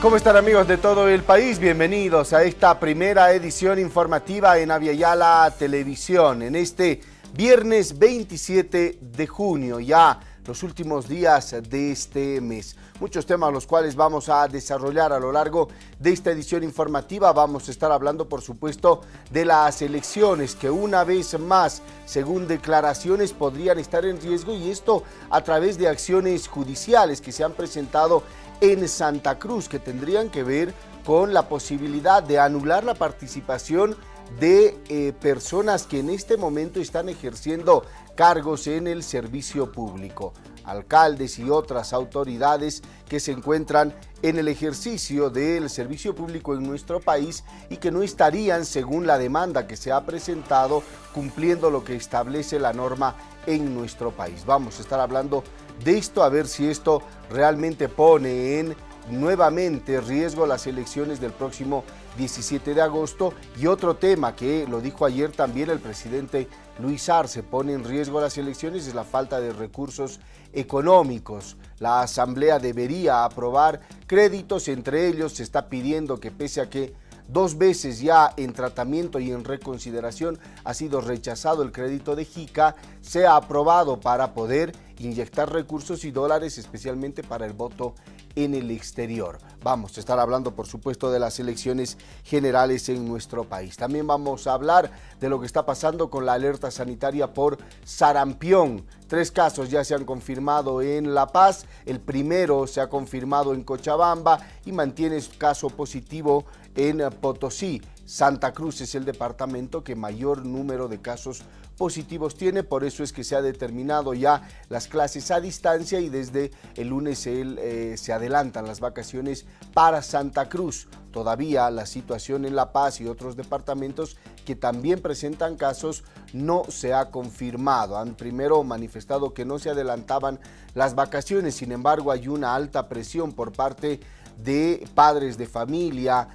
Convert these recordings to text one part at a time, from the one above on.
¿Cómo están, amigos de todo el país? Bienvenidos a esta primera edición informativa en Aviala Televisión. En este viernes 27 de junio, ya los últimos días de este mes. Muchos temas los cuales vamos a desarrollar a lo largo de esta edición informativa. Vamos a estar hablando, por supuesto, de las elecciones que una vez más, según declaraciones, podrían estar en riesgo, y esto a través de acciones judiciales que se han presentado en Santa Cruz, que tendrían que ver con la posibilidad de anular la participación de personas que en este momento están ejerciendo cargos en el servicio público, alcaldes y otras autoridades que se encuentran en el ejercicio del servicio público en nuestro país y que no estarían, según la demanda que se ha presentado, cumpliendo lo que establece la norma en nuestro país. Vamos a estar hablando de esto, a ver si esto realmente pone en nuevamente riesgo las elecciones del próximo 17 de agosto. Y otro tema que lo dijo ayer también el presidente Luis Arce, pone en riesgo las elecciones, es la falta de recursos económicos. La Asamblea debería aprobar créditos, entre ellos se está pidiendo que, pese a que 2 veces ya en tratamiento y en reconsideración ha sido rechazado el crédito de JICA, sea aprobado para poder inyectar recursos y dólares, especialmente para el voto en el exterior. Vamos a estar hablando, por supuesto, de las elecciones generales en nuestro país. También vamos a hablar de lo que está pasando con la alerta sanitaria por sarampión. 3 casos ya se han confirmado en La Paz, el primero se ha confirmado en Cochabamba y mantiene su caso positivo en Potosí. Santa Cruz es el departamento que mayor número de casos positivos tiene, por eso es que se ha determinado ya las clases a distancia y desde el lunes se adelantan las vacaciones para Santa Cruz. Todavía la situación en La Paz y otros departamentos que también presentan casos no se ha confirmado. Han primero manifestado que no se adelantaban las vacaciones, sin embargo hay una alta presión por parte de padres de familia,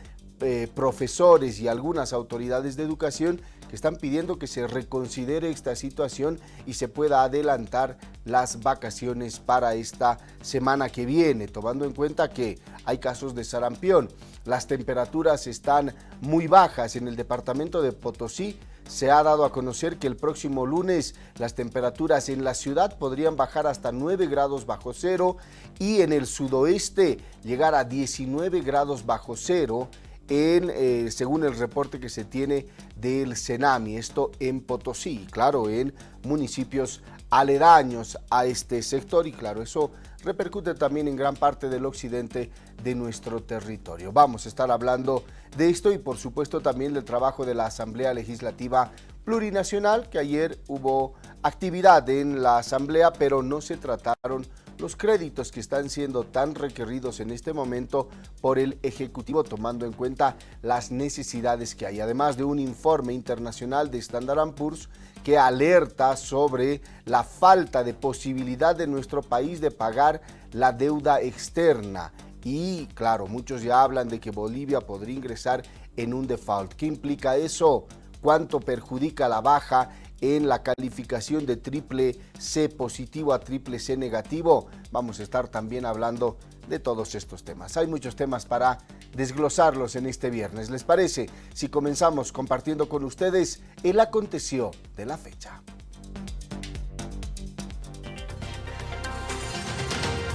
profesores y algunas autoridades de educación que están pidiendo que se reconsidere esta situación y se pueda adelantar las vacaciones para esta semana que viene, tomando en cuenta que hay casos de sarampión. Las temperaturas están muy bajas en el departamento de Potosí. Se ha dado a conocer que el próximo lunes las temperaturas en la ciudad podrían bajar hasta 9 grados bajo cero y en el sudoeste llegar a 19 grados bajo cero, según el reporte que se tiene del Senami, esto en Potosí, claro, en municipios aledaños a este sector, y claro, eso repercute también en gran parte del occidente de nuestro territorio. Vamos a estar hablando de esto y por supuesto también del trabajo de la Asamblea Legislativa Plurinacional, que ayer hubo actividad en la Asamblea, pero no se trataron los créditos que están siendo tan requeridos en este momento por el Ejecutivo, tomando en cuenta las necesidades que hay. Además de un informe internacional de Standard & Poor's que alerta sobre la falta de posibilidad de nuestro país de pagar la deuda externa. Y claro, muchos ya hablan de que Bolivia podría ingresar en un default. ¿Qué implica eso? ¿Cuánto perjudica la baja en la calificación de triple C positivo a triple C negativo? Vamos a estar también hablando de todos estos temas. Hay muchos temas para desglosarlos en este viernes. ¿Les parece si comenzamos compartiendo con ustedes el aconteció de la fecha?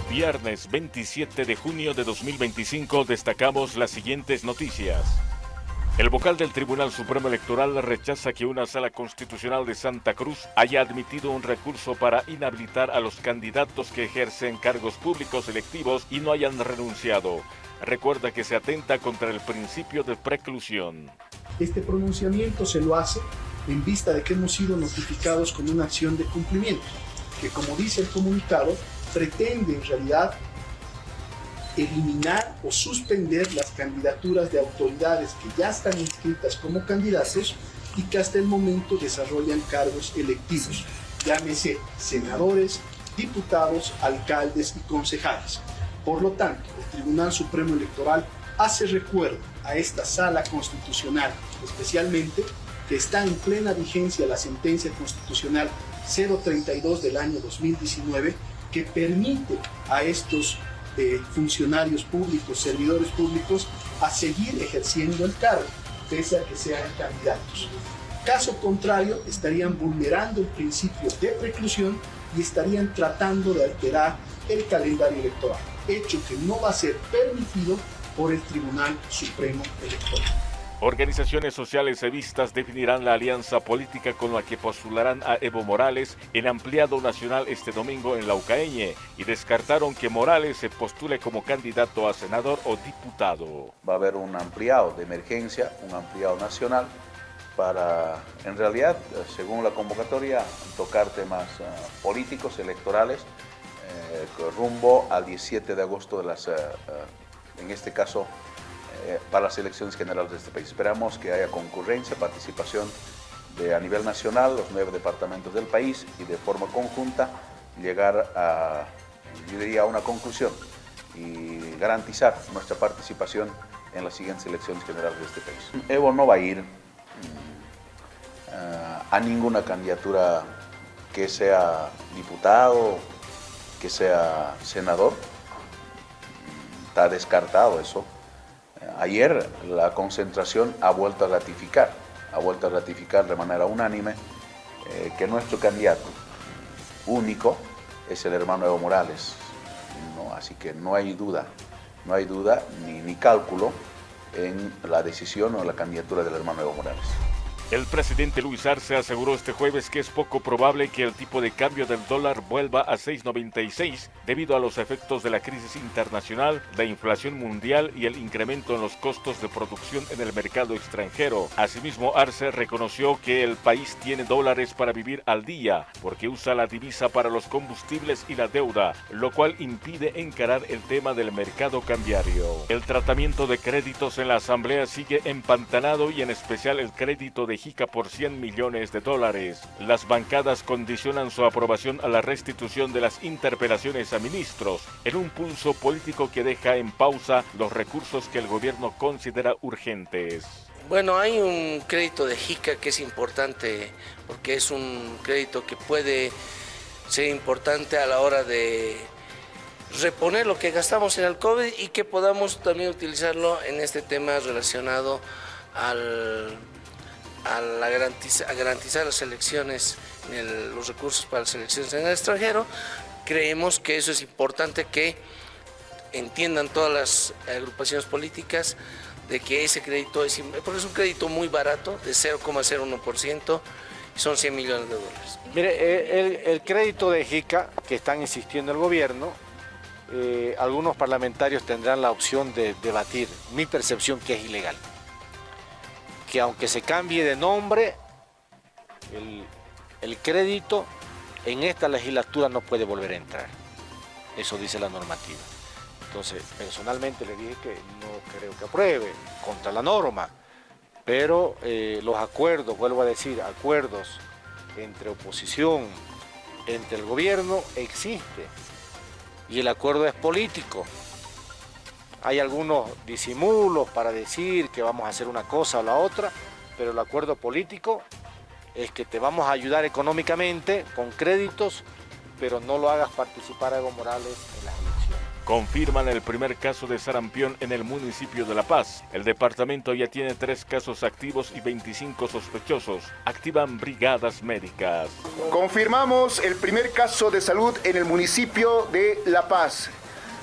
Viernes 27 de junio de 2025 destacamos las siguientes noticias. El vocal del Tribunal Supremo Electoral rechaza que una sala constitucional de Santa Cruz haya admitido un recurso para inhabilitar a los candidatos que ejercen cargos públicos electivos y no hayan renunciado. Recuerda que se atenta contra el principio de preclusión. Este pronunciamiento se lo hace en vista de que hemos sido notificados con una acción de cumplimiento, que, como dice el comunicado, pretende en realidad eliminar o suspender las candidaturas de autoridades que ya están inscritas como candidatos y que hasta el momento desarrollan cargos electivos, llámese senadores, diputados, alcaldes y concejales. Por lo tanto, el Tribunal Supremo Electoral hace recuerdo a esta sala constitucional, especialmente que está en plena vigencia la sentencia constitucional 032 del año 2019, que permite a estos funcionarios públicos, servidores públicos, a seguir ejerciendo el cargo, pese a que sean candidatos. Caso contrario, estarían vulnerando el principio de preclusión y estarían tratando de alterar el calendario electoral, hecho que no va a ser permitido por el Tribunal Supremo Electoral. Organizaciones sociales evistas definirán la alianza política con la que postularán a Evo Morales en ampliado nacional este domingo en Laucaeñe y descartaron que Morales se postule como candidato a senador o diputado. Va a haber un ampliado de emergencia, un ampliado nacional para, en realidad, según la convocatoria, tocar temas políticos, electorales, rumbo al 17 de agosto en este caso, para las elecciones generales de este país. Esperamos que haya concurrencia, participación a nivel nacional, los 9 departamentos del país y de forma conjunta llegar a, yo diría, a una conclusión y garantizar nuestra participación en las siguientes elecciones generales de este país. Evo no va a ir a ninguna candidatura que sea diputado, que sea senador. Está descartado eso. Ayer la concentración ha vuelto a ratificar de manera unánime que nuestro candidato único es el hermano Evo Morales. No, así que no hay duda ni cálculo en la decisión o la candidatura del hermano Evo Morales. El presidente Luis Arce aseguró este jueves que es poco probable que el tipo de cambio del dólar vuelva a 6.96 debido a los efectos de la crisis internacional, la inflación mundial y el incremento en los costos de producción en el mercado extranjero. Asimismo, Arce reconoció que el país tiene dólares para vivir al día porque usa la divisa para los combustibles y la deuda, lo cual impide encarar el tema del mercado cambiario. El tratamiento de créditos en la Asamblea sigue empantanado y en especial el crédito de Jica por $100 millones. Las bancadas condicionan su aprobación a la restitución de las interpelaciones a ministros, en un pulso político que deja en pausa los recursos que el gobierno considera urgentes. Bueno, hay un crédito de Jica que es importante porque es un crédito que puede ser importante a la hora de reponer lo que gastamos en el COVID y que podamos también utilizarlo en este tema relacionado a garantizar las elecciones, los recursos para las elecciones en el extranjero. Creemos que eso es importante que entiendan todas las agrupaciones políticas de que ese crédito porque es un crédito muy barato, de 0,01%, son $100 millones. Mire, el crédito de Jica que están insistiendo el gobierno, algunos parlamentarios tendrán la opción de debatir, mi percepción que es ilegal. Que aunque se cambie de nombre, el crédito en esta legislatura no puede volver a entrar. Eso dice la normativa. Entonces, personalmente le dije que no creo que apruebe, contra la norma. Pero los acuerdos, vuelvo a decir, acuerdos entre oposición, entre el gobierno, existe. Y el acuerdo es político. Hay algunos disimulos para decir que vamos a hacer una cosa o la otra, pero el acuerdo político es que te vamos a ayudar económicamente con créditos, pero no lo hagas participar a Evo Morales en las elecciones. Confirman el primer caso de sarampión en el municipio de La Paz. El departamento ya tiene 3 casos activos y 25 sospechosos. Activan brigadas médicas. Confirmamos el primer caso de salud en el municipio de La Paz.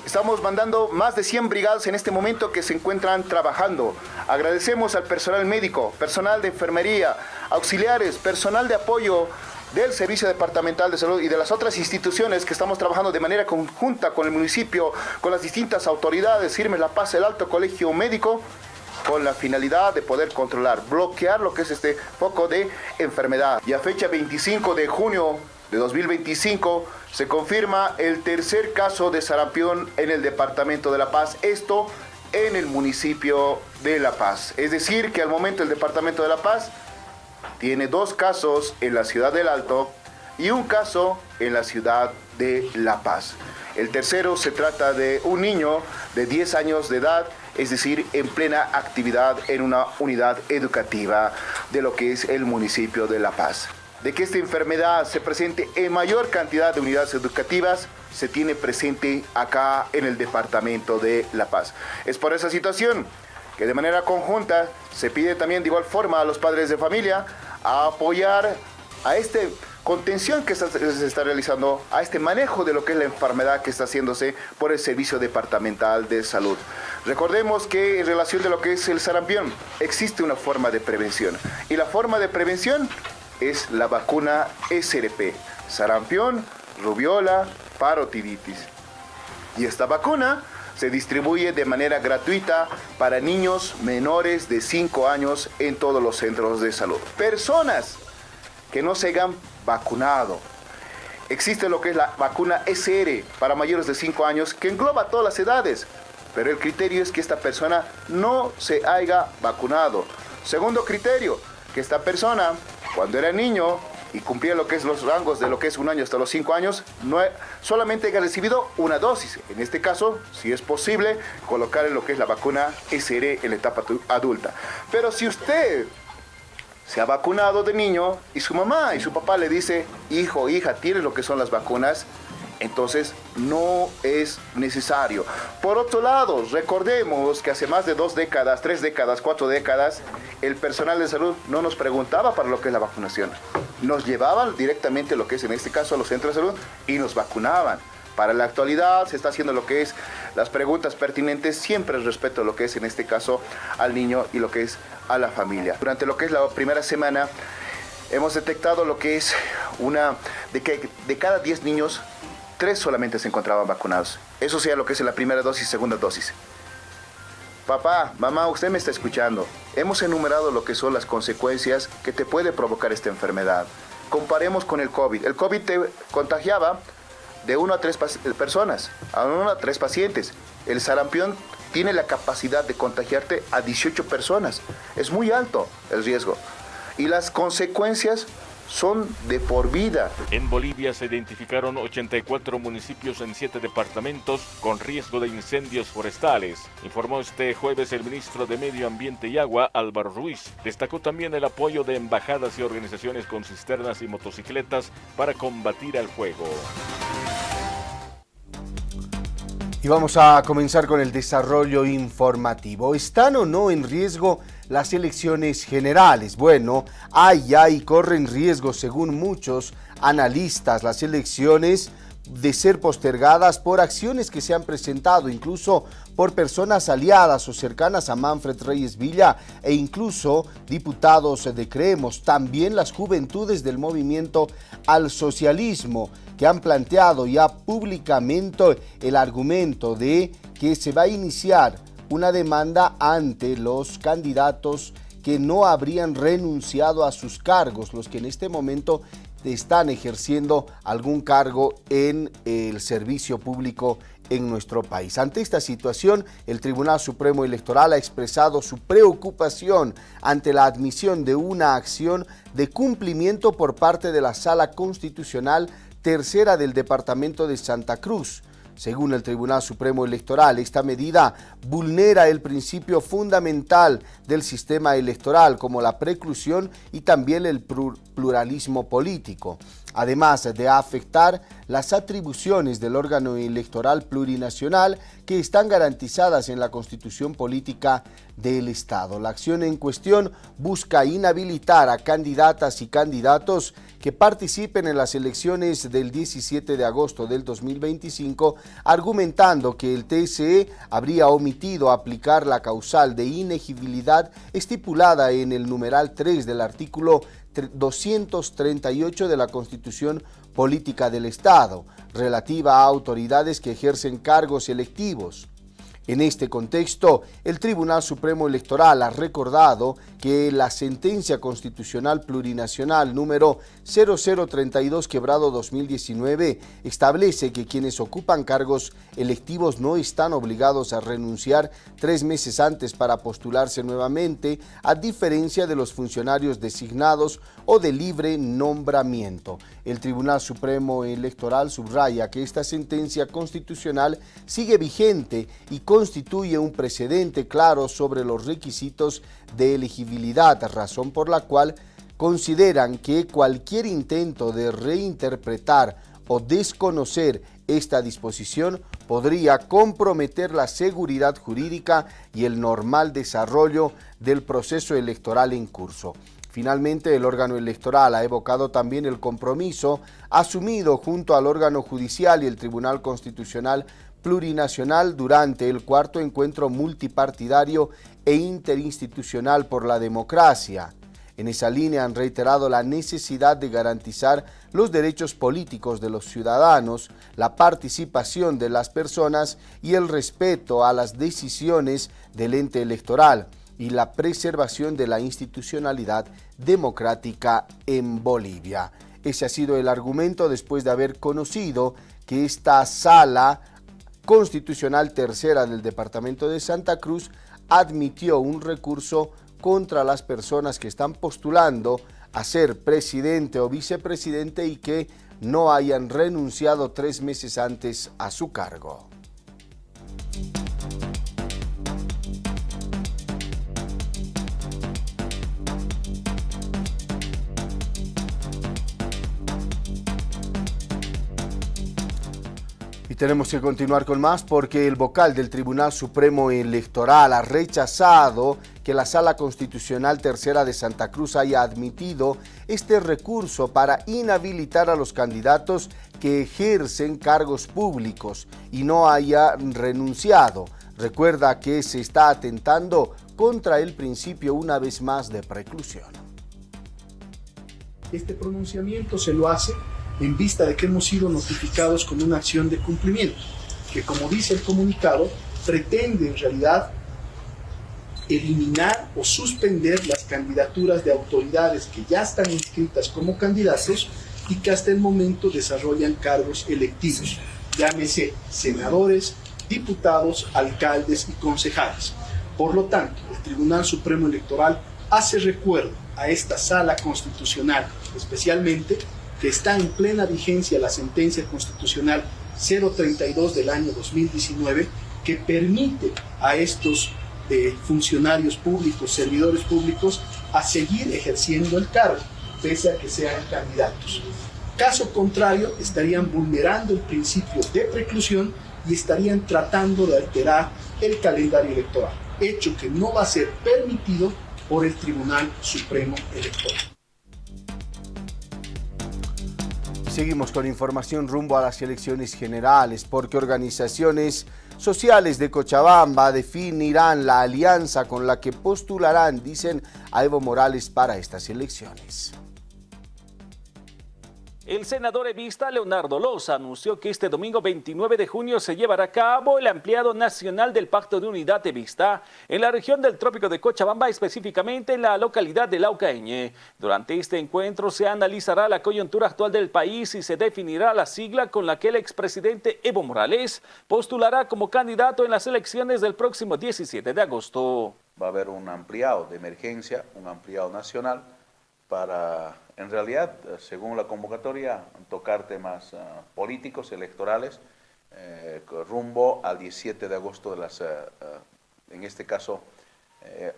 Estamos mandando más de 100 brigadas en este momento que se encuentran trabajando. Agradecemos al personal médico, personal de enfermería, auxiliares, personal de apoyo del Servicio Departamental de Salud y de las otras instituciones que estamos trabajando de manera conjunta con el municipio, con las distintas autoridades, Firmes La Paz, el Alto Colegio Médico, con la finalidad de poder controlar, bloquear lo que es este foco de enfermedad. Y a fecha 25 de junio de 2025 se confirma el tercer caso de sarampión en el departamento de La Paz, esto en el municipio de La Paz. Es decir, que al momento el departamento de La Paz tiene 2 casos en la ciudad del Alto y 1 caso en la ciudad de La Paz. El tercero se trata de un niño de 10 años de edad, es decir, en plena actividad en una unidad educativa de lo que es el municipio de La Paz. de que esta enfermedad se presente en mayor cantidad de unidades educativas, se tiene presente acá en el departamento de La Paz. Es por esa situación que de manera conjunta se pide también de igual forma a los padres de familia a apoyar a este contención que se está realizando, a este manejo de lo que es la enfermedad que está haciéndose por el Servicio Departamental de Salud. Recordemos que en relación de lo que es el sarampión, existe una forma de prevención. Y la forma de prevención es la vacuna SRP, sarampión, rubiola, parotiditis. Y esta vacuna se distribuye de manera gratuita para niños menores de 5 años en todos los centros de salud. Personas que no se hayan vacunado. Existe lo que es la vacuna SR para mayores de 5 años que engloba todas las edades, pero el criterio es que esta persona no se haya vacunado. Segundo criterio, que esta persona cuando era niño y cumplía lo que es los rangos de lo que es 1 año hasta los 5 años, solamente haya recibido una dosis. En este caso, si es posible, colocar en lo que es la vacuna SR en la etapa adulta. Pero si usted se ha vacunado de niño y su mamá y su papá le dice, hijo, hija, tienes lo que son las vacunas, entonces no es necesario. Por otro lado, recordemos que hace más de 2 décadas, 3 décadas, 4 décadas, el personal de salud no nos preguntaba para lo que es la vacunación. Nos llevaban directamente lo que es en este caso a los centros de salud y nos vacunaban. Para la actualidad se está haciendo lo que es las preguntas pertinentes, siempre respecto a lo que es en este caso al niño y lo que es a la familia. Durante lo que es la primera semana hemos detectado lo que es de cada 10 niños, 3 solamente se encontraban vacunados. Eso sea lo que es la primera dosis, segunda dosis. Papá, mamá, usted me está escuchando. Hemos enumerado lo que son las consecuencias que te puede provocar esta enfermedad. Comparemos con el COVID. El COVID te contagiaba de 1 a 3 personas, a 1 a 3 pacientes. El sarampión tiene la capacidad de contagiarte a 18 personas. Es muy alto el riesgo. Y las consecuencias son de por vida. En Bolivia se identificaron 84 municipios en 7 departamentos con riesgo de incendios forestales, informó este jueves el ministro de Medio Ambiente y Agua, Álvaro Ruiz. Destacó también el apoyo de embajadas y organizaciones con cisternas y motocicletas para combatir el fuego. Y vamos a comenzar con el desarrollo informativo. ¿Están o no en riesgo las elecciones generales? Bueno, hay corren riesgo, según muchos analistas, las elecciones de ser postergadas por acciones que se han presentado, incluso por personas aliadas o cercanas a Manfred Reyes Villa e incluso diputados de Creemos. También las juventudes del movimiento al socialismo, que han planteado ya públicamente el argumento de que se va a iniciar una demanda ante los candidatos que no habrían renunciado a sus cargos, los que en este momento están ejerciendo algún cargo en el servicio público en nuestro país. Ante esta situación, el Tribunal Supremo Electoral ha expresado su preocupación ante la admisión de una acción de cumplimiento por parte de la Sala Constitucional Tercera del Departamento de Santa Cruz. Según el Tribunal Supremo Electoral, esta medida vulnera el principio fundamental del sistema electoral, como la preclusión y también el pluralismo político, además de afectar las atribuciones del órgano electoral plurinacional que están garantizadas en la Constitución Política del Estado. La acción en cuestión busca inhabilitar a candidatas y candidatos que participen en las elecciones del 17 de agosto del 2025, argumentando que el TSE habría omitido aplicar la causal de inegibilidad estipulada en el numeral 3 del artículo 238 de la Constitución Política del Estado, relativa a autoridades que ejercen cargos electivos. En este contexto, el Tribunal Supremo Electoral ha recordado que la sentencia constitucional plurinacional número 0032/2019 establece que quienes ocupan cargos electivos no están obligados a renunciar 3 meses antes para postularse nuevamente, a diferencia de los funcionarios designados o de libre nombramiento. El Tribunal Supremo Electoral subraya que esta sentencia constitucional sigue vigente y constituye un precedente claro sobre los requisitos de elegibilidad, razón por la cual consideran que cualquier intento de reinterpretar o desconocer esta disposición podría comprometer la seguridad jurídica y el normal desarrollo del proceso electoral en curso. Finalmente, el órgano electoral ha evocado también el compromiso asumido junto al órgano judicial y el Tribunal Constitucional Plurinacional durante el cuarto encuentro multipartidario e interinstitucional por la democracia. En esa línea han reiterado la necesidad de garantizar los derechos políticos de los ciudadanos, la participación de las personas y el respeto a las decisiones del ente electoral y la preservación de la institucionalidad democrática en Bolivia. Ese ha sido el argumento después de haber conocido que esta Sala Constitucional Tercera del Departamento de Santa Cruz admitió un recurso contra las personas que están postulando a ser presidente o vicepresidente y que no hayan renunciado 3 meses antes a su cargo. Tenemos que continuar con más porque el vocal del Tribunal Supremo Electoral ha rechazado que la Sala Constitucional Tercera de Santa Cruz haya admitido este recurso para inhabilitar a los candidatos que ejercen cargos públicos y no haya renunciado. Recuerda que se está atentando contra el principio una vez más de preclusión. Este pronunciamiento se lo hace en vista de que hemos sido notificados con una acción de cumplimiento, que como dice el comunicado, pretende en realidad eliminar o suspender las candidaturas de autoridades que ya están inscritas como candidatos y que hasta el momento desarrollan cargos electivos, llámese senadores, diputados, alcaldes y concejales. Por lo tanto, el Tribunal Supremo Electoral hace recuerdo a esta Sala Constitucional, especialmente que está en plena vigencia la sentencia constitucional 032 del año 2019, que permite a estos funcionarios públicos, servidores públicos, a seguir ejerciendo el cargo, pese a que sean candidatos. Caso contrario, estarían vulnerando el principio de preclusión y estarían tratando de alterar el calendario electoral, hecho que no va a ser permitido por el Tribunal Supremo Electoral. Seguimos con información rumbo a las elecciones generales, porque organizaciones sociales de Cochabamba definirán la alianza con la que postularán, dicen, a Evo Morales para estas elecciones. El senador evista Leonardo Loza anunció que este domingo 29 de junio se llevará a cabo el ampliado nacional del Pacto de Unidad Evista en la región del Trópico de Cochabamba, específicamente en la localidad de Laucaeñe. Durante este encuentro se analizará la coyuntura actual del país y se definirá la sigla con la que el expresidente Evo Morales postulará como candidato en las elecciones del próximo 17 de agosto. Va a haber un ampliado de emergencia, un ampliado nacional para, en realidad, según la convocatoria, tocar temas políticos, electorales, rumbo al 17 de agosto, en este caso,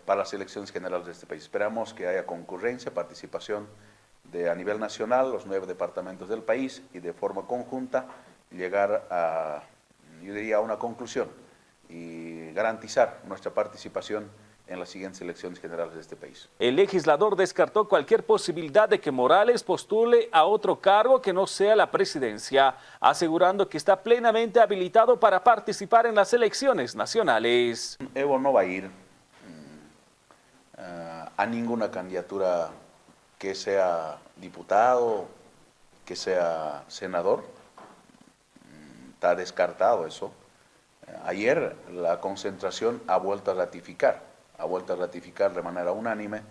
para las elecciones generales de este país. Esperamos que haya concurrencia, participación a nivel nacional, los 9 departamentos del país, y de forma conjunta llegar a, yo diría, a una conclusión y garantizar nuestra participación en las siguientes elecciones generales de este país. El legislador descartó cualquier posibilidad de que Morales postule a otro cargo que no sea la presidencia, asegurando que está plenamente habilitado para participar en las elecciones nacionales. Evo no va a ir a ninguna candidatura que sea diputado, que sea senador. Está descartado eso. Ayer la concentración ha vuelto a ratificar de manera unánime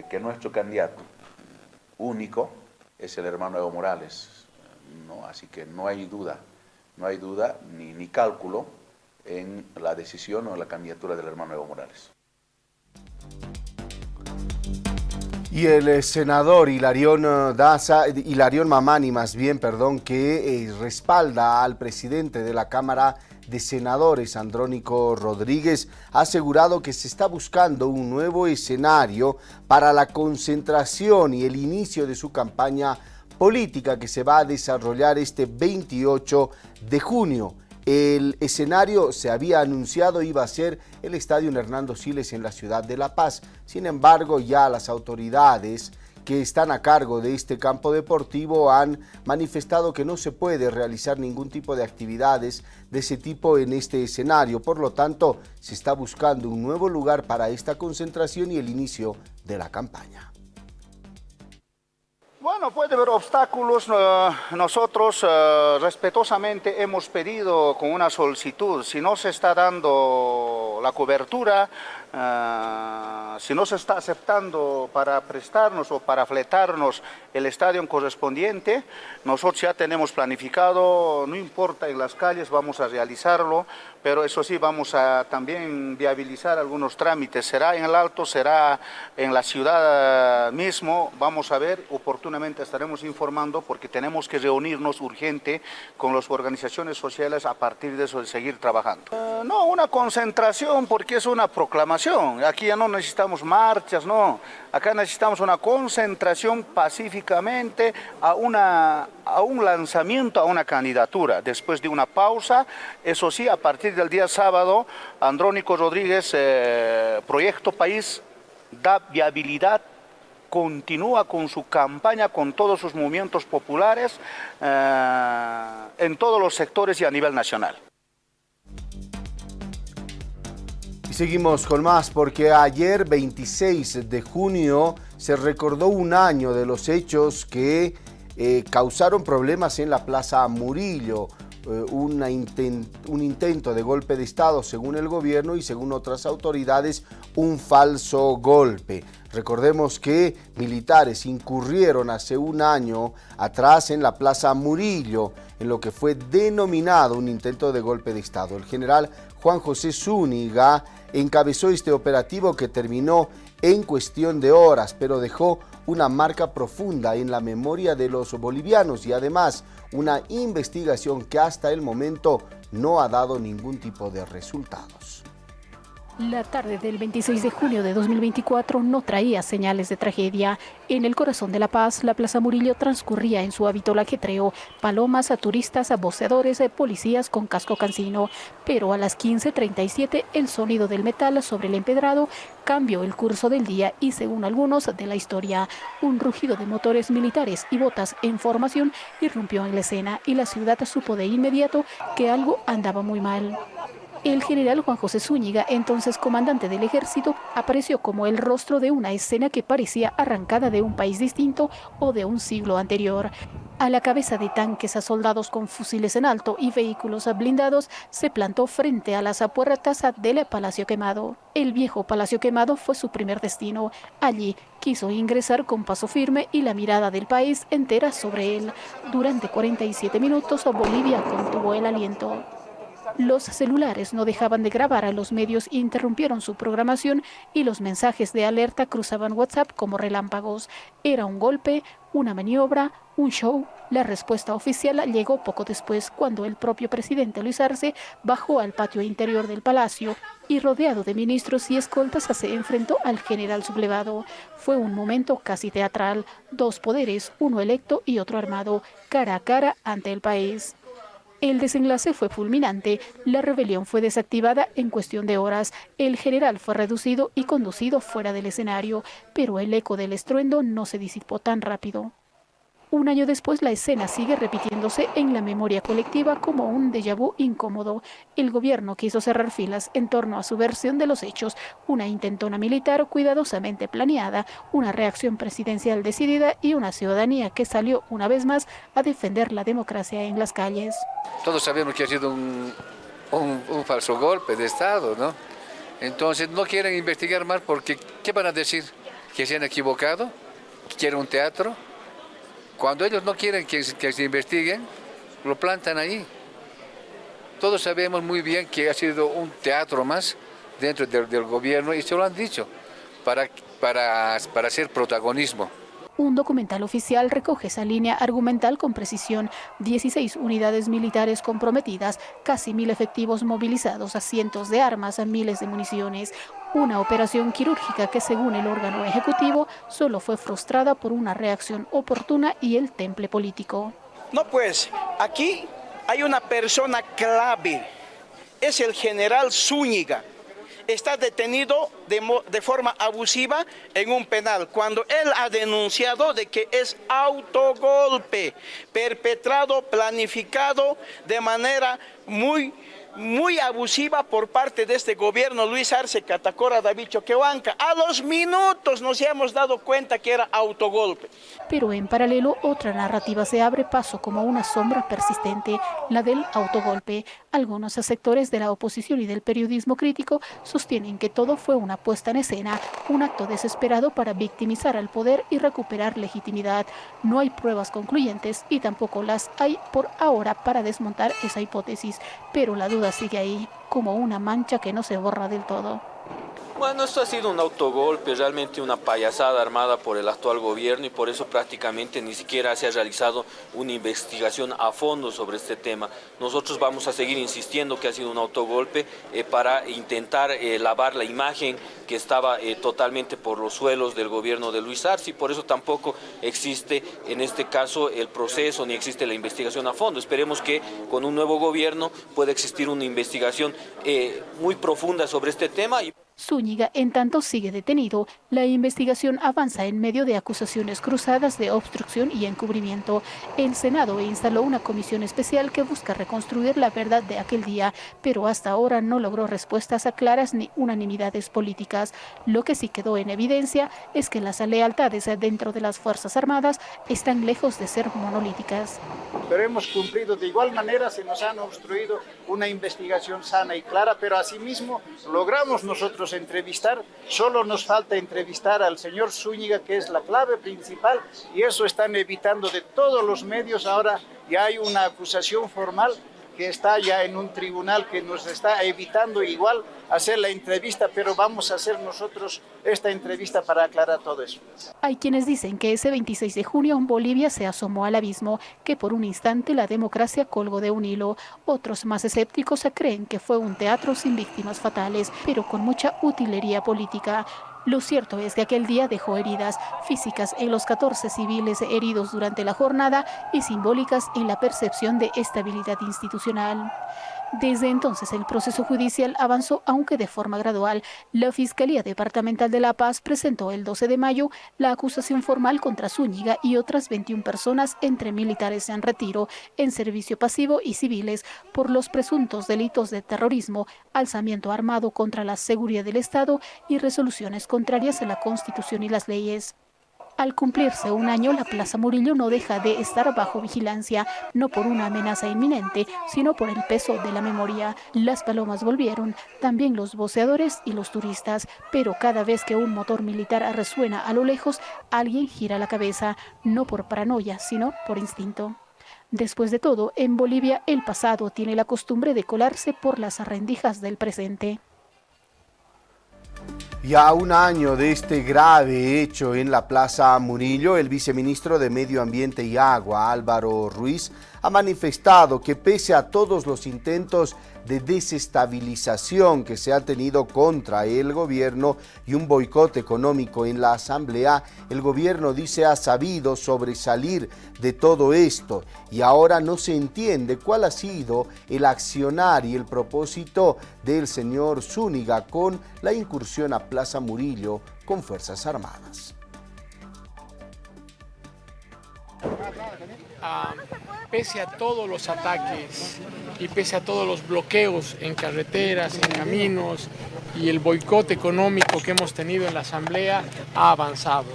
que nuestro candidato único es el hermano Evo Morales, ¿no? Así que no hay duda ni cálculo en la decisión o en la candidatura del hermano Evo Morales. Y el senador Hilarión Mamani, que respalda al presidente de la Cámara de Senadores, Andrónico Rodríguez, ha asegurado que se está buscando un nuevo escenario para la concentración y el inicio de su campaña política que se va a desarrollar este 28 de junio. El escenario se había anunciado iba a ser el Estadio Hernando Siles en la ciudad de La Paz. Sin embargo, ya las autoridades que están a cargo de este campo deportivo han manifestado que no se puede realizar ningún tipo de actividades de ese tipo en este escenario. Por lo tanto, se está buscando un nuevo lugar para esta concentración y el inicio de la campaña. Bueno, puede haber obstáculos. Nosotros respetuosamente hemos pedido con una solicitud, si no se está dando la cobertura, si no se está aceptando para prestarnos o para fletarnos el estadio correspondiente, nosotros ya tenemos planificado, no importa en las calles, vamos a realizarlo, pero eso sí, vamos a también viabilizar algunos trámites, será en el Alto, será en la ciudad mismo, vamos a ver, oportunamente estaremos informando porque tenemos que reunirnos urgente con las organizaciones sociales a partir de eso de seguir trabajando. No, una concentración porque es una proclamación, aquí ya no necesitamos marchas, no, acá necesitamos una concentración pacíficamente a un lanzamiento, a una candidatura, después de una pausa, eso sí, a partir del día sábado, Andrónico Rodríguez, Proyecto País, da viabilidad, continúa con su campaña, con todos sus movimientos populares en todos los sectores y a nivel nacional. Y seguimos con más porque ayer 26 de junio se recordó un año de los hechos que causaron problemas en la Plaza Murillo. Un intento de golpe de Estado según el gobierno y según otras autoridades un falso golpe. Recordemos que militares incurrieron hace un año atrás en la Plaza Murillo en lo que fue denominado un intento de golpe de Estado. El general Juan José Zúñiga encabezó este operativo que terminó en cuestión de horas, pero dejó una marca profunda en la memoria de los bolivianos y además una investigación que hasta el momento no ha dado ningún tipo de resultados. La tarde del 26 de junio de 2024 no traía señales de tragedia. En el corazón de La Paz, la Plaza Murillo transcurría en su habitual ajetreo, palomas, a turistas, a voceadores, policías con casco cancino. Pero a las 15:37 el sonido del metal sobre el empedrado cambió el curso del día y, según algunos, de la historia. Un rugido de motores militares y botas en formación irrumpió en la escena y la ciudad supo de inmediato que algo andaba muy mal. El general Juan José Zúñiga, entonces comandante del ejército, apareció como el rostro de una escena que parecía arrancada de un país distinto o de un siglo anterior. A la cabeza de tanques a soldados con fusiles en alto y vehículos blindados, se plantó frente a las puertas del Palacio Quemado. El viejo Palacio Quemado fue su primer destino. Allí quiso ingresar con paso firme y la mirada del país entera sobre él. Durante 47 minutos, Bolivia contuvo el aliento. Los celulares no dejaban de grabar, a los medios interrumpieron su programación y los mensajes de alerta cruzaban WhatsApp como relámpagos. Era un golpe, una maniobra, un show. La respuesta oficial llegó poco después, cuando el propio presidente Luis Arce bajó al patio interior del palacio y, rodeado de ministros y escoltas, se enfrentó al general sublevado. Fue un momento casi teatral. Dos poderes, uno electo y otro armado, cara a cara ante el país. El desenlace fue fulminante, la rebelión fue desactivada en cuestión de horas, el general fue reducido y conducido fuera del escenario, pero el eco del estruendo no se disipó tan rápido. Un año después, la escena sigue repitiéndose en la memoria colectiva como un déjà vu incómodo. El gobierno quiso cerrar filas en torno a su versión de los hechos, una intentona militar cuidadosamente planeada, una reacción presidencial decidida y una ciudadanía que salió una vez más a defender la democracia en las calles. Todos sabemos que ha sido un falso golpe de Estado, ¿no? Entonces no quieren investigar más porque, ¿qué van a decir? ¿Que se han equivocado? ¿Que quieren un teatro? Cuando ellos no quieren que se investiguen, lo plantan ahí. Todos sabemos muy bien que ha sido un teatro más dentro del gobierno y se lo han dicho, para para hacer protagonismo. Un documental oficial recoge esa línea argumental con precisión. 16 unidades militares comprometidas, casi 1000 efectivos movilizados, a cientos de armas, a miles de municiones. Una operación quirúrgica que, según el órgano ejecutivo, solo fue frustrada por una reacción oportuna y el temple político. No, pues, aquí hay una persona clave, es el general Zúñiga. Está detenido de forma abusiva en un penal, cuando él ha denunciado de que es autogolpe, perpetrado, planificado de manera muy abusiva por parte de este gobierno Luis Arce Catacora David Choquehuanca. A los minutos nos hemos dado cuenta que era autogolpe. Pero en paralelo, otra narrativa se abre paso como una sombra persistente, la del autogolpe. Algunos sectores de la oposición y del periodismo crítico sostienen que todo fue una puesta en escena, un acto desesperado para victimizar al poder y recuperar legitimidad. No hay pruebas concluyentes y tampoco las hay por ahora para desmontar esa hipótesis, pero la duda sigue ahí, como una mancha que no se borra del todo. Bueno, esto ha sido un autogolpe, realmente una payasada armada por el actual gobierno y por eso prácticamente ni siquiera se ha realizado una investigación a fondo sobre este tema. Nosotros vamos a seguir insistiendo que ha sido un autogolpe para intentar lavar la imagen que estaba totalmente por los suelos del gobierno de Luis Arce y por eso tampoco existe en este caso el proceso ni existe la investigación a fondo. Esperemos que con un nuevo gobierno pueda existir una investigación muy profunda sobre este tema. Zúñiga, en tanto, sigue detenido. La investigación avanza en medio de acusaciones cruzadas de obstrucción y encubrimiento. El Senado instaló una comisión especial que busca reconstruir la verdad de aquel día, pero hasta ahora no logró respuestas claras ni unanimidades políticas. Lo que sí quedó en evidencia es que las lealtades dentro de las Fuerzas Armadas están lejos de ser monolíticas. Pero hemos cumplido de igual manera, se nos han obstruido una investigación sana y clara, pero asimismo logramos nosotros entrevistar, solo nos falta entrevistar al señor Zúñiga, que es la clave principal, y eso están evitando de todos los medios. Ahora ya hay una acusación formal que está ya en un tribunal que nos está evitando igual hacer la entrevista, pero vamos a hacer nosotros esta entrevista para aclarar todo eso. Hay quienes dicen que ese 26 de junio Bolivia se asomó al abismo, que por un instante la democracia colgó de un hilo. Otros más escépticos creen que fue un teatro sin víctimas fatales, pero con mucha utilería política. Lo cierto es que aquel día dejó heridas físicas en los 14 civiles heridos durante la jornada y simbólicas en la percepción de estabilidad institucional. Desde entonces el proceso judicial avanzó, aunque de forma gradual. La Fiscalía Departamental de La Paz presentó el 12 de mayo la acusación formal contra Zúñiga y otras 21 personas, entre militares en retiro, en servicio pasivo y civiles, por los presuntos delitos de terrorismo, alzamiento armado contra la seguridad del Estado y resoluciones contrarias a la Constitución y las leyes. Al cumplirse un año, la Plaza Murillo no deja de estar bajo vigilancia, no por una amenaza inminente, sino por el peso de la memoria. Las palomas volvieron, también los voceadores y los turistas, pero cada vez que un motor militar resuena a lo lejos, alguien gira la cabeza, no por paranoia, sino por instinto. Después de todo, en Bolivia el pasado tiene la costumbre de colarse por las rendijas del presente. Y a un año de este grave hecho en la Plaza Murillo, el viceministro de Medio Ambiente y Agua, Álvaro Ruiz, ha manifestado que pese a todos los intentos de desestabilización que se ha tenido contra el gobierno y un boicot económico en la Asamblea, el gobierno dice ha sabido sobresalir de todo esto y ahora no se entiende cuál ha sido el accionar y el propósito del señor Zúñiga con la incursión a Plaza Murillo con Fuerzas Armadas. Pese a todos los ataques y pese a todos los bloqueos en carreteras, en caminos y el boicot económico que hemos tenido en la Asamblea, ha avanzado.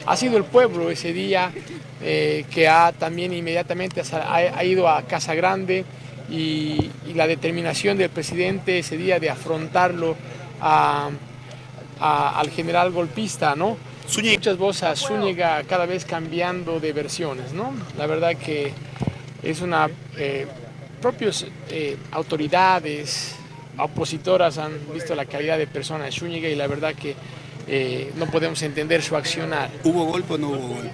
Ha sido el pueblo ese día que ha también inmediatamente ha ido a Casa Grande y la determinación del presidente ese día de afrontarlo al general golpista, ¿no? Muchas voces a Zúñiga cada vez cambiando de versiones, ¿no? La verdad que es una... propias autoridades opositoras han visto la calidad de persona de Zúñiga y la verdad que no podemos entender su accionar. ¿Hubo golpe o no hubo golpe?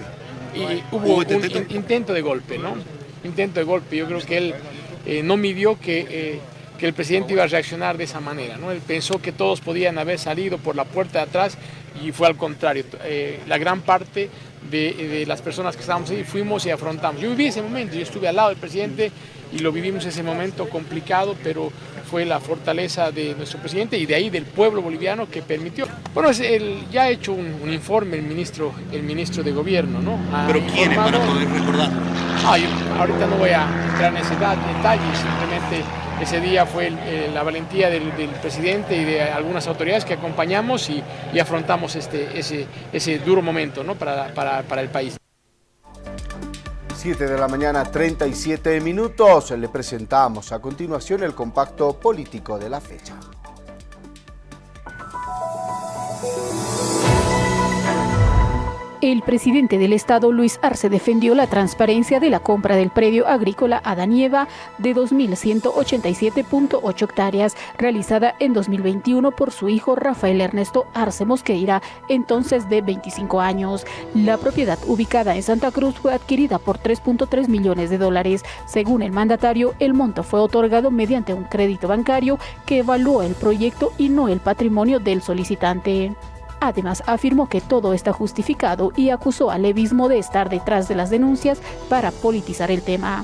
Y hubo un intento de golpe, ¿no? Intento de golpe. Yo creo que él no midió que el presidente iba a reaccionar de esa manera, ¿no? Él pensó que todos podían haber salido por la puerta de atrás y fue al contrario. La gran parte de las personas que estábamos ahí fuimos y afrontamos. Yo viví ese momento, yo estuve al lado del presidente y lo vivimos ese momento complicado, pero fue la fortaleza de nuestro presidente y de ahí del pueblo boliviano que permitió. Bueno, ya ha hecho un informe el ministro de gobierno, ¿no? ¿Pero quién, para poder recordar? Ahorita no voy a entrar en ese detalle, simplemente ese día fue la valentía del presidente y de algunas autoridades que acompañamos y afrontamos ese duro momento, ¿no? para el país. 7 de la mañana, 37 minutos. Le presentamos a continuación el compacto político de la fecha. El presidente del Estado, Luis Arce, defendió la transparencia de la compra del predio agrícola Adanieva de 2.187.8 hectáreas, realizada en 2021 por su hijo Rafael Ernesto Arce Mosqueira, entonces de 25 años. La propiedad, ubicada en Santa Cruz, fue adquirida por $3.3 millones. Según el mandatario, el monto fue otorgado mediante un crédito bancario que evaluó el proyecto y no el patrimonio del solicitante. Además, afirmó que todo está justificado y acusó al levismo de estar detrás de las denuncias para politizar el tema.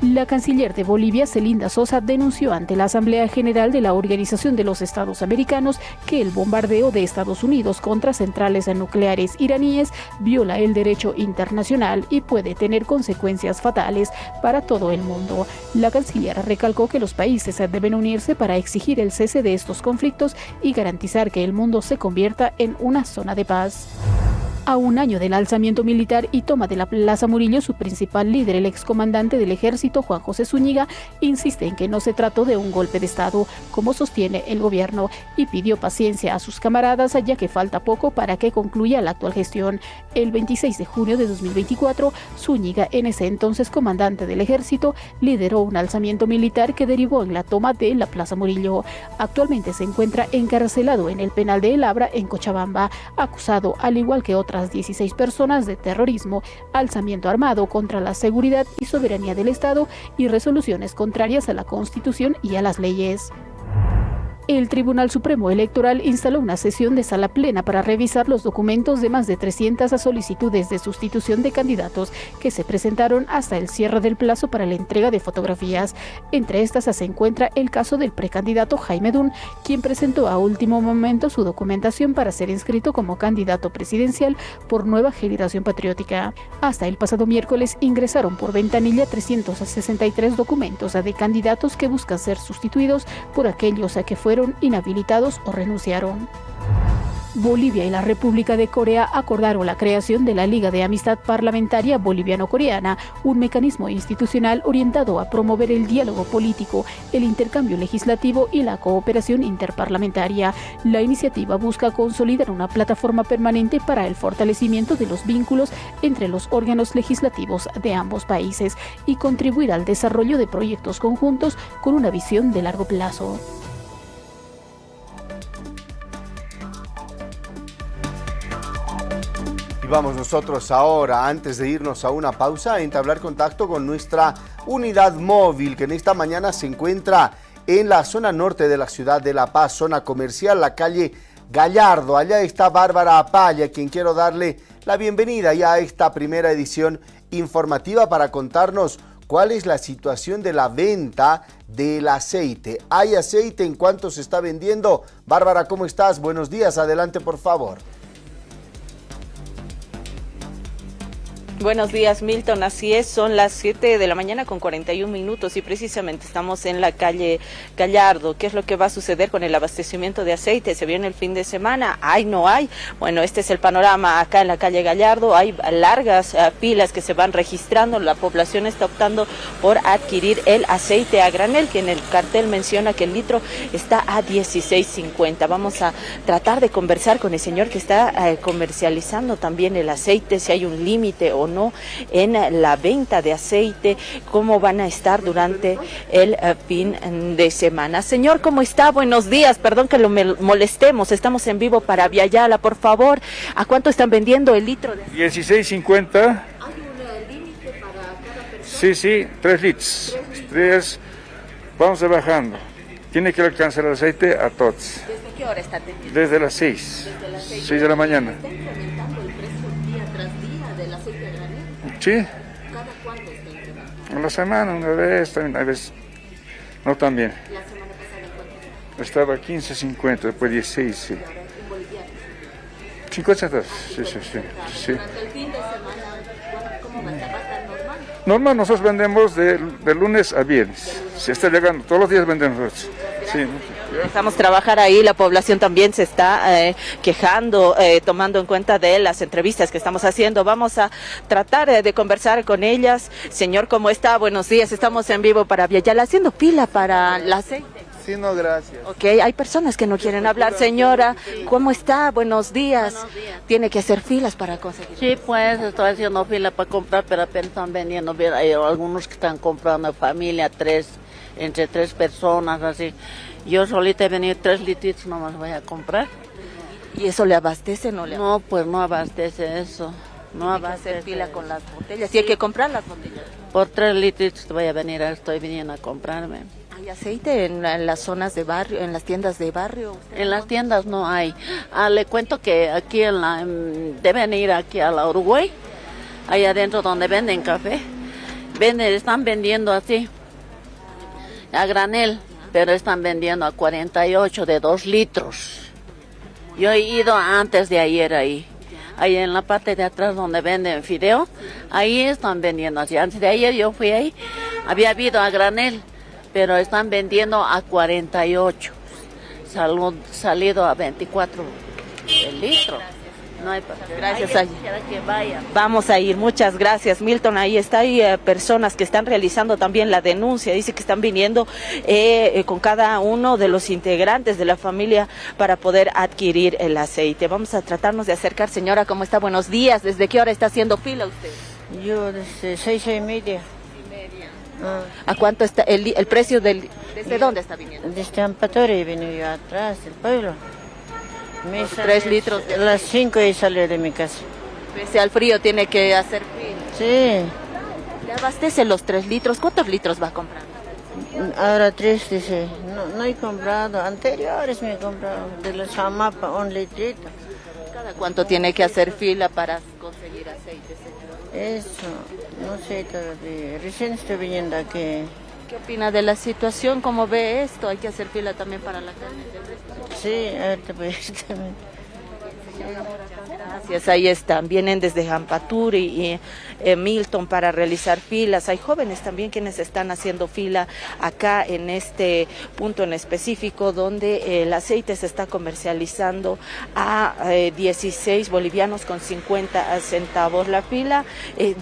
La canciller de Bolivia, Celinda Sosa, denunció ante la Asamblea General de la Organización de los Estados Americanos que el bombardeo de Estados Unidos contra centrales nucleares iraníes viola el derecho internacional y puede tener consecuencias fatales para todo el mundo. La canciller recalcó que los países deben unirse para exigir el cese de estos conflictos y garantizar que el mundo se convierta en una zona de paz. A un año del alzamiento militar y toma de la Plaza Murillo, su principal líder, el excomandante del ejército, Juan José Zúñiga, insiste en que no se trató de un golpe de Estado, como sostiene el gobierno, y pidió paciencia a sus camaradas, ya que falta poco para que concluya la actual gestión. El 26 de junio de 2024, Zúñiga, en ese entonces comandante del ejército, lideró un alzamiento militar que derivó en la toma de la Plaza Murillo. Actualmente se encuentra encarcelado en el penal de El Abra, en Cochabamba, acusado, al igual que otras 16 personas, de terrorismo, alzamiento armado contra la seguridad y soberanía del Estado y resoluciones contrarias a la Constitución y a las leyes. El Tribunal Supremo Electoral instaló una sesión de sala plena para revisar los documentos de más de 300 solicitudes de sustitución de candidatos que se presentaron hasta el cierre del plazo para la entrega de fotografías. Entre estas se encuentra el caso del precandidato Jaime Dun, quien presentó a último momento su documentación para ser inscrito como candidato presidencial por Nueva Generación Patriótica. Hasta el pasado miércoles ingresaron por ventanilla 363 documentos de candidatos que buscan ser sustituidos por aquellos que fueron inhabilitados o renunciaron. Bolivia y la República de Corea acordaron la creación de la Liga de Amistad Parlamentaria Boliviano-Coreana, un mecanismo institucional orientado a promover el diálogo político, el intercambio legislativo y la cooperación interparlamentaria. La iniciativa busca consolidar una plataforma permanente para el fortalecimiento de los vínculos entre los órganos legislativos de ambos países y contribuir al desarrollo de proyectos conjuntos con una visión de largo plazo. Vamos nosotros ahora, antes de irnos a una pausa, a entablar contacto con nuestra unidad móvil, que en esta mañana se encuentra en la zona norte de la ciudad de La Paz, zona comercial, la calle Gallardo. Allá está Bárbara Apaya, a quien quiero darle la bienvenida ya a esta primera edición informativa para contarnos cuál es la situación de la venta del aceite. ¿Hay aceite? ¿En cuánto se está vendiendo? Bárbara, ¿cómo estás? Buenos días, adelante por favor. Buenos días, Milton. Así es, son las 7 de la mañana con 41 minutos y precisamente estamos en la calle Gallardo. ¿Qué es lo que va a suceder con el abastecimiento de aceite? ¿Se viene el fin de semana? ¿Hay, no hay? Bueno, este es el panorama acá en la calle Gallardo. Hay largas filas que se van registrando. La población está optando por adquirir el aceite a granel, que en el cartel menciona que el litro está a 16.50. Vamos a tratar de conversar con el señor que está comercializando también el aceite, si hay un límite o no en la venta de aceite, cómo van a estar durante el fin de semana. Señor, ¿cómo está? Buenos días, perdón que lo molestemos, estamos en vivo para Viayala, por favor, ¿a cuánto están vendiendo el litro de aceite? 16.50. ¿Hay un límite para cada persona? Sí, 3 litros. 3, vamos bajando. Tiene que alcanzar el aceite a todos. ¿Desde qué hora está teniendo? Desde las 6. Desde las 6 de la mañana. ¿Está incrementando el precio día tras día del aceite de granel? Sí. ¿Cada cuánto está incrementando? En la semana, una vez, también, a veces. No tan bien. ¿La semana pasada cuánto estaba? Estaba 15.50, después 16, sí. ¿En boliviano? 50 sí. Durante el fin de semana, ¿cómo va a estar normal? Normal, nosotros vendemos de lunes a viernes. Si está llegando, todos los días vendemos nosotros. Sí. Dejamos trabajar ahí, la población también se está quejando, tomando en cuenta de las entrevistas que estamos haciendo. Vamos a tratar de conversar con ellas. Señor, ¿cómo está? Buenos días, estamos en vivo para Viayala, haciendo fila para el aceite. Sí, no, gracias. Ok, hay personas que no quieren hablar. Señora, ¿cómo está? Buenos días. Tiene que hacer filas para conseguir. Sí, pues estoy haciendo fila para comprar, pero apenas están vendiendo. Hay algunos que están comprando familia, entre 3 personas, así. Yo solita he venido 3 litros, nomás voy a comprar. ¿Y eso le abastece o no le abastece? No, pues no abastece eso. No abastece. Hacer fila con las botellas. Sí, hay que comprar las botellas. Por 3 litros voy a venir, estoy viniendo a comprarme. ¿Hay aceite en las zonas de barrio, en las tiendas de barrio? En las tiendas no hay. Le cuento que aquí deben ir aquí a la Uruguay, ahí adentro donde venden café. Están vendiendo así, a granel, pero están vendiendo a 48 de 2 litros. Yo he ido antes de ayer ahí en la parte de atrás donde venden fideo, ahí están vendiendo así. Antes de ayer yo fui ahí, había habido a granel, pero están vendiendo a 48, salido a 24 el litro. No hay gracias. Que vaya. Vamos a ir, muchas gracias, Milton. Ahí está, hay personas que están realizando también la denuncia. Dice que están viniendo con cada uno de los integrantes de la familia para poder adquirir el aceite. Vamos a tratarnos de acercar. Señora, ¿cómo está? Buenos días. ¿Desde qué hora está haciendo fila usted? Yo desde 6:30. ¿A cuánto está el precio del... ¿Desde dónde está viniendo? Desde Ampatoria vine yo atrás del pueblo. 3 litros. A las 5 y salí de mi casa. Pese al frío tiene que hacer fila. Sí. ¿Le abastece los 3 litros? ¿Cuántos litros va comprando? Ahora 3, dice. No he comprado. Anteriores me he comprado. De la chamapa, 1 litrito. ¿Cada cuánto tiene que hacer fila para conseguir aceite, señor? Eso, no sé todavía. Recién estoy viniendo aquí. ¿Qué opina de la situación? ¿Cómo ve esto? ¿Hay que hacer fila también para la carne? Sí, ahorita pues también. Gracias, ahí están, vienen desde Ampaturi y Milton para realizar filas. Hay jóvenes también quienes están haciendo fila acá en este punto en específico donde el aceite se está comercializando a 16 bolivianos con 50 centavos. La fila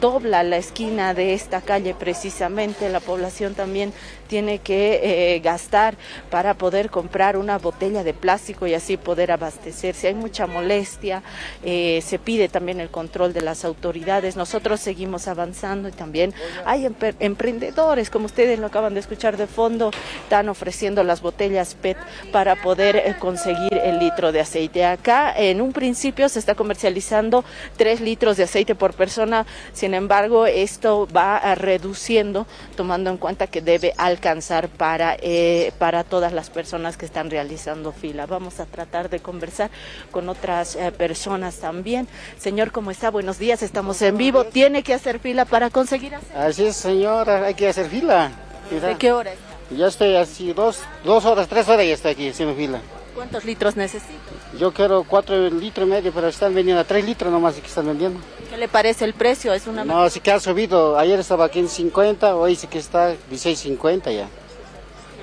dobla la esquina de esta calle precisamente. La población también tiene que gastar para poder comprar una botella de plástico y así poder abastecerse. Hay mucha molestia, se pide también el control de las autoridades. Nosotros seguimos avanzando y también hay emprendedores, como ustedes lo acaban de escuchar de fondo, están ofreciendo las botellas PET para poder conseguir el litro de aceite. Acá en un principio se está comercializando 3 litros de aceite por persona, sin embargo esto va reduciendo, tomando en cuenta que debe alcanzar para todas las personas que están realizando fila. Vamos a tratar de conversar con otras personas también. Señor, ¿cómo está? Buenos días, estamos en vivo. ¿Tiene que hacer fila para conseguir aceite? Así es, señora, hay que hacer fila. ¿De qué hora está? Ya estoy así, 2 horas, 3 horas ya estoy aquí haciendo fila. ¿Cuántos litros necesita? Yo quiero 4 litros y medio, pero están vendiendo a 3 litros nomás que están vendiendo. ¿Qué le parece el precio? ¿Es una... No, sí que ha subido. Ayer estaba aquí en 50, hoy sí que está 16.50 ya.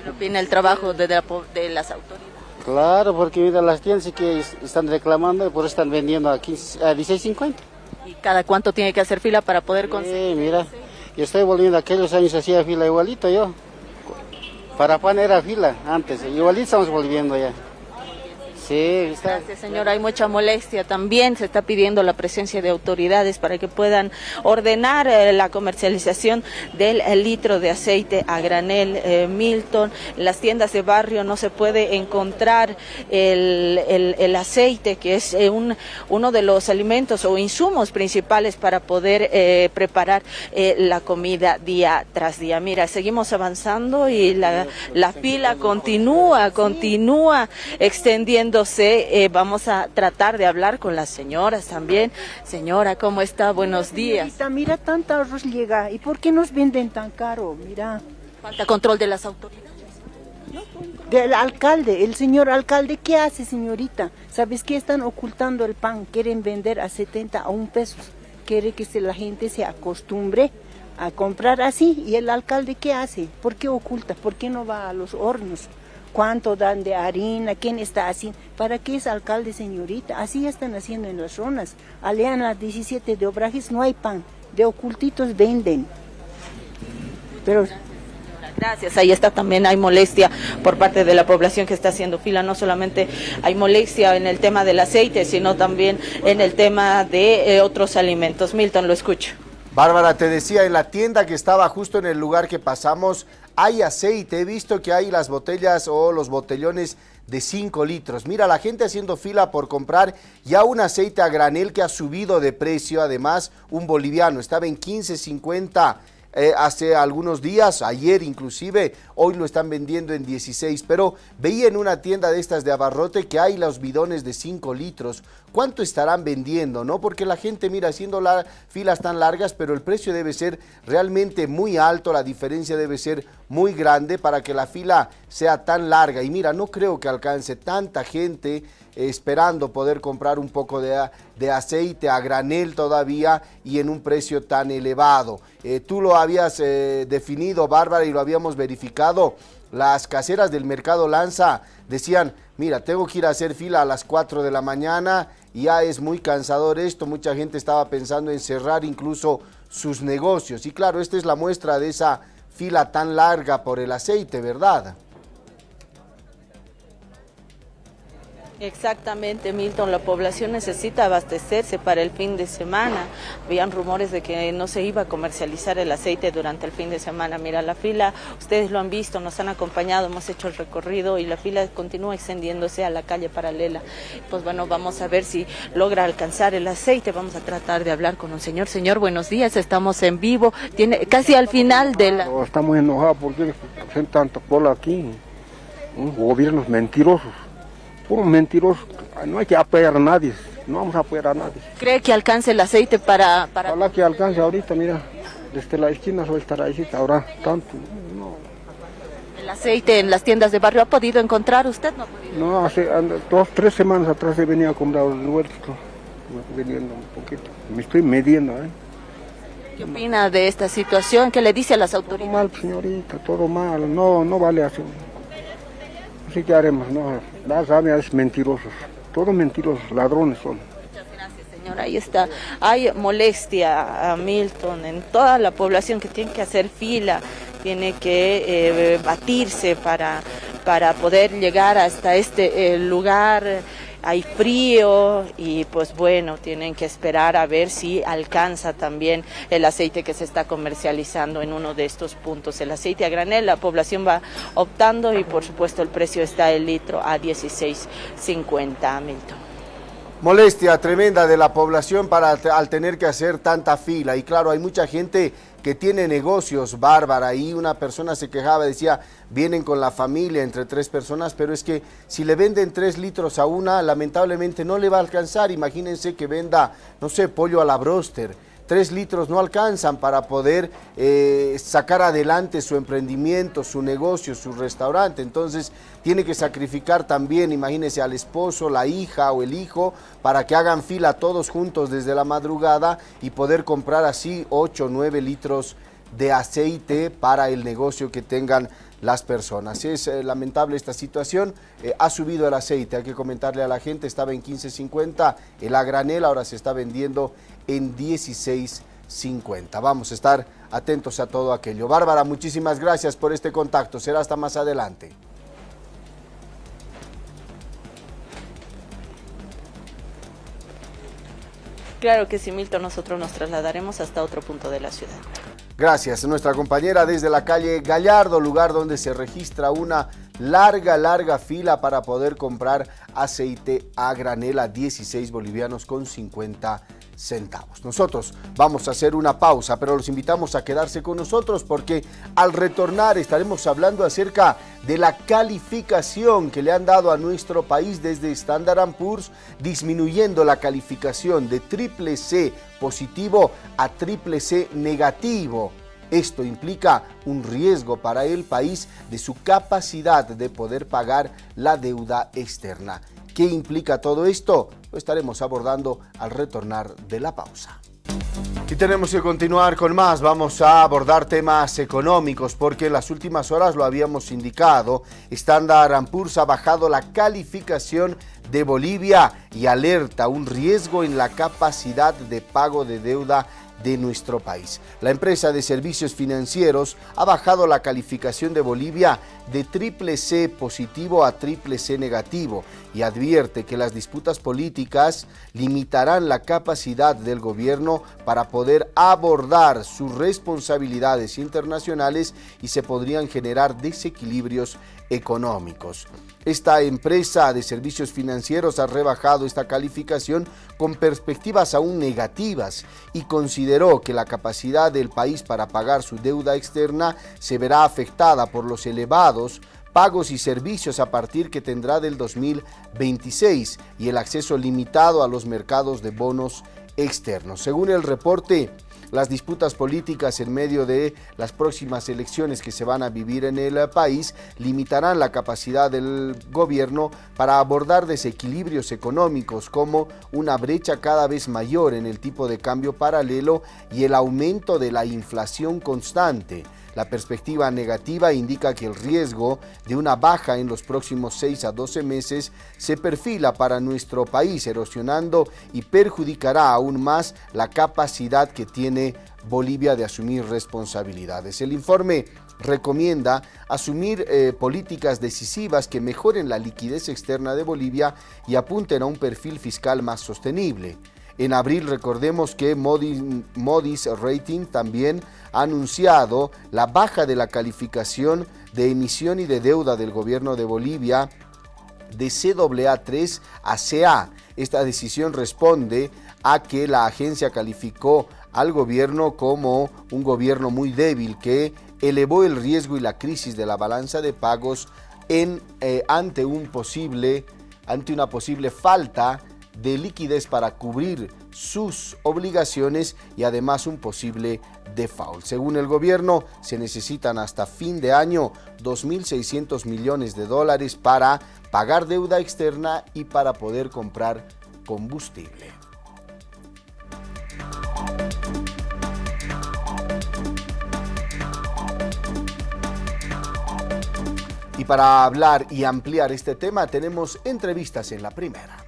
¿Qué opina el trabajo de las autoridades? Claro, porque mira, las tiendas sí que están reclamando y por eso están vendiendo a 16.50. ¿Y cada cuánto tiene que hacer fila para poder conseguir? Mira, yo estoy volviendo, aquellos años hacía fila igualito yo. Para pan era fila antes, igualito estamos volviendo ya. Sí, está. Gracias, señora. Hay mucha molestia también. Se está pidiendo la presencia de autoridades para que puedan ordenar la comercialización del litro de aceite a granel. Milton, en las tiendas de barrio no se puede encontrar el aceite, que es uno de los alimentos o insumos principales para poder preparar la comida día tras día. Mira, seguimos avanzando y la fila continúa extendiéndose. Vamos a tratar de hablar con las señoras también. Señora, ¿cómo está? Buenos días. Mira, tanta arroz llega. ¿Y por qué nos venden tan caro? Mira. Falta control de las autoridades. Del alcalde, el señor alcalde, ¿qué hace, señorita? ¿Sabes qué? Están ocultando el pan. Quieren vender a 70 a 1 peso. Quiere que la gente se acostumbre a comprar así. ¿Y el alcalde qué hace? ¿Por qué oculta? ¿Por qué no va a los hornos? ¿Cuánto dan de harina? ¿Quién está haciendo? ¿Para qué es alcalde, señorita? Así están haciendo en las zonas. Allá en las 17 de Obrajes no hay pan. De ocultitos venden. Pero... Gracias, ahí está también, hay molestia por parte de la población que está haciendo fila. No solamente hay molestia en el tema del aceite, sino también en el tema de otros alimentos. Milton, lo escucho. Bárbara, te decía, en la tienda que estaba justo en el lugar que pasamos, hay aceite. He visto que hay las botellas o los botellones de 5 litros. Mira, la gente haciendo fila por comprar ya un aceite a granel que ha subido de precio. Además, un boliviano estaba en 15.50 hace algunos días, ayer inclusive, hoy lo están vendiendo en 16, pero veía en una tienda de estas de abarrote que hay los bidones de 5 litros. ¿Cuánto estarán vendiendo, no? Porque la gente, mira, haciendo filas tan largas, pero el precio debe ser realmente muy alto, la diferencia debe ser muy grande para que la fila sea tan larga. Y mira, no creo que alcance tanta gente esperando poder comprar un poco de aceite a granel todavía y en un precio tan elevado. Tú lo habías definido, Bárbara, y lo habíamos verificado. Las caseras del Mercado Lanza decían, mira, tengo que ir a hacer fila a las 4 de la mañana, ya es muy cansador esto. Mucha gente estaba pensando en cerrar incluso sus negocios. Y claro, esta es la muestra de esa fila tan larga por el aceite, ¿verdad? Exactamente, Milton, la población necesita abastecerse para el fin de semana. Habían rumores de que no se iba a comercializar el aceite durante el fin de semana. Mira, la fila, ustedes lo han visto, nos han acompañado, hemos hecho el recorrido y la fila continúa extendiéndose a la calle paralela. Pues bueno, vamos a ver si logra alcanzar el aceite. Vamos a tratar de hablar con un señor. Señor, buenos días, estamos en vivo, tiene casi al final de la... Estamos enojados porque hacen tanta cola aquí, gobiernos mentirosos. Puro mentiroso, no hay que apoyar a nadie, no vamos a apoyar a nadie. ¿Cree que alcance el aceite para...? Ojalá que alcance ahorita, mira, desde la esquina suele estar ahí, ahora tanto, no. ¿El aceite en las tiendas de barrio ha podido encontrar usted? No, hace 2, 3 semanas atrás he venido a comprar el huerto, vendiendo un poquito, me estoy midiendo, ¿Qué opina de esta situación? ¿Qué le dice a las autoridades? Todo mal, señorita, todo mal, no vale así. Así que haremos, no, las áreas mentirosos, todos mentirosos, ladrones son. Muchas gracias, señora. Ahí está, hay molestia a Milton, en toda la población que tiene que hacer fila, tiene que batirse para poder llegar hasta este lugar. Hay frío y pues bueno, tienen que esperar a ver si alcanza también el aceite que se está comercializando en uno de estos puntos. El aceite a granel, la población va optando y por supuesto el precio está el litro a 16.50, Milton. Molestia tremenda de la población al tener que hacer tanta fila. Y claro, hay mucha gente que tiene negocios, Bárbara, y una persona se quejaba, decía, vienen con la familia entre 3 personas, pero es que si le venden 3 litros a una, lamentablemente no le va a alcanzar. Imagínense que venda, no sé, pollo a la bróster. 3 litros no alcanzan para poder sacar adelante su emprendimiento, su negocio, su restaurante. Entonces tiene que sacrificar también, imagínense, al esposo, la hija o el hijo para que hagan fila todos juntos desde la madrugada y poder comprar así 8 o 9 litros de aceite para el negocio que tengan las personas. Es lamentable esta situación. Ha subido el aceite, hay que comentarle a la gente, estaba en 15.50 el a granel, ahora se está vendiendo en 16.50. Vamos a estar atentos a todo aquello. Bárbara, muchísimas gracias por este contacto. Será hasta más adelante. Claro que sí, Milton, nosotros nos trasladaremos hasta otro punto de la ciudad. Gracias, nuestra compañera desde la calle Gallardo, lugar donde se registra una larga fila para poder comprar aceite a granel a 16 bolivianos con 50 centavos. Nosotros vamos a hacer una pausa, pero los invitamos a quedarse con nosotros porque al retornar estaremos hablando acerca de la calificación que le han dado a nuestro país desde Standard & Poor's, disminuyendo la calificación de CCC positivo a CCC negativo. Esto implica un riesgo para el país de su capacidad de poder pagar la deuda externa. ¿Qué implica todo esto? Lo estaremos abordando al retornar de la pausa. Y tenemos que continuar con más. Vamos a abordar temas económicos porque en las últimas horas lo habíamos indicado. Standard & Poor's ha bajado la calificación de Bolivia y alerta un riesgo en la capacidad de pago de deuda de nuestro país. La empresa de servicios financieros ha bajado la calificación de Bolivia de CCC positivo a CCC negativo y advierte que las disputas políticas limitarán la capacidad del gobierno para poder abordar sus responsabilidades internacionales y se podrían generar desequilibrios económicos. Esta empresa de servicios financieros ha rebajado esta calificación con perspectivas aún negativas y consideró que la capacidad del país para pagar su deuda externa se verá afectada por los elevados pagos y servicios a partir que tendrá del 2026 y el acceso limitado a los mercados de bonos externos. Según el reporte, las disputas políticas en medio de las próximas elecciones que se van a vivir en el país limitarán la capacidad del gobierno para abordar desequilibrios económicos como una brecha cada vez mayor en el tipo de cambio paralelo y el aumento de la inflación constante. La perspectiva negativa indica que el riesgo de una baja en los próximos 6 a 12 meses se perfila para nuestro país, erosionando y perjudicará aún más la capacidad que tiene Bolivia de asumir responsabilidades. El informe recomienda asumir políticas decisivas que mejoren la liquidez externa de Bolivia y apunten a un perfil fiscal más sostenible. En abril, recordemos que Moody's Rating también ha anunciado la baja de la calificación de emisión y de deuda del gobierno de Bolivia de CAA3 a CA. Esta decisión responde a que la agencia calificó al gobierno como un gobierno muy débil que elevó el riesgo y la crisis de la balanza de pagos ante una posible falta de liquidez para cubrir sus obligaciones y además un posible default. Según el gobierno, se necesitan hasta fin de año 2.600 millones de dólares para pagar deuda externa y para poder comprar combustible. Y para hablar y ampliar este tema tenemos entrevistas en la primera.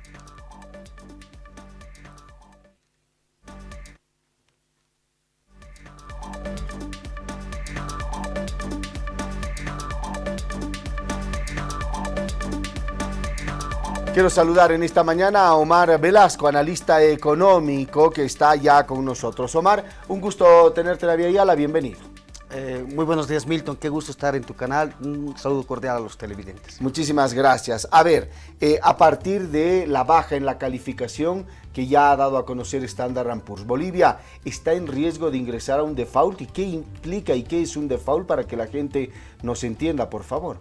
Quiero saludar en esta mañana a Omar Velasco, analista económico, que está ya con nosotros. Omar, un gusto tenerte en Aviala, bienvenido. Muy buenos días, Milton, qué gusto estar en tu canal. Un saludo cordial a los televidentes. Muchísimas gracias. A ver, a partir de la baja en la calificación que ya ha dado a conocer Standard & Poor's, Bolivia está en riesgo de ingresar a un default. ¿Y qué implica y qué es un default para que la gente nos entienda, por favor?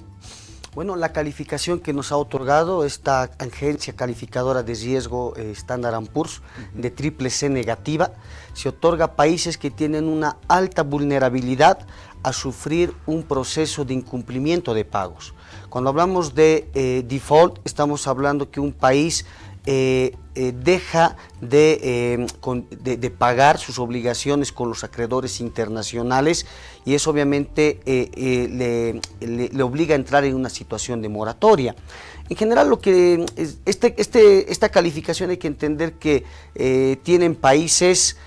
Bueno, la calificación que nos ha otorgado esta agencia calificadora de riesgo Standard & Poor's de CCC negativa se otorga a países que tienen una alta vulnerabilidad a sufrir un proceso de incumplimiento de pagos. Cuando hablamos de default, estamos hablando que un país deja de pagar sus obligaciones con los acreedores internacionales y eso obviamente le obliga a entrar en una situación de moratoria. En general, lo que esta calificación hay que entender que tienen países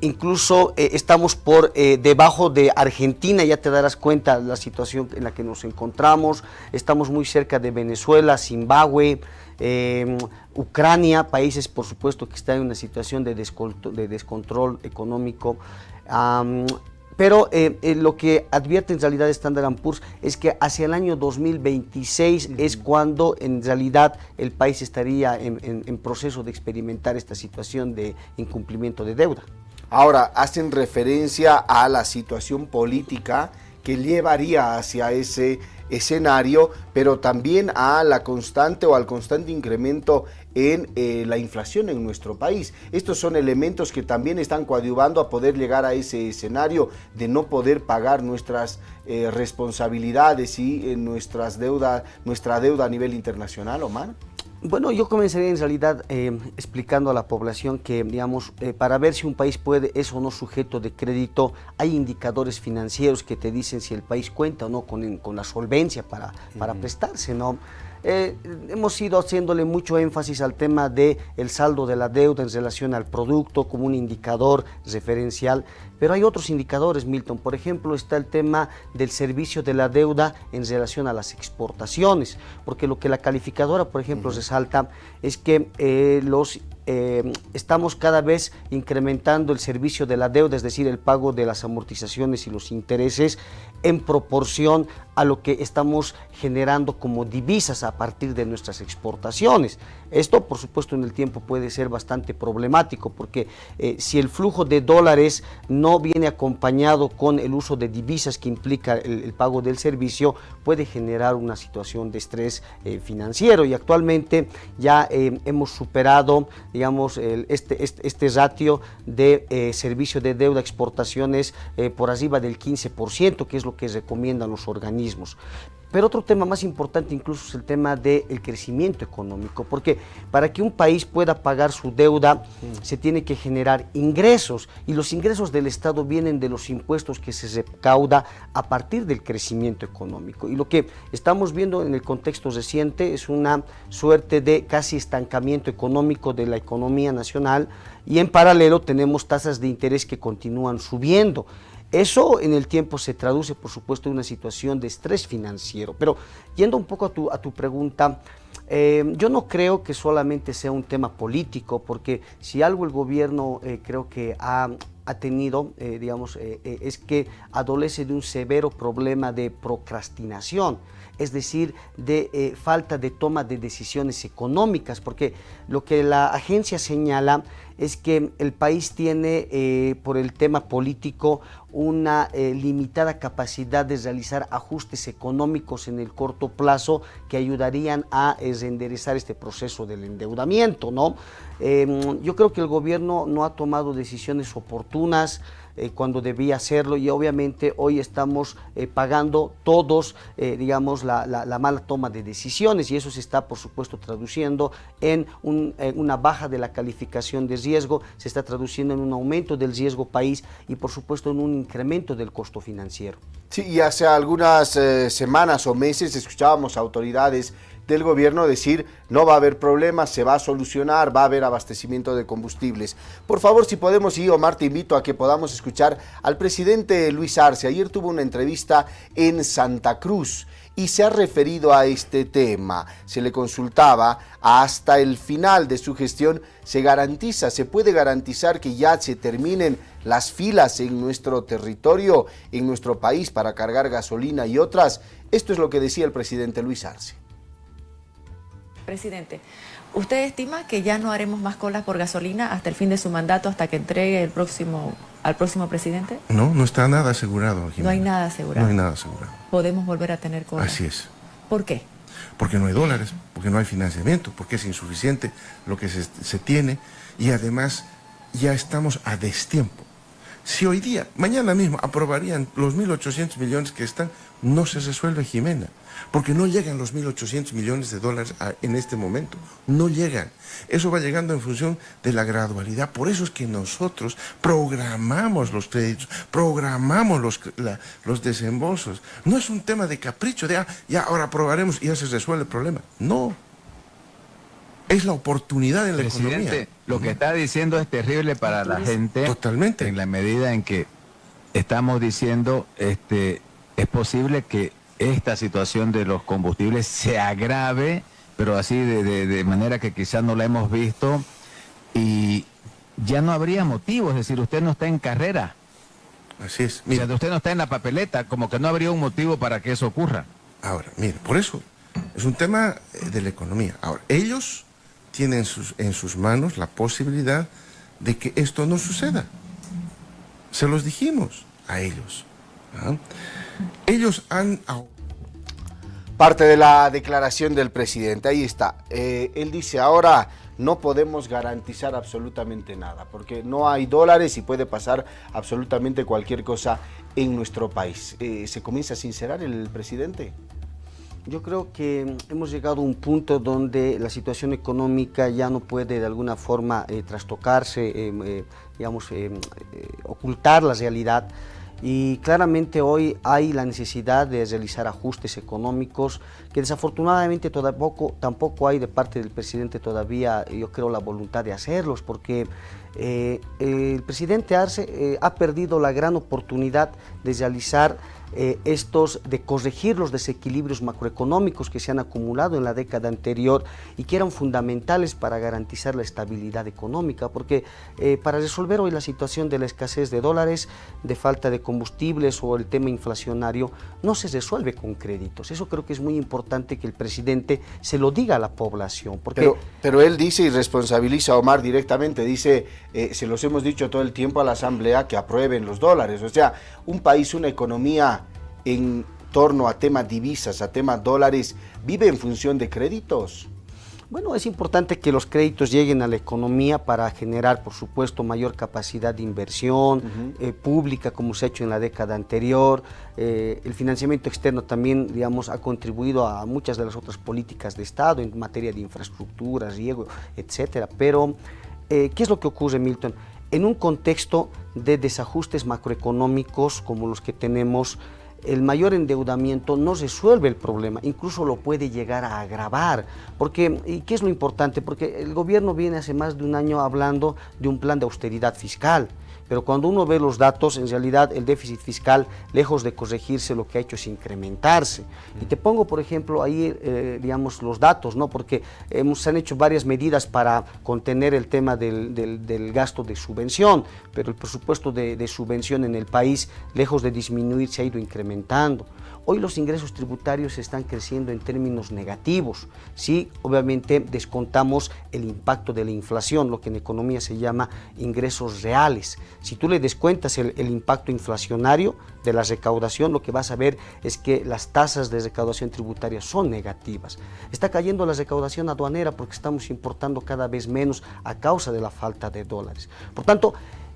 incluso estamos por debajo de Argentina, ya te darás cuenta de la situación en la que nos encontramos, estamos muy cerca de Venezuela, Zimbabue, Ucrania, países por supuesto que están en una situación de descontrol económico. Pero lo que advierte en realidad Standard & Poor's es que hacia el año 2026 es cuando en realidad el país estaría en proceso de experimentar esta situación de incumplimiento de deuda. Ahora, hacen referencia a la situación política que llevaría hacia ese escenario, pero también a la constante o al constante incremento en la inflación en nuestro país. Estos son elementos que también están coadyuvando a poder llegar a ese escenario de no poder pagar nuestras responsabilidades y nuestra deuda a nivel internacional, Omar. Bueno, yo comenzaría en realidad explicando a la población que, digamos, para ver si un país es o no sujeto de crédito, hay indicadores financieros que te dicen si el país cuenta o no con la solvencia para prestarse, ¿no? Hemos ido haciéndole mucho énfasis al tema del saldo de la deuda en relación al producto como un indicador referencial, pero hay otros indicadores, Milton. Por ejemplo, está el tema del servicio de la deuda en relación a las exportaciones, porque lo que la calificadora, por ejemplo, resalta es que estamos cada vez incrementando el servicio de la deuda, es decir, el pago de las amortizaciones y los intereses en proporción a lo que estamos generando como divisas a partir de nuestras exportaciones. Esto, por supuesto, en el tiempo puede ser bastante problemático, porque si el flujo de dólares no viene acompañado con el uso de divisas que implica el pago del servicio, puede generar una situación de estrés financiero, y actualmente ya hemos superado, digamos, este ratio de servicio de deuda exportaciones por arriba del 15%, que es lo que recomiendan los organismos. Pero otro tema más importante incluso es el tema del crecimiento económico, porque para que un país pueda pagar su deuda se tiene que generar ingresos, y los ingresos del Estado vienen de los impuestos que se recauda a partir del crecimiento económico. Y lo que estamos viendo en el contexto reciente es una suerte de casi estancamiento económico de la economía nacional, y en paralelo tenemos tasas de interés que continúan subiendo. Eso en el tiempo se traduce, por supuesto, en una situación de estrés financiero. Pero yendo un poco a tu pregunta, yo no creo que solamente sea un tema político, porque si algo el gobierno creo que ha tenido, es que adolece de un severo problema de procrastinación, es decir, de falta de toma de decisiones económicas, porque lo que la agencia señala es que el país tiene, por el tema político, una limitada capacidad de realizar ajustes económicos en el corto plazo que ayudarían a enderezar este proceso del endeudamiento, ¿no? Yo creo que el gobierno no ha tomado decisiones oportunas cuando debía hacerlo, y obviamente hoy estamos pagando todos, la mala toma de decisiones, y eso se está, por supuesto, traduciendo en una baja de la calificación de riesgo, se está traduciendo en un aumento del riesgo país y, por supuesto, en un incremento del costo financiero. Sí, y hace algunas semanas o meses escuchábamos a autoridades del gobierno decir no va a haber problemas, se va a solucionar, va a haber abastecimiento de combustibles. Por favor, si podemos, y Omar, te invito a que podamos escuchar al presidente Luis Arce. Ayer tuvo una entrevista en Santa Cruz y se ha referido a este tema. Se le consultaba hasta el final de su gestión, se puede garantizar que ya se terminen las filas en nuestro territorio, en nuestro país, para cargar gasolina y otras. Esto es lo que decía el presidente Luis Arce. Presidente, ¿usted estima que ya no haremos más colas por gasolina hasta el fin de su mandato, hasta que entregue al próximo presidente? No, no está nada asegurado, Jimena. No hay nada asegurado. No hay nada asegurado. ¿Podemos volver a tener colas? Así es. ¿Por qué? Porque no hay dólares, porque no hay financiamiento, porque es insuficiente lo que se tiene, y además ya estamos a destiempo. Si hoy día, mañana mismo, aprobarían los 1.800 millones que están, no se resuelve, Jimena, porque no llegan los 1.800 millones de dólares en este momento, no llegan. Eso va llegando en función de la gradualidad. Por eso es que nosotros programamos los créditos, programamos los desembolsos. No es un tema de capricho, de ya ahora aprobaremos y ya se resuelve el problema. No. es la oportunidad en la Presidente, economía. Lo que está diciendo es terrible para la gente. Totalmente. En la medida en que estamos diciendo, es posible que esta situación de los combustibles se agrave, pero así de manera que quizás no la hemos visto, y ya no habría motivo, es decir, usted no está en carrera. Así es. Mira, o sea, usted no está en la papeleta, como que no habría un motivo para que eso ocurra. Ahora, mire, por eso es un tema de la economía. Ahora, ellos tienen en sus manos la posibilidad de que esto no suceda. Se los dijimos a ellos. Ellos han... Parte de la declaración del presidente, ahí está. Él dice, ahora no podemos garantizar absolutamente nada, porque no hay dólares y puede pasar absolutamente cualquier cosa en nuestro país. ¿Se comienza a sincerar el presidente? Yo creo que hemos llegado a un punto donde la situación económica ya no puede de alguna forma trastocarse, ocultar la realidad. Y claramente hoy hay la necesidad de realizar ajustes económicos que desafortunadamente tampoco hay de parte del presidente todavía, yo creo, la voluntad de hacerlos, porque el presidente Arce ha perdido la gran oportunidad de realizar de corregir los desequilibrios macroeconómicos que se han acumulado en la década anterior y que eran fundamentales para garantizar la estabilidad económica, porque para resolver hoy la situación de la escasez de dólares, de falta de combustibles o el tema inflacionario, no se resuelve con créditos. Eso creo que es muy importante que el presidente se lo diga a la población. Porque pero él dice y responsabiliza a Omar directamente, dice, se los hemos dicho todo el tiempo a la Asamblea que aprueben los dólares. O sea, un país, una economía en torno a temas divisas, a temas dólares, ¿vive en función de créditos? Bueno, es importante que los créditos lleguen a la economía para generar, por supuesto, mayor capacidad de inversión pública, como se ha hecho en la década anterior. El financiamiento externo también, digamos, ha contribuido a muchas de las otras políticas de Estado en materia de infraestructura, riego, etcétera. Pero, ¿qué es lo que ocurre, Milton? En un contexto de desajustes macroeconómicos como los que tenemos, el mayor endeudamiento no resuelve el problema, incluso lo puede llegar a agravar. Porque, ¿y qué es lo importante? Porque el gobierno viene hace más de un año hablando de un plan de austeridad fiscal, pero cuando uno ve los datos, en realidad el déficit fiscal, lejos de corregirse, lo que ha hecho es incrementarse. Y te pongo, por ejemplo, ahí, digamos, los datos, ¿no? Porque se han hecho varias medidas para contener el tema del gasto de subvención, pero el presupuesto de subvención en el país, lejos de disminuir, se ha ido incrementando. Hoy los ingresos tributarios están creciendo en términos negativos. Sí, obviamente descontamos el impacto de la inflación, lo que en economía se llama ingresos reales. Si tú le descuentas el impacto inflacionario de la recaudación, lo que vas a ver es que las tasas de recaudación tributaria son negativas. Está cayendo la recaudación aduanera porque estamos importando cada vez menos a causa de la falta de dólares. Por tanto,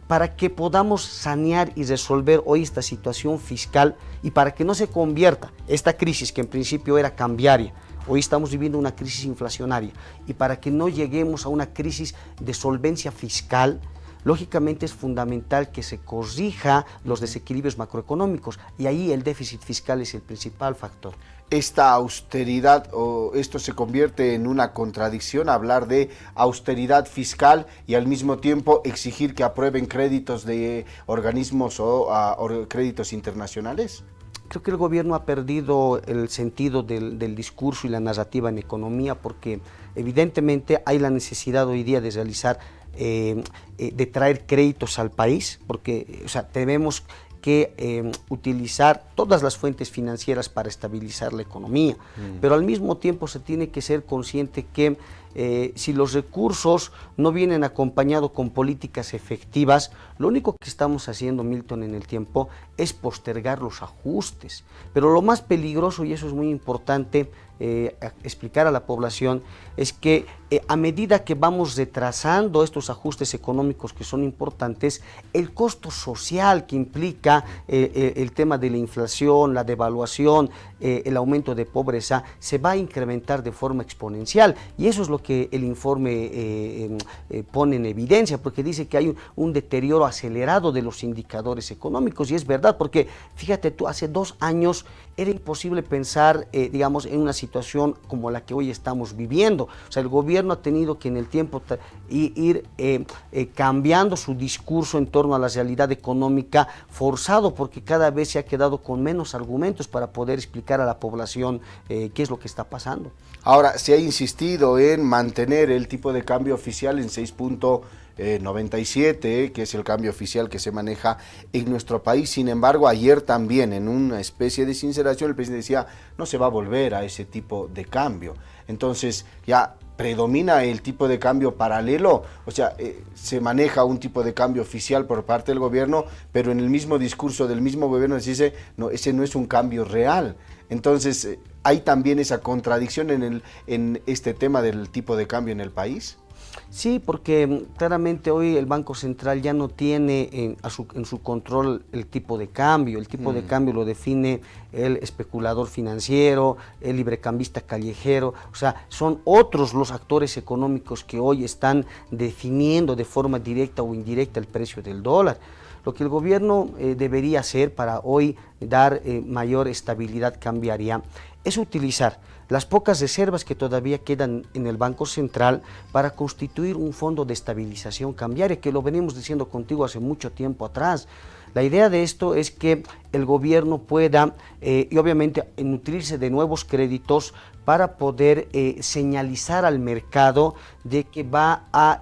para que podamos sanear y resolver hoy esta situación fiscal y para que no se convierta esta crisis, que en principio era cambiaria, hoy estamos viviendo una crisis inflacionaria, y para que no lleguemos a una crisis de solvencia fiscal, lógicamente es fundamental que se corrija los desequilibrios macroeconómicos, y ahí el déficit fiscal es el principal factor. Esta austeridad, o esto se convierte en una contradicción, hablar de austeridad fiscal y al mismo tiempo exigir que aprueben créditos de organismos o créditos internacionales. Creo que el gobierno ha perdido el sentido del discurso y la narrativa en economía, porque evidentemente hay la necesidad hoy día de realizar, de traer créditos al país, porque tenemos que utilizar todas las fuentes financieras para estabilizar la economía, pero al mismo tiempo se tiene que ser consciente que si los recursos no vienen acompañados con políticas efectivas, lo único que estamos haciendo, Milton, en el tiempo es postergar los ajustes. Pero lo más peligroso, y eso es muy importante explicar a la población, es que a medida que vamos retrasando estos ajustes económicos que son importantes, el costo social que implica el tema de la inflación, la devaluación, el aumento de pobreza, se va a incrementar de forma exponencial, y eso es lo lo que el informe pone en evidencia, porque dice que hay un deterioro acelerado de los indicadores económicos, y es verdad, porque fíjate tú, hace 2 años era imposible pensar, digamos, en una situación como la que hoy estamos viviendo. O sea, el gobierno ha tenido que en el tiempo ir cambiando su discurso en torno a la realidad económica, forzado, porque cada vez se ha quedado con menos argumentos para poder explicar a la población qué es lo que está pasando. Ahora, se ha insistido en mantener el tipo de cambio oficial en 6.97, que es el cambio oficial que se maneja en nuestro país. Sin embargo, ayer también, en una especie de sinceración, el presidente decía, no se va a volver a ese tipo de cambio. Entonces, ya predomina el tipo de cambio paralelo, o sea, se maneja un tipo de cambio oficial por parte del gobierno, pero en el mismo discurso del mismo gobierno se dice, no, ese no es un cambio real. Entonces, ¿hay también esa contradicción en este tema del tipo de cambio en el país? Sí, porque claramente hoy el Banco Central ya no tiene en su control el tipo de cambio. El tipo de cambio lo define el especulador financiero, el librecambista callejero. O sea, son otros los actores económicos que hoy están definiendo de forma directa o indirecta el precio del dólar. Lo que el gobierno debería hacer para hoy dar mayor estabilidad cambiaria es utilizar las pocas reservas que todavía quedan en el Banco Central para constituir un fondo de estabilización cambiaria, que lo venimos diciendo contigo hace mucho tiempo atrás. La idea de esto es que el gobierno pueda, y obviamente, nutrirse de nuevos créditos para poder señalizar al mercado de que va a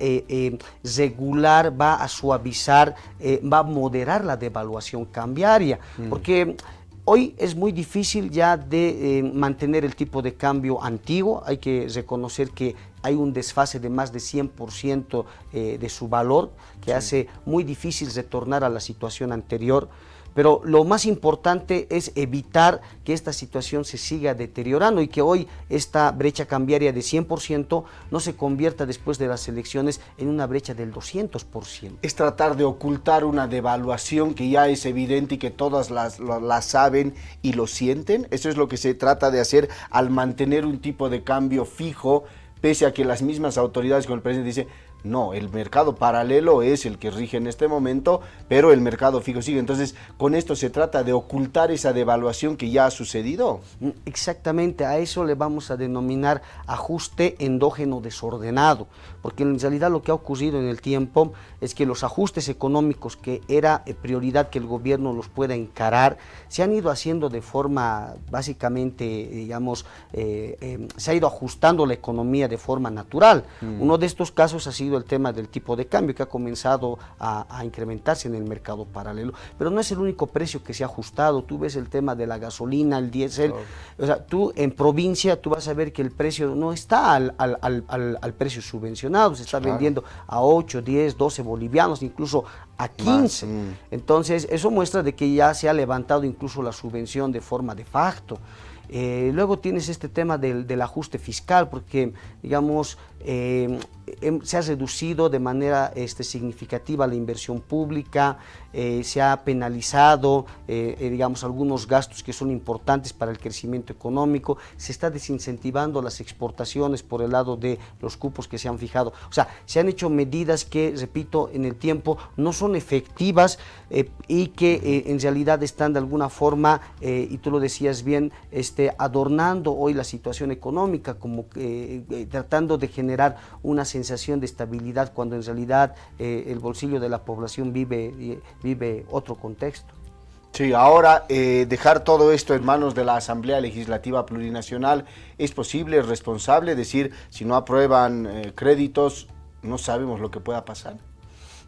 regular, va a suavizar, va a moderar la devaluación cambiaria, porque hoy es muy difícil ya de mantener el tipo de cambio antiguo. Hay que reconocer que hay un desfase de más de 100% de su valor, que hace muy difícil retornar a la situación anterior. Pero lo más importante es evitar que esta situación se siga deteriorando y que hoy esta brecha cambiaria de 100% no se convierta después de las elecciones en una brecha del 200%. Es tratar de ocultar una devaluación que ya es evidente y que todas la saben y lo sienten. Eso es lo que se trata de hacer al mantener un tipo de cambio fijo, pese a que las mismas autoridades, como el presidente dice, no, el mercado paralelo es el que rige en este momento, pero el mercado fijo sigue. Entonces, con esto se trata de ocultar esa devaluación que ya ha sucedido. Exactamente, a eso le vamos a denominar ajuste endógeno desordenado, porque en realidad lo que ha ocurrido en el tiempo es que los ajustes económicos que era prioridad que el gobierno los pueda encarar, se han ido haciendo de forma básicamente, digamos, se ha ido ajustando la economía de forma natural. Uno de estos casos ha sido el tema del tipo de cambio, que ha comenzado a incrementarse en el mercado paralelo, pero no es el único precio que se ha ajustado. Tú ves el tema de la gasolina, el diésel, o sea, tú en provincia tú vas a ver que el precio no está al precio subvencionado, se está vendiendo a 8, 10, 12 bolivianos, incluso a 15. Entonces eso muestra de que ya se ha levantado incluso la subvención de forma de facto. Luego tienes este tema del ajuste fiscal, porque digamos se ha reducido de manera significativa la inversión pública, se ha penalizado digamos algunos gastos que son importantes para el crecimiento económico, se está desincentivando las exportaciones por el lado de los cupos que se han fijado. O sea, se han hecho medidas que, repito, en el tiempo no son efectivas y que en realidad están de alguna forma, y tú lo decías bien, adornando hoy la situación económica, como tratando de generar una sensación de estabilidad, cuando en realidad el bolsillo de la población vive otro contexto. Sí, ahora dejar todo esto en manos de la Asamblea Legislativa Plurinacional, ¿es posible, es responsable? Decir, si no aprueban créditos, no sabemos lo que pueda pasar.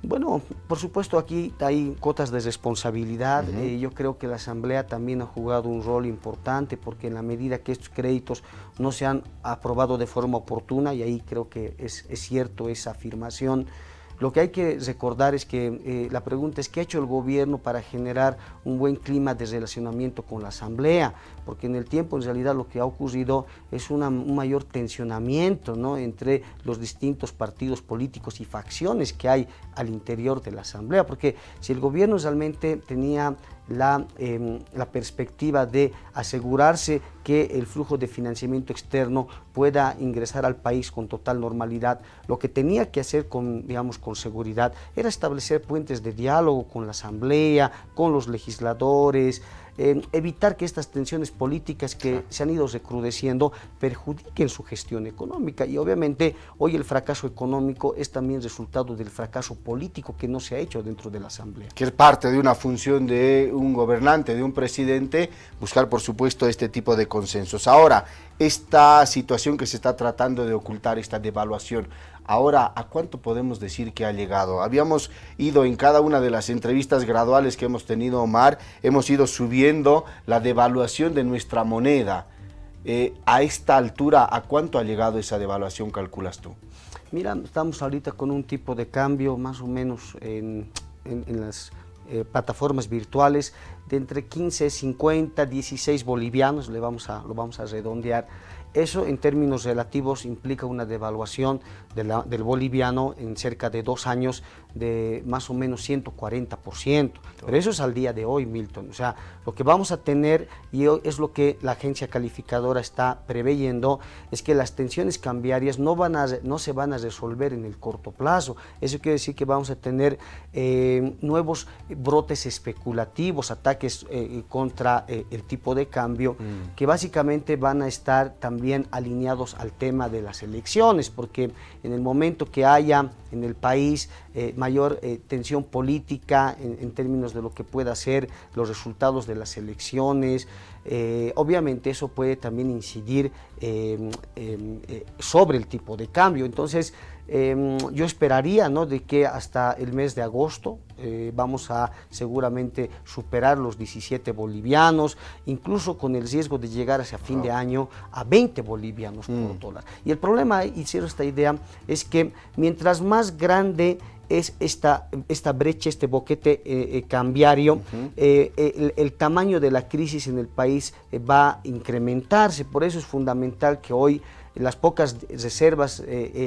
Bueno, por supuesto aquí hay cotas de responsabilidad. Yo creo que la Asamblea también ha jugado un rol importante, porque en la medida que estos créditos no se han aprobado de forma oportuna, y ahí creo que es cierto esa afirmación, lo que hay que recordar es que la pregunta es ¿qué ha hecho el gobierno para generar un buen clima de relacionamiento con la Asamblea? Porque en el tiempo en realidad lo que ha ocurrido es un mayor tensionamiento, ¿no?, entre los distintos partidos políticos y facciones que hay al interior de la Asamblea, porque si el gobierno realmente tenía la perspectiva de asegurarse que el flujo de financiamiento externo pueda ingresar al país con total normalidad. Lo que tenía que hacer con seguridad era establecer puentes de diálogo con la Asamblea, con los legisladores, evitar que estas tensiones políticas que se han ido recrudeciendo perjudiquen su gestión económica. Y obviamente hoy el fracaso económico es también resultado del fracaso político que no se ha hecho dentro de la Asamblea. Que es parte de una función de un gobernante, de un presidente, buscar por supuesto este tipo de consensos. Ahora, esta situación que se está tratando de ocultar, esta devaluación, ahora, ¿a cuánto podemos decir que ha llegado? Habíamos ido en cada una de las entrevistas graduales que hemos tenido, Omar, hemos ido subiendo la devaluación de nuestra moneda. A esta altura, ¿a cuánto ha llegado esa devaluación, calculas tú? Mira, estamos ahorita con un tipo de cambio más o menos en las plataformas virtuales de entre 15, 50, 16 bolivianos, lo vamos a redondear. Eso en términos relativos implica una devaluación del boliviano en cerca de 2 años de más o menos 140%. Pero eso es al día de hoy, Milton. O sea, lo que vamos a tener, y es lo que la agencia calificadora está preveyendo, es que las tensiones cambiarias no se van a resolver en el corto plazo. Eso quiere decir que vamos a tener nuevos brotes especulativos, ataques contra el tipo de cambio, que básicamente van a estar también alineados al tema de las elecciones, porque en el momento que haya en el país mayor tensión política en términos de lo que pueda ser los resultados de las elecciones, obviamente eso puede también incidir sobre el tipo de cambio. Entonces yo esperaría, ¿no?, de que hasta el mes de agosto vamos a seguramente superar los 17 bolivianos, incluso con el riesgo de llegar hacia fin de año a 20 bolivianos por dólar. Y el problema, y cierro esta idea, es que mientras más grande es esta brecha, este boquete cambiario, el tamaño de la crisis en el país va a incrementarse. Por eso es fundamental que hoy las pocas reservas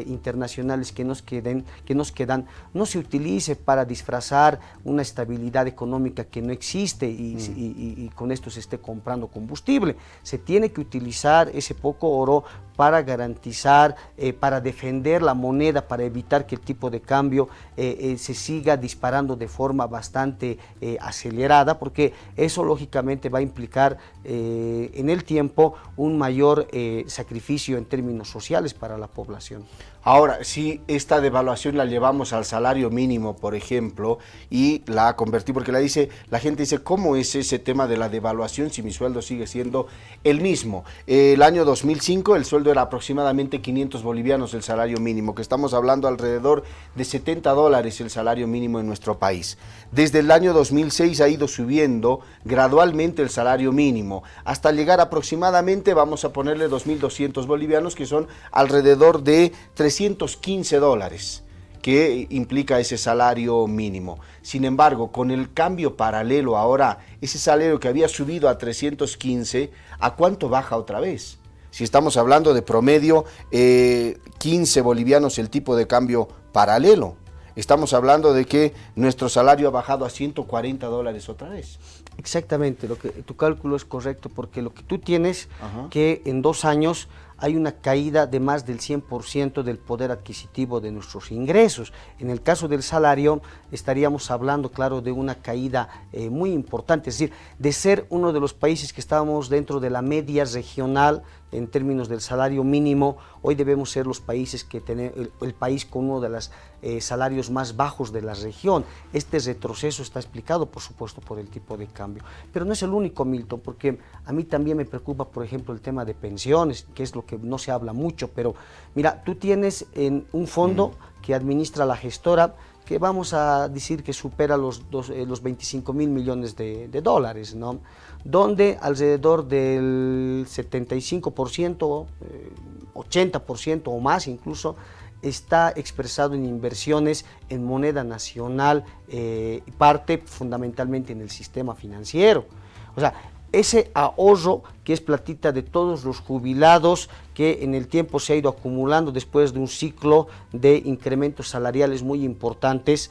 internacionales que nos quedan no se utilice para disfrazar una estabilidad económica que no existe y con esto se esté comprando combustible. Se tiene que utilizar ese poco oro para garantizar, para defender la moneda, para evitar que el tipo de cambio se siga disparando de forma bastante acelerada, porque eso lógicamente va a implicar en el tiempo un mayor sacrificio en términos sociales para la población. Ahora, si esta devaluación la llevamos al salario mínimo, por ejemplo, y la convertimos, porque la gente dice, ¿cómo es ese tema de la devaluación si mi sueldo sigue siendo el mismo? El año 2005 el sueldo era aproximadamente 500 bolivianos el salario mínimo, que estamos hablando alrededor de 70 dólares el salario mínimo en nuestro país. Desde el año 2006 ha ido subiendo gradualmente el salario mínimo, hasta llegar aproximadamente, vamos a ponerle 2.200 bolivianos, que son alrededor de 315 dólares, que implica ese salario mínimo. Sin embargo, con el cambio paralelo ahora, ese salario que había subido a 315, ¿a cuánto baja otra vez? Si estamos hablando de promedio 15 bolivianos el tipo de cambio paralelo, estamos hablando de que nuestro salario ha bajado a 140 dólares otra vez. Exactamente, tu cálculo es correcto, porque lo que tú tienes, que en 2 años hay una caída de más del 100% del poder adquisitivo de nuestros ingresos. En el caso del salario estaríamos hablando, claro, de una caída muy importante, es decir, de ser uno de los países que estábamos dentro de la media regional en términos del salario mínimo, hoy debemos ser los países que tenemos, el país con uno de los salarios más bajos de la región. Este retroceso está explicado, por supuesto, por el tipo de cambio. Pero no es el único, Milton, porque a mí también me preocupa, por ejemplo, el tema de pensiones, que es lo que no se habla mucho, pero mira, tú tienes un fondo que administra la gestora, que vamos a decir que supera los 25.000 millones de dólares, ¿no?, donde alrededor del 75%, 80% o más incluso, está expresado en inversiones en moneda nacional, parte fundamentalmente en el sistema financiero. O sea, ese ahorro, que es platita de todos los jubilados, que en el tiempo se ha ido acumulando después de un ciclo de incrementos salariales muy importantes,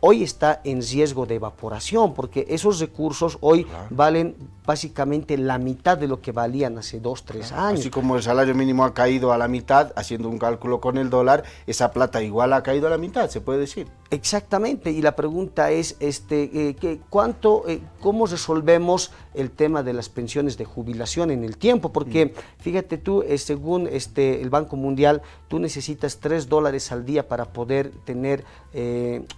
hoy está en riesgo de evaporación, porque esos recursos hoy valen básicamente la mitad de lo que valían hace 2, 3 años. Así como el salario mínimo ha caído a la mitad, haciendo un cálculo con el dólar, esa plata igual ha caído a la mitad, se puede decir. Exactamente, y la pregunta es, ¿cómo resolvemos el tema de las pensiones de jubilación en el tiempo? Porque fíjate tú, según el Banco Mundial, tú necesitas $3 al día para poder tener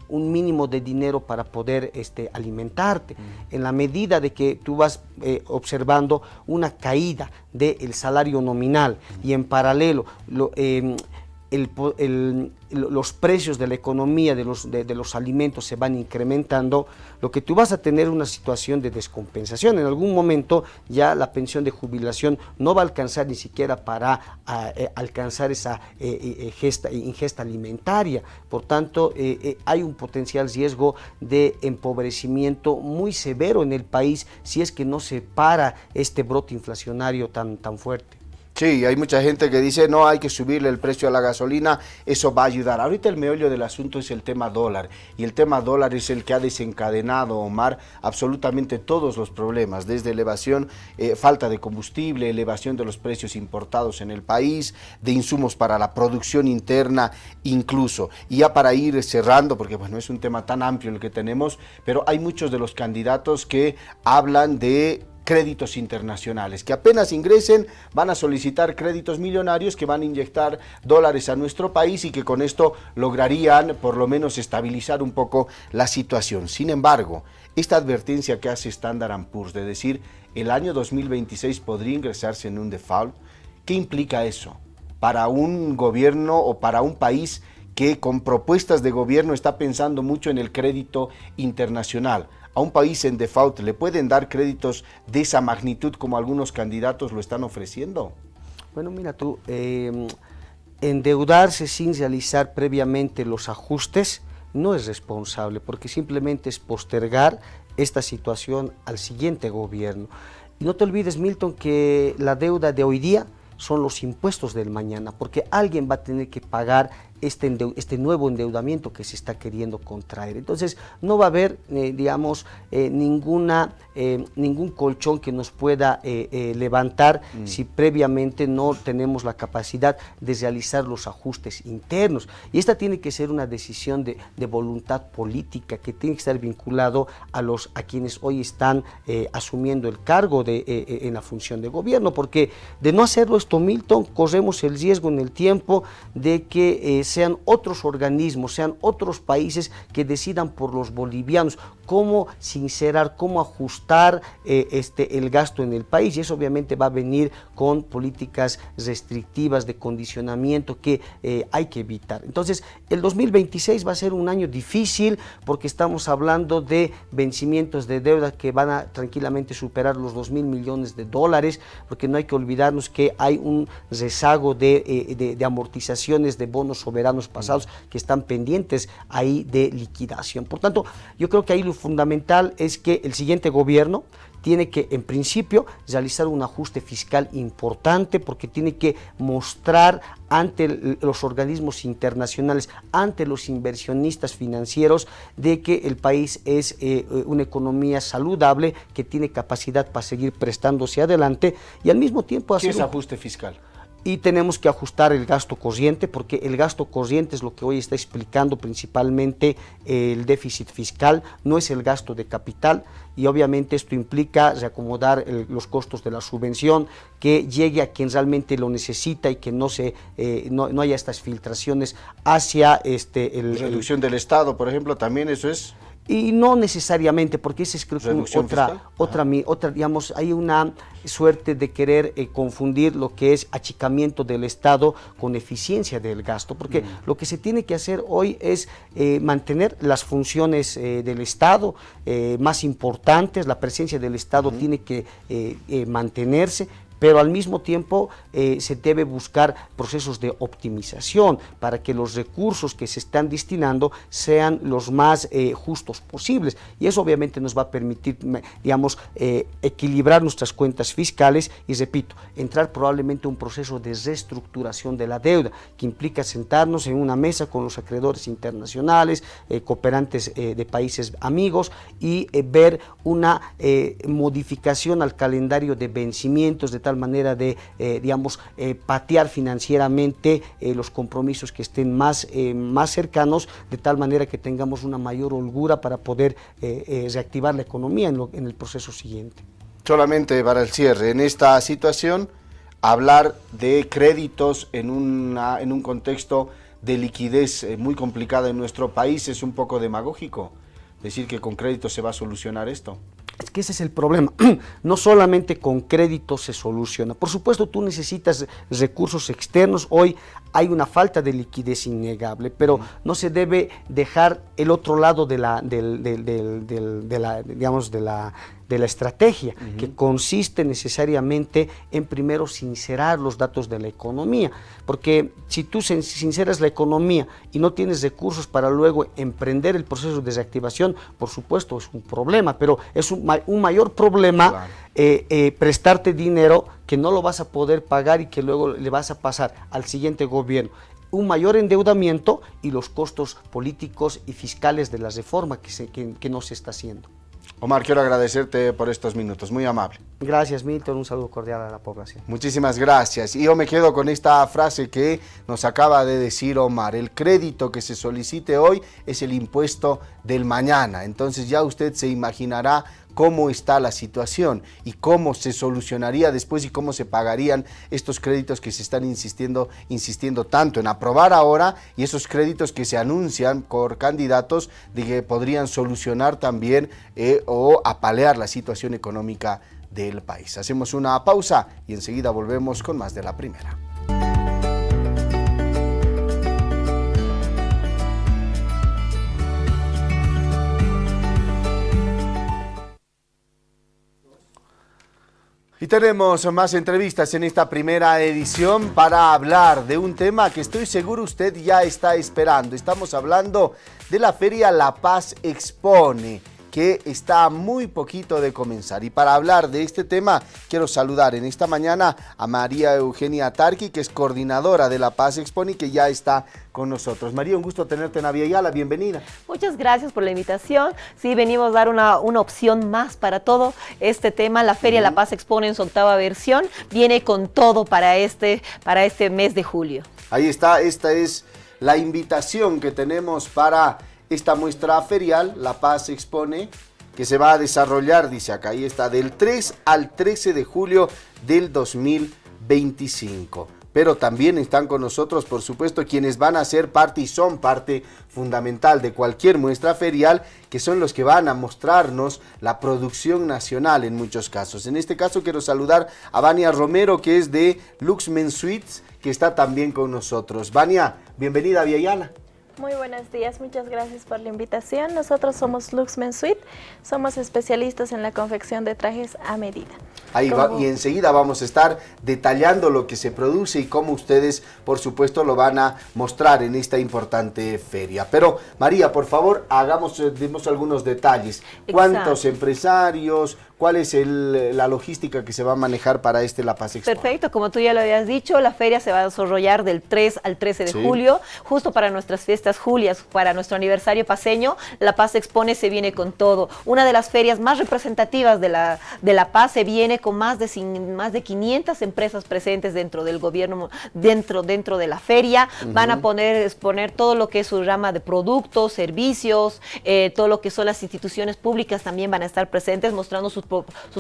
un mínimo de dinero para poder alimentarte. En la medida de que tú vas observando una caída del salario nominal y en paralelo los precios de la economía de los alimentos se van incrementando, lo que tú vas a tener una situación de descompensación. En algún momento ya la pensión de jubilación no va a alcanzar ni siquiera para alcanzar esa ingesta alimentaria. Por tanto, hay un potencial riesgo de empobrecimiento muy severo en el país si es que no se para este brote inflacionario tan fuerte. Sí, hay mucha gente que dice, no, hay que subirle el precio a la gasolina, eso va a ayudar. Ahorita el meollo del asunto es el tema dólar, y el tema dólar es el que ha desencadenado, Omar, absolutamente todos los problemas, desde elevación, falta de combustible, elevación de los precios importados en el país, de insumos para la producción interna incluso. Y ya para ir cerrando, porque bueno, es un tema tan amplio el que tenemos, pero hay muchos de los candidatos que hablan de créditos internacionales, que apenas ingresen van a solicitar créditos millonarios que van a inyectar dólares a nuestro país y que con esto lograrían por lo menos estabilizar un poco la situación. Sin embargo, esta advertencia que hace Standard & Poor's de decir el año 2026 podría ingresarse en un default, ¿qué implica eso para un gobierno o para un país que con propuestas de gobierno está pensando mucho en el crédito internacional? ¿A un país en default le pueden dar créditos de esa magnitud como algunos candidatos lo están ofreciendo? Bueno, mira tú, endeudarse sin realizar previamente los ajustes no es responsable, porque simplemente es postergar esta situación al siguiente gobierno. Y no te olvides, Milton, que la deuda de hoy día son los impuestos del mañana, porque alguien va a tener que pagar este nuevo endeudamiento que se está queriendo contraer. Entonces no va a haber, ningún colchón que nos pueda levantar si previamente no tenemos la capacidad de realizar los ajustes internos. Y esta tiene que ser una decisión de voluntad política que tiene que estar vinculado a quienes hoy están asumiendo el cargo en la función de gobierno, porque de no hacerlo esto, Milton, corremos el riesgo en el tiempo de que sean otros organismos, sean otros países que decidan por los bolivianos cómo sincerar, cómo ajustar el gasto en el país, y eso obviamente va a venir con políticas restrictivas de condicionamiento que hay que evitar. Entonces el 2026 va a ser un año difícil porque estamos hablando de vencimientos de deuda que van a tranquilamente superar los $2.000 millones, porque no hay que olvidarnos que hay un rezago de amortizaciones de bonos soberanos pasados que están pendientes ahí de liquidación. Por tanto, yo creo que ahí lo fundamental es que el siguiente gobierno tiene que, en principio, realizar un ajuste fiscal importante, porque tiene que mostrar ante los organismos internacionales, ante los inversionistas financieros, de que el país es una economía saludable, que tiene capacidad para seguir prestándose adelante, y al mismo tiempo hacer ¿Qué es ajuste fiscal? Y tenemos que ajustar el gasto corriente, porque el gasto corriente es lo que hoy está explicando principalmente el déficit fiscal, no es el gasto de capital, y obviamente esto implica reacomodar los costos de la subvención, que llegue a quien realmente lo necesita y que no haya estas filtraciones hacia reducción del Estado, por ejemplo, también eso es. Y no necesariamente, porque esa es creo que otra, digamos, hay una suerte de querer confundir lo que es achicamiento del Estado con eficiencia del gasto, porque lo que se tiene que hacer hoy es mantener las funciones del Estado más importantes, la presencia del Estado tiene que mantenerse, pero al mismo tiempo se debe buscar procesos de optimización para que los recursos que se están destinando sean los más justos posibles, y eso obviamente nos va a permitir, digamos, equilibrar nuestras cuentas fiscales y, repito, entrar probablemente a un proceso de reestructuración de la deuda, que implica sentarnos en una mesa con los acreedores internacionales, cooperantes de países amigos, y ver una modificación al calendario de vencimientos, de tal manera de, digamos, patear financieramente los compromisos que estén más cercanos, de tal manera que tengamos una mayor holgura para poder reactivar la economía en el proceso siguiente. Solamente para el cierre, en esta situación, hablar de créditos en un contexto de liquidez muy complicada en nuestro país es un poco demagógico. Decir que con créditos se va a solucionar esto. Es que ese es el problema, no solamente con crédito se soluciona. Por supuesto, tú necesitas recursos externos, hoy hay una falta de liquidez innegable, pero no se debe dejar el otro lado de la estrategia, que consiste necesariamente en primero sincerar los datos de la economía, porque si tú sinceras la economía y no tienes recursos para luego emprender el proceso de reactivación, por supuesto es un problema, pero es un mayor problema, claro, prestarte dinero que no lo vas a poder pagar y que luego le vas a pasar al siguiente gobierno. Un mayor endeudamiento y los costos políticos y fiscales de la reforma que no se está haciendo. Omar, quiero agradecerte por estos minutos, muy amable. Gracias, Milton, un saludo cordial a la población. Muchísimas gracias. Y yo me quedo con esta frase que nos acaba de decir Omar: el crédito que se solicite hoy es el impuesto del mañana. Entonces ya usted se imaginará cómo está la situación y cómo se solucionaría después y cómo se pagarían estos créditos que se están insistiendo tanto en aprobar ahora, y esos créditos que se anuncian por candidatos de que podrían solucionar también o apalear la situación económica del país. Hacemos una pausa y enseguida volvemos con más de La Primera. Y tenemos más entrevistas en esta primera edición para hablar de un tema que estoy seguro usted ya está esperando. Estamos hablando de la Feria La Paz Expone, que está muy poquito de comenzar. Y para hablar de este tema, quiero saludar en esta mañana a María Eugenia Tarqui, que es coordinadora de La Paz Expone y que ya está con nosotros. María, un gusto tenerte en Aviala, bienvenida. Muchas gracias por la invitación. Sí, venimos a dar una opción más para todo este tema. La Feria La Paz Expone en su 8ª versión viene con todo para este mes de julio. Ahí está, esta es la invitación que tenemos para esta muestra ferial, La Paz Expone, que se va a desarrollar, dice acá, ahí está, del 3 al 13 de julio del 2025. Pero también están con nosotros, por supuesto, quienes van a ser parte y son parte fundamental de cualquier muestra ferial, que son los que van a mostrarnos la producción nacional en muchos casos. En este caso quiero saludar a Vania Romero, que es de Luxmen Suites, que está también con nosotros. Vania, bienvenida a Aviala. Muy buenos días, muchas gracias por la invitación. Nosotros somos Luxmen Suite, somos especialistas en la confección de trajes a medida. Ahí va, y enseguida vamos a estar detallando lo que se produce y cómo ustedes, por supuesto, lo van a mostrar en esta importante feria. Pero, María, por favor, demos algunos detalles. ¿Cuántos empresarios? ¿Cuál es la logística que se va a manejar para La Paz Expone? Perfecto, como tú ya lo habías dicho, la feria se va a desarrollar del 3 al 13 de julio, justo para nuestras fiestas julias, para nuestro aniversario paceño. La Paz Expone se viene con todo. Una de las ferias más representativas de La Paz se viene con más de 500 empresas presentes dentro del gobierno, dentro de la feria. Van a exponer todo lo que es su rama de productos, servicios, todo lo que son las instituciones públicas también van a estar presentes mostrando sus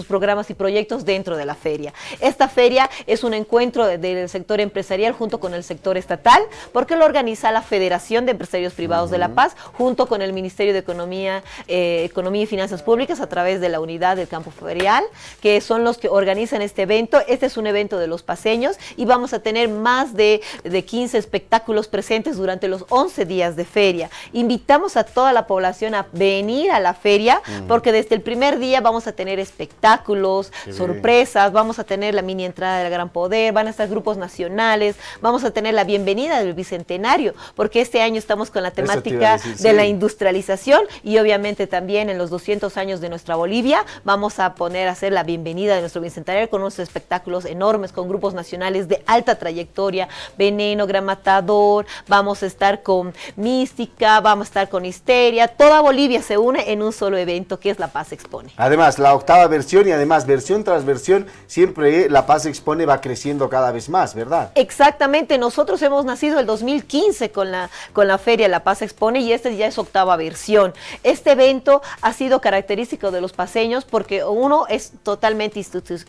programas y proyectos dentro de la feria. Esta feria es un encuentro del sector empresarial junto con el sector estatal, porque lo organiza la Federación de Empresarios Privados de La Paz, junto con el Ministerio de Economía y Finanzas Públicas a través de la unidad del campo ferial, que son los que organizan este evento. Este es un evento de los paceños y vamos a tener más de 15 espectáculos presentes durante los 11 días de feria. Invitamos a toda la población a venir a la feria, porque desde el primer día vamos a tener espectáculos, sorpresas, vamos a tener la mini entrada del Gran Poder, van a estar grupos nacionales, vamos a tener la bienvenida del Bicentenario, porque este año estamos con la temática de la industrialización y obviamente también en los 200 años de nuestra Bolivia vamos a hacer la bienvenida de nuestro Bicentenario con unos espectáculos enormes, con grupos nacionales de alta trayectoria, Veneno, Gran Matador, vamos a estar con Mística, vamos a estar con Histeria, toda Bolivia se une en un solo evento que es La Paz Expone. Además, la 8ª versión y además versión tras versión, siempre La Paz Expone va creciendo cada vez más, ¿verdad? Exactamente, nosotros hemos nacido el 2015 con la feria La Paz Expone y esta ya es 8ª versión. Este evento ha sido característico de los paceños porque uno es totalmente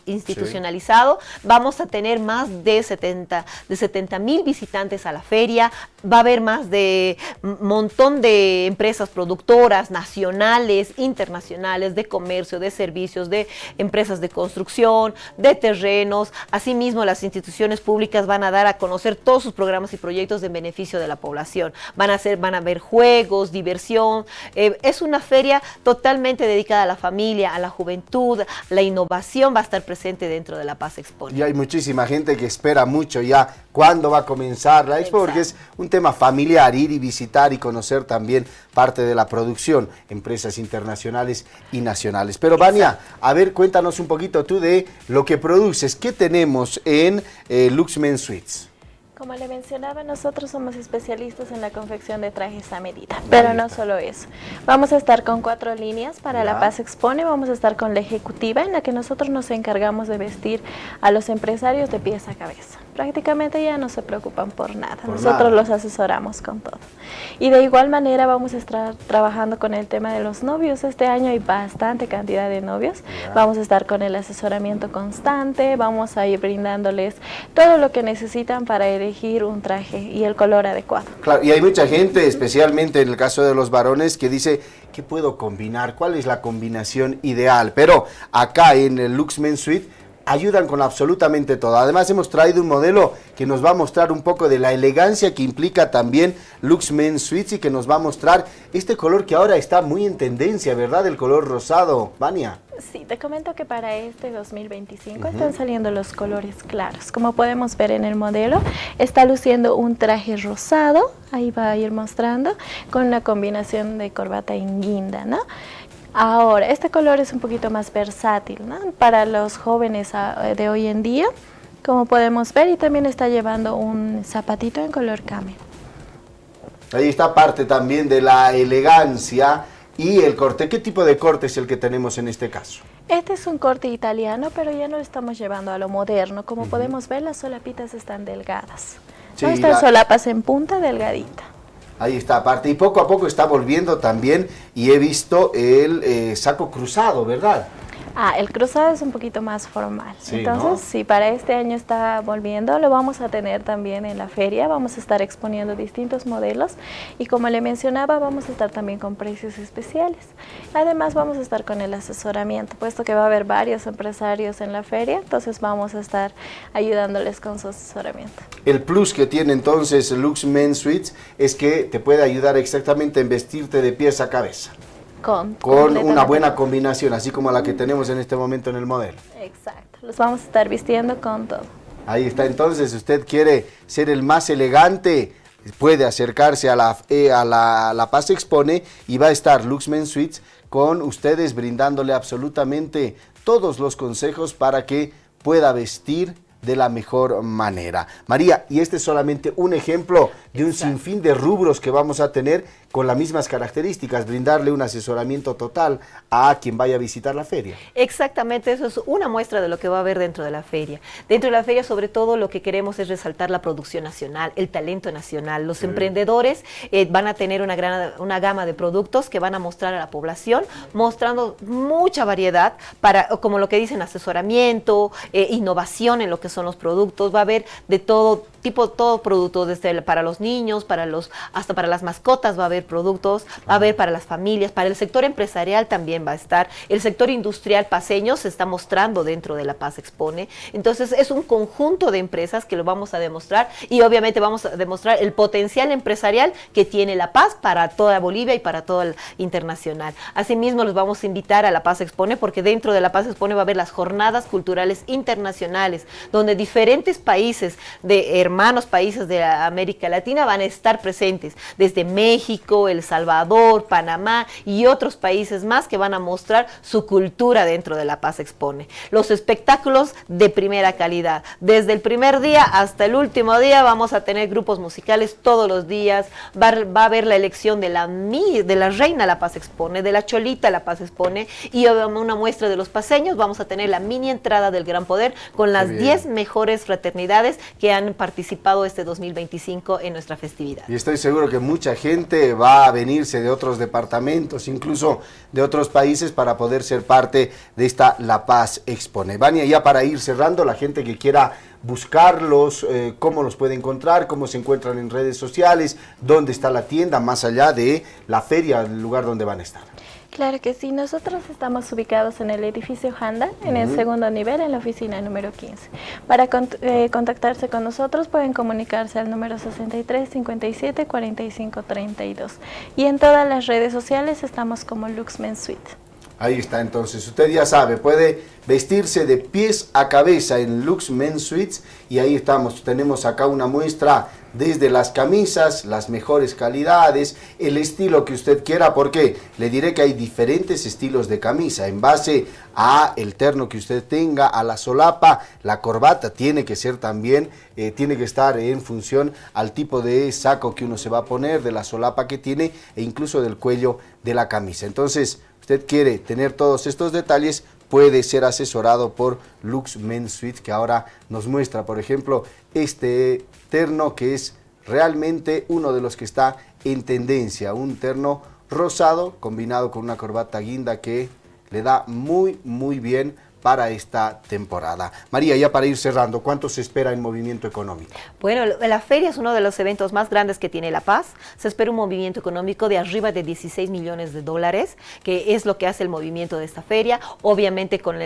institucionalizado, vamos a tener más de 70,000 visitantes a la feria, va a haber más de un montón de empresas productoras nacionales, internacionales, de comercio, de servicios, de empresas de construcción, de terrenos. Asimismo, las instituciones públicas van a dar a conocer todos sus programas y proyectos en beneficio de la población. Van a haber juegos, diversión. Es una feria totalmente dedicada a la familia, a la juventud. La innovación va a estar presente dentro de La Paz Expone. Y hay muchísima gente que espera mucho ya cuándo va a comenzar la expo, porque es un tema familiar, ir y visitar y conocer también parte de la producción, empresas internacionales y nacionales. Pero Vania, a ver, cuéntanos un poquito tú de lo que produces. ¿Qué tenemos en Lux Men Suites? Como le mencionaba, nosotros somos especialistas en la confección de trajes a medida, pero no solo eso. Vamos a estar con 4 líneas para La Paz Expone, vamos a estar con la ejecutiva, en la que nosotros nos encargamos de vestir a los empresarios de pies a cabeza. Prácticamente ya no se preocupan por nada, nosotros los asesoramos con todo. Y de igual manera vamos a estar trabajando con el tema de los novios. Este año hay bastante cantidad de novios, vamos a estar con el asesoramiento constante, vamos a ir brindándoles todo lo que necesitan para elegir un traje y el color adecuado. Claro, y hay mucha gente, especialmente en el caso de los varones, que dice, ¿qué puedo combinar? ¿Cuál es la combinación ideal? Pero acá en el Lux Men Suite ayudan con absolutamente todo. Además hemos traído un modelo que nos va a mostrar un poco de la elegancia que implica también Lux Men Suites y que nos va a mostrar este color que ahora está muy en tendencia, ¿verdad? El color rosado. Vania. Sí, te comento que para este 2025 están saliendo los colores claros. Como podemos ver en el modelo, está luciendo un traje rosado, ahí va a ir mostrando, con una combinación de corbata en guinda, ¿no? Ahora, este color es un poquito más versátil, ¿no? Para los jóvenes de hoy en día, como podemos ver, y también está llevando un zapatito en color camel. Ahí está parte también de la elegancia y el corte. ¿Qué tipo de corte es el que tenemos en este caso? Este es un corte italiano, pero ya no lo estamos llevando a lo moderno. Como podemos ver, las solapitas están delgadas. Sí, ¿no? Estas solapas en punta delgadita. Ahí está, aparte, y poco a poco está volviendo también, y he visto el saco cruzado, ¿verdad? El cruzado es un poquito más formal. Sí, entonces, ¿no? sí, para este año está volviendo, lo vamos a tener también en la feria, vamos a estar exponiendo distintos modelos y como le mencionaba, vamos a estar también con precios especiales. Además, vamos a estar con el asesoramiento, puesto que va a haber varios empresarios en la feria, entonces vamos a estar ayudándoles con su asesoramiento. El plus que tiene entonces Lux Men Suites es que te puede ayudar exactamente en vestirte de pies a cabeza. Con una buena combinación, así como la que tenemos en este momento en el modelo. Exacto, los vamos a estar vistiendo con todo. Ahí está, entonces, si usted quiere ser el más elegante, puede acercarse a la Paz Expone y va a estar Lux Men Suites con ustedes brindándole absolutamente todos los consejos para que pueda vestir de la mejor manera. María, y este es solamente un ejemplo de un sinfín de rubros que vamos a tener con las mismas características, brindarle un asesoramiento total a quien vaya a visitar la feria. Exactamente, eso es una muestra de lo que va a haber dentro de la feria. Dentro de la feria, sobre todo, lo que queremos es resaltar la producción nacional, el talento nacional. Los emprendedores van a tener una gama de productos que van a mostrar a la población, mostrando mucha variedad para, como lo que dicen, asesoramiento, innovación en lo que son los productos. Va a haber de todo todo producto, desde para los niños, hasta para las mascotas va a haber productos, va a haber para las familias, para el sector empresarial también va a estar, el sector industrial paceño se está mostrando dentro de La Paz Expone. Entonces es un conjunto de empresas que lo vamos a demostrar y obviamente vamos a demostrar el potencial empresarial que tiene La Paz para toda Bolivia y para todo el internacional. Asimismo los vamos a invitar a La Paz Expone porque dentro de La Paz Expone va a haber las jornadas culturales internacionales donde diferentes países, de hermanos países de América Latina van a estar presentes, desde México, El Salvador, Panamá y otros países más que van a mostrar su cultura dentro de La Paz Expone. Los espectáculos de primera calidad. Desde el primer día hasta el último día vamos a tener grupos musicales todos los días, va a haber la elección de la reina La Paz Expone, de la cholita La Paz Expone y una muestra de los paceños. Vamos a tener la mini entrada del Gran Poder con las 10 mejores fraternidades que han participado este 2025 en nuestra festividad. Y estoy seguro que mucha gente va a venirse de otros departamentos, incluso de otros países, para poder ser parte de esta La Paz Expone. Vania, ya para ir cerrando, la gente que quiera buscarlos, cómo los puede encontrar, cómo se encuentran en redes sociales, dónde está la tienda, más allá de la feria, el lugar donde van a estar. Claro que sí, nosotros estamos ubicados en el edificio Handa, en el segundo nivel, en la oficina número 15. Para contactarse con nosotros pueden comunicarse al número 63 57 45 32. Y en todas las redes sociales estamos como Lux Men Suite. Ahí está, entonces, usted ya sabe, puede vestirse de pies a cabeza en Lux Men Suites y ahí estamos, tenemos acá una muestra desde las camisas, las mejores calidades, el estilo que usted quiera, porque le diré que hay diferentes estilos de camisa, en base a el terno que usted tenga, a la solapa, la corbata tiene que ser también, tiene que estar en función al tipo de saco que uno se va a poner, de la solapa que tiene e incluso del cuello de la camisa. Entonces, usted quiere tener todos estos detalles, puede ser asesorado por Lux Men Suite, que ahora nos muestra, por ejemplo, este terno que es realmente uno de los que está en tendencia, un terno rosado combinado con una corbata guinda que le da muy bien para esta temporada. María, ya para ir cerrando, ¿cuánto se espera en movimiento económico? Bueno, la feria es uno de los eventos más grandes que tiene La Paz. Se espera un movimiento económico de arriba de 16 millones de dólares, que es lo que hace el movimiento de esta feria. Obviamente con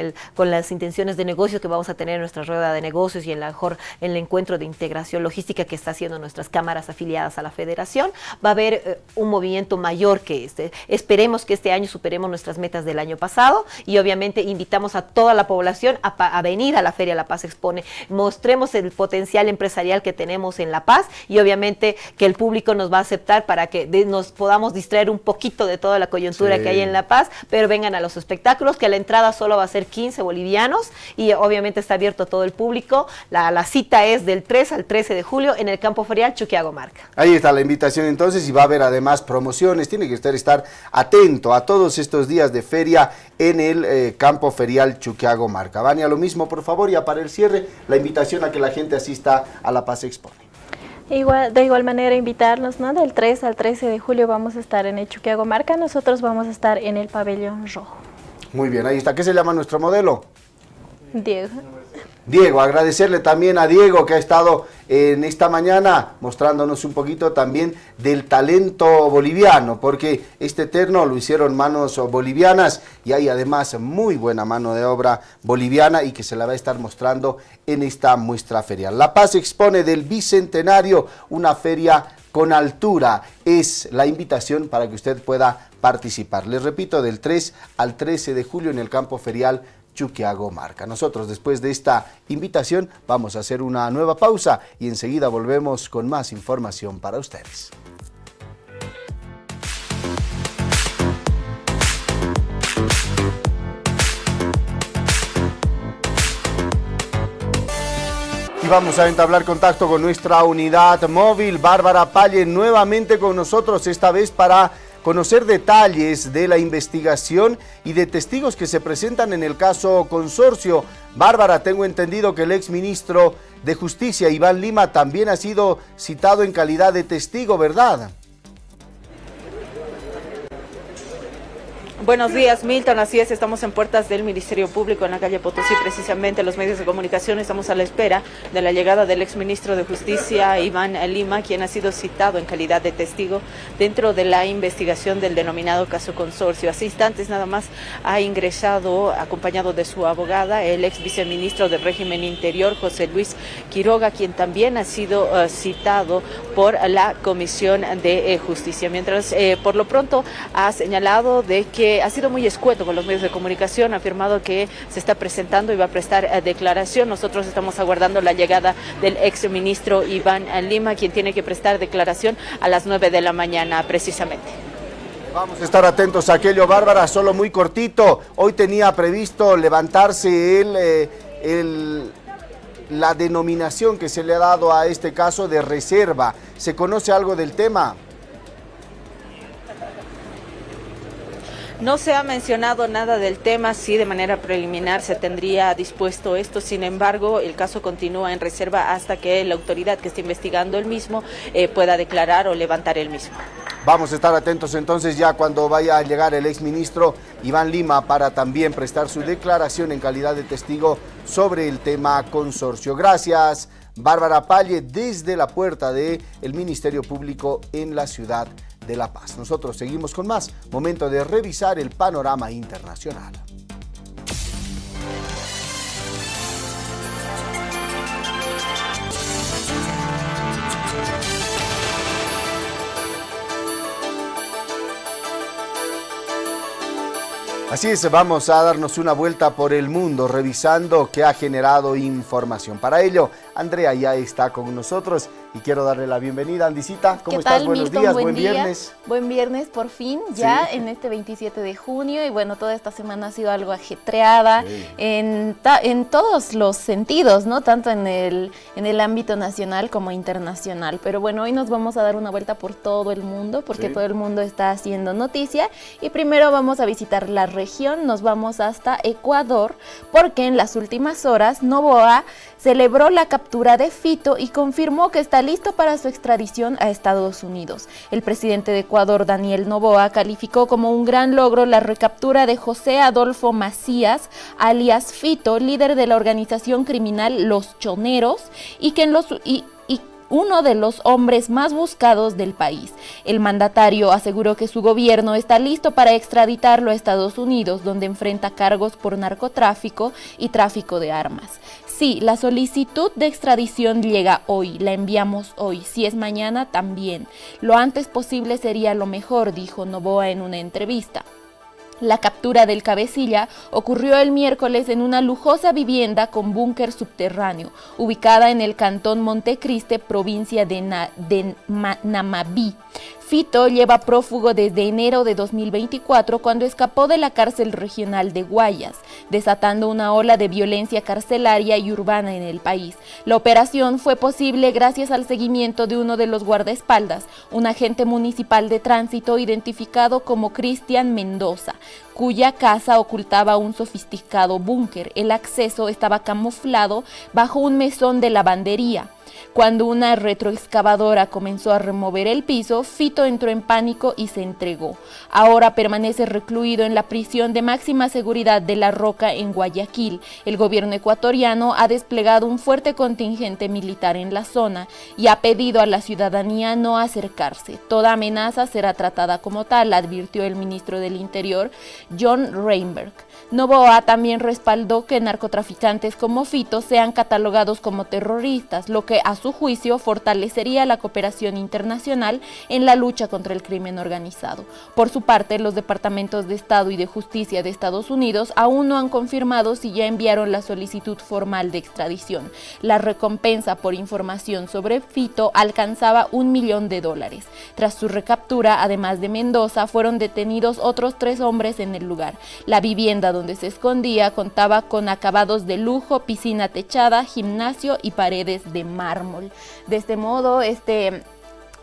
las intenciones de negocio que vamos a tener en nuestra rueda de negocios y en el encuentro de integración logística que está haciendo nuestras cámaras afiliadas a la federación, va a haber un movimiento mayor que este. Esperemos que este año superemos nuestras metas del año pasado y obviamente invitamos a toda la población a venir a la Feria La Paz Expone, mostremos el potencial empresarial que tenemos en La Paz y obviamente que el público nos va a aceptar para que nos podamos distraer un poquito de toda la coyuntura que hay en La Paz, pero vengan a los espectáculos, que la entrada solo va a ser 15 bolivianos y obviamente está abierto a todo el público. La cita es del 3 al 13 de julio en el campo ferial Chuquiagomarca. Ahí está la invitación entonces y va a haber además promociones, tiene que usted estar atento a todos estos días de feria en el campo ferial Chuquiagomarca. Vania, lo mismo por favor, ya para el cierre, la invitación a que la gente asista a La Paz Expone. De igual manera invitarnos, ¿no? Del 3 al 13 de julio vamos a estar en el Chuquiagomarca, nosotros vamos a estar en el pabellón rojo. Muy bien, ahí está. ¿Qué se llama nuestro modelo? Diego, agradecerle también a Diego que ha estado en esta mañana mostrándonos un poquito también del talento boliviano, porque este terno lo hicieron manos bolivianas y hay además muy buena mano de obra boliviana y que se la va a estar mostrando en esta muestra ferial. La Paz Expone del Bicentenario, una feria con altura, es la invitación para que usted pueda participar. Les repito, del 3 al 13 de julio en el campo ferial Chuquiagomarca. Nosotros después de esta invitación vamos a hacer una nueva pausa y enseguida volvemos con más información para ustedes. Y vamos a entablar contacto con nuestra unidad móvil, Bárbara Palle, nuevamente con nosotros, esta vez para conocer detalles de la investigación y de testigos que se presentan en el caso Consorcio. Bárbara, tengo entendido que el exministro de Justicia, Iván Lima, también ha sido citado en calidad de testigo, ¿verdad? Buenos días, Milton. Así es, estamos en puertas del Ministerio Público en la calle Potosí. Precisamente los medios de comunicación estamos a la espera de la llegada del exministro de Justicia, Iván Lima, quien ha sido citado en calidad de testigo dentro de la investigación del denominado caso Consorcio. Hace instantes nada más ha ingresado, acompañado de su abogada, el ex viceministro del Régimen Interior, José Luis Quiroga, quien también ha sido citado por la Comisión de Justicia. Mientras, por lo pronto, ha señalado de que ha sido muy escueto con los medios de comunicación, ha afirmado que se está presentando y va a prestar declaración. Nosotros estamos aguardando la llegada del ex ministro Iván Lima, quien tiene que prestar declaración a las 9 de la mañana precisamente. Vamos a estar atentos a aquello, Bárbara, solo muy cortito. Hoy tenía previsto levantarse la denominación que se le ha dado a este caso de reserva. ¿Se conoce algo del tema? No se ha mencionado nada del tema, sí de manera preliminar se tendría dispuesto esto, sin embargo el caso continúa en reserva hasta que la autoridad que está investigando el mismo pueda declarar o levantar el mismo. Vamos a estar atentos entonces ya cuando vaya a llegar el exministro Iván Lima para también prestar su declaración en calidad de testigo sobre el tema Consorcio. Gracias, Bárbara Palle, desde la puerta del Ministerio Público en la ciudad de La Paz. Nosotros seguimos con más. Momento de revisar el panorama internacional. Así es, vamos a darnos una vuelta por el mundo revisando qué ha generado información. Para ello, Andrea ya está con nosotros y quiero darle la bienvenida. Andicita, ¿cómo estás? Buenos días, buen viernes. Buen viernes, por fin, ya en este 27 de junio. Y bueno, toda esta semana ha sido algo ajetreada en todos los sentidos, ¿no? Tanto en el ámbito nacional como internacional. Pero bueno, hoy nos vamos a dar una vuelta por todo el mundo, porque todo el mundo está haciendo noticia. Y primero vamos a visitar la región, nos vamos hasta Ecuador, porque en las últimas horas Noboa celebró la captura de Fito y confirmó que está listo para su extradición a Estados Unidos. El presidente de Ecuador, Daniel Noboa, calificó como un gran logro la recaptura de José Adolfo Macías, alias Fito, líder de la organización criminal Los Choneros, y que uno de los hombres más buscados del país. El mandatario aseguró que su gobierno está listo para extraditarlo a Estados Unidos, donde enfrenta cargos por narcotráfico y tráfico de armas. Sí, la solicitud de extradición llega hoy, la enviamos hoy, si es mañana también. Lo antes posible sería lo mejor, dijo Noboa en una entrevista. La captura del cabecilla ocurrió el miércoles en una lujosa vivienda con búnker subterráneo, ubicada en el cantón Montecristi, provincia de Namabí. Fito lleva prófugo desde enero de 2024, cuando escapó de la cárcel regional de Guayas, desatando una ola de violencia carcelaria y urbana en el país. La operación fue posible gracias al seguimiento de uno de los guardaespaldas, un agente municipal de tránsito identificado como Cristian Mendoza, cuya casa ocultaba un sofisticado búnker. El acceso estaba camuflado bajo un mesón de lavandería. Cuando una retroexcavadora comenzó a remover el piso, Fito entró en pánico y se entregó. Ahora permanece recluido en la prisión de máxima seguridad de La Roca en Guayaquil. El gobierno ecuatoriano ha desplegado un fuerte contingente militar en la zona y ha pedido a la ciudadanía no acercarse. Toda amenaza será tratada como tal, advirtió el ministro del Interior, John Reinberg. Noboa también respaldó que narcotraficantes como Fito sean catalogados como terroristas, lo que a su juicio fortalecería la cooperación internacional en la lucha contra el crimen organizado. Por su parte, los departamentos de Estado y de Justicia de Estados Unidos aún no han confirmado si ya enviaron la solicitud formal de extradición. La recompensa por información sobre Fito alcanzaba $1 millón. Tras su recaptura, además de Mendoza, fueron detenidos otros 3 hombres en el lugar. La vivienda donde se escondía contaba con acabados de lujo, piscina techada, gimnasio y paredes de mármol. De este modo,